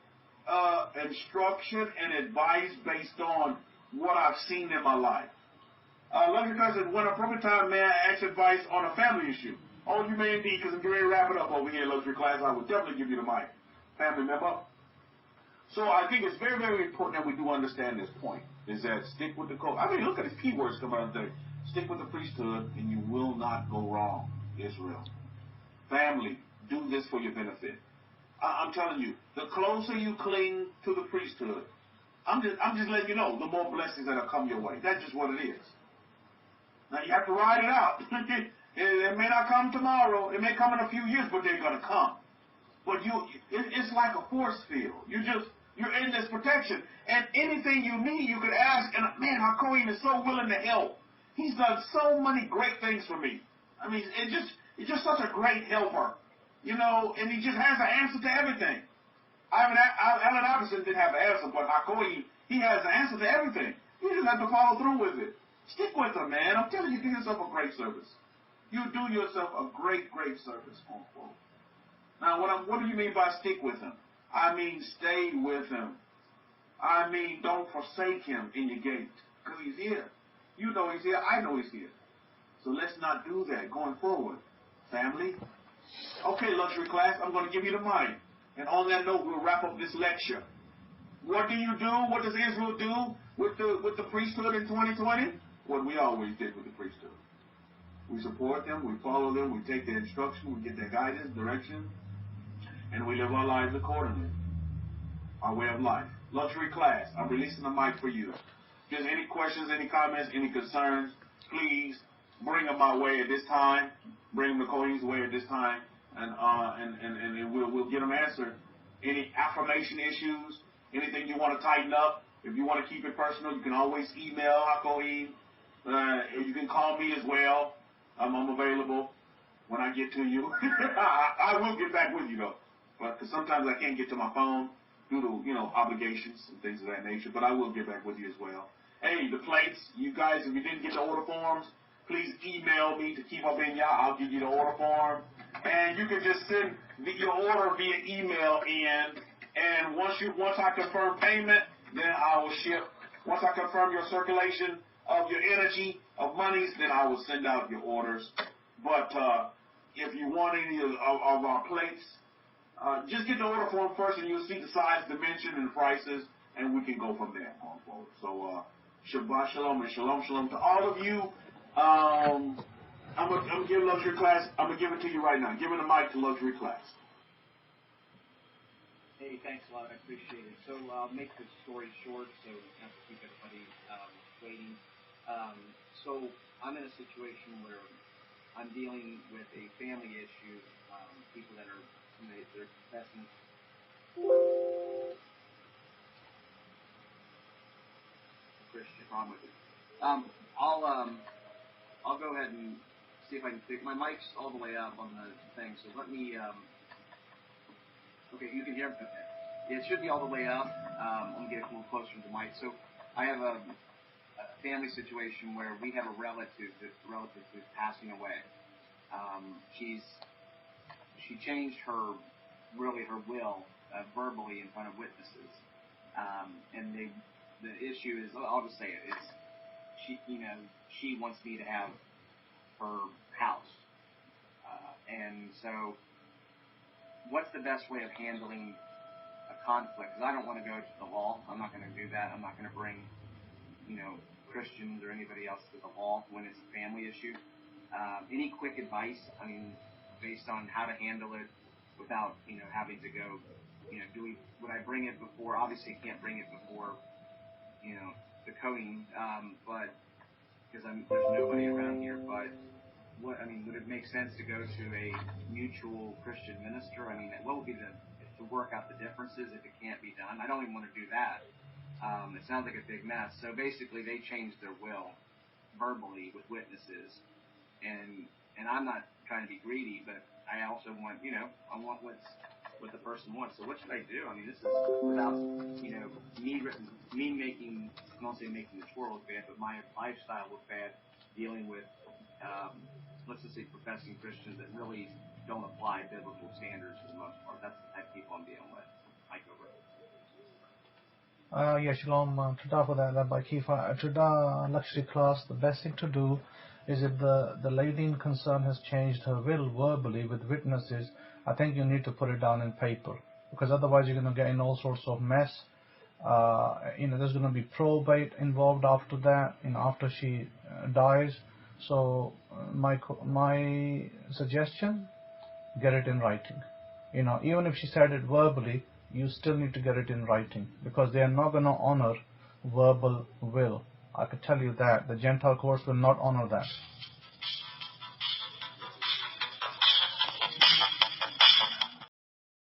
instruction and advice based on what I've seen in my life. Luxury class said, when appropriate time, may I ask advice on a family issue? Oh, you may indeed, because I'm getting ready to wrap it up over here, Luxury class. I will definitely give you the mic. Family member. So I think it's very, very important that we do understand this point, is that stick with the code. I mean, look at these keywords coming out there. Stick with the priesthood, and you will not go wrong, Israel. Family, do this for your benefit. I'm telling you, the closer you cling to the priesthood, I'm just letting you know, the more blessings that will come your way. That's just what it is. Now, you have to ride it out. It may not come tomorrow. It may come in a few years, but they're going to come. But it's like a force field. You're in this protection. And anything you need, you could ask. And, man, our Kohen is so willing to help. He's done so many great things for me. I mean, it's just such a great helper. You know, and he just has an answer to everything. Allen Iverson didn't have an answer, but our Kohen, he has an answer to everything. You just have to follow through with it. Stick with him, man. I'm telling you, do yourself a great service. You do yourself a great, great service, quote. Now, what do you mean by stick with him? I mean, stay with him. I mean, don't forsake him in your gate, because he's here. You know he's here. I know he's here. So let's not do that going forward. Family? Okay, luxury class, I'm going to give you the mic. And on that note, we'll wrap up this lecture. What do you do? What does Israel do with the priesthood in 2020? What we always did with the priesthood. We support them, we follow them, we take their instruction, we get their guidance, direction, and we live our lives accordingly. Our way of life. Luxury class, I'm releasing the mic for you. If there's any questions, any comments, any concerns, please bring them my way at this time. Bring them the Kohen's way at this time, and we'll get them answered. Any affirmation issues, anything you want to tighten up, if you want to keep it personal, you can always email Kohen. You can call me as well. I'm available when I get to you. I will get back with you though, because sometimes I can't get to my phone due to obligations and things of that nature. But I will get back with you as well. Hey, the plates, you guys, if you didn't get the order forms, please email me to keep up in y'all. I'll give you the order form, and you can just send your order via email in. And once I confirm payment, then I will ship. Once I confirm your circulation of your energy of monies, then I will send out your orders. But if you want any of our plates, just get the order form first, and you'll see the size, dimension, and prices, and we can go from there going forward. So Shabbat Shalom and Shalom Shalom to all of you. I'm gonna give luxury class. I'm gonna give it to you right now. Giving the mic to luxury class. Hey, thanks a lot. I appreciate it. So I'll make the story short, so not to keep everybody waiting. So I'm in a situation where I'm dealing with a family issue. People that are they're confessing. Christian problem with it. I'll go ahead and see if I can fix my mic's all the way up on the thing. So let me. Okay, you can hear me. Okay. It should be all the way up. I'm gonna get a little closer to the mic. So I have a family situation where we have a relative who's passing away. She changed her will verbally in front of witnesses, and the issue is, I'll just say it, is she wants me to have her house, and so what's the best way of handling a conflict? Because I don't want to go to the law. I'm not going to do that. I'm not going to bring Christians or anybody else to the law when it's a family issue. Any quick advice? I mean, based on how to handle it without having to go. Would I bring it before? Obviously, can't bring it before the Kohen, but because there's nobody around here. But would it make sense to go to a mutual Christian minister? I mean, what would be to work out the differences if it can't be done? I don't even want to do that. It sounds like a big mess. So basically, they changed their will verbally with witnesses, and I'm not trying to be greedy, but I also want, I want what the person wants. So what should I do? I mean, this is without, me making, I don't say making the Torah look bad, but my lifestyle look bad, dealing with, let's just say professing Christians that really don't apply biblical standards for the most part. That's the type of people I'm dealing with. Mike, over. Shalom. Today for that, Rabbi Kefa. Today, luxury class, the best thing to do is if the lady in concern has changed her will verbally with witnesses, I think you need to put it down in paper. because otherwise you're going to get in all sorts of mess. There's going to be probate involved after that, after she dies. So my suggestion, get it in writing. Even if she said it verbally, you still need to get it in writing, because they are not going to honor verbal will. I could tell you that the Gentile courts will not honor that.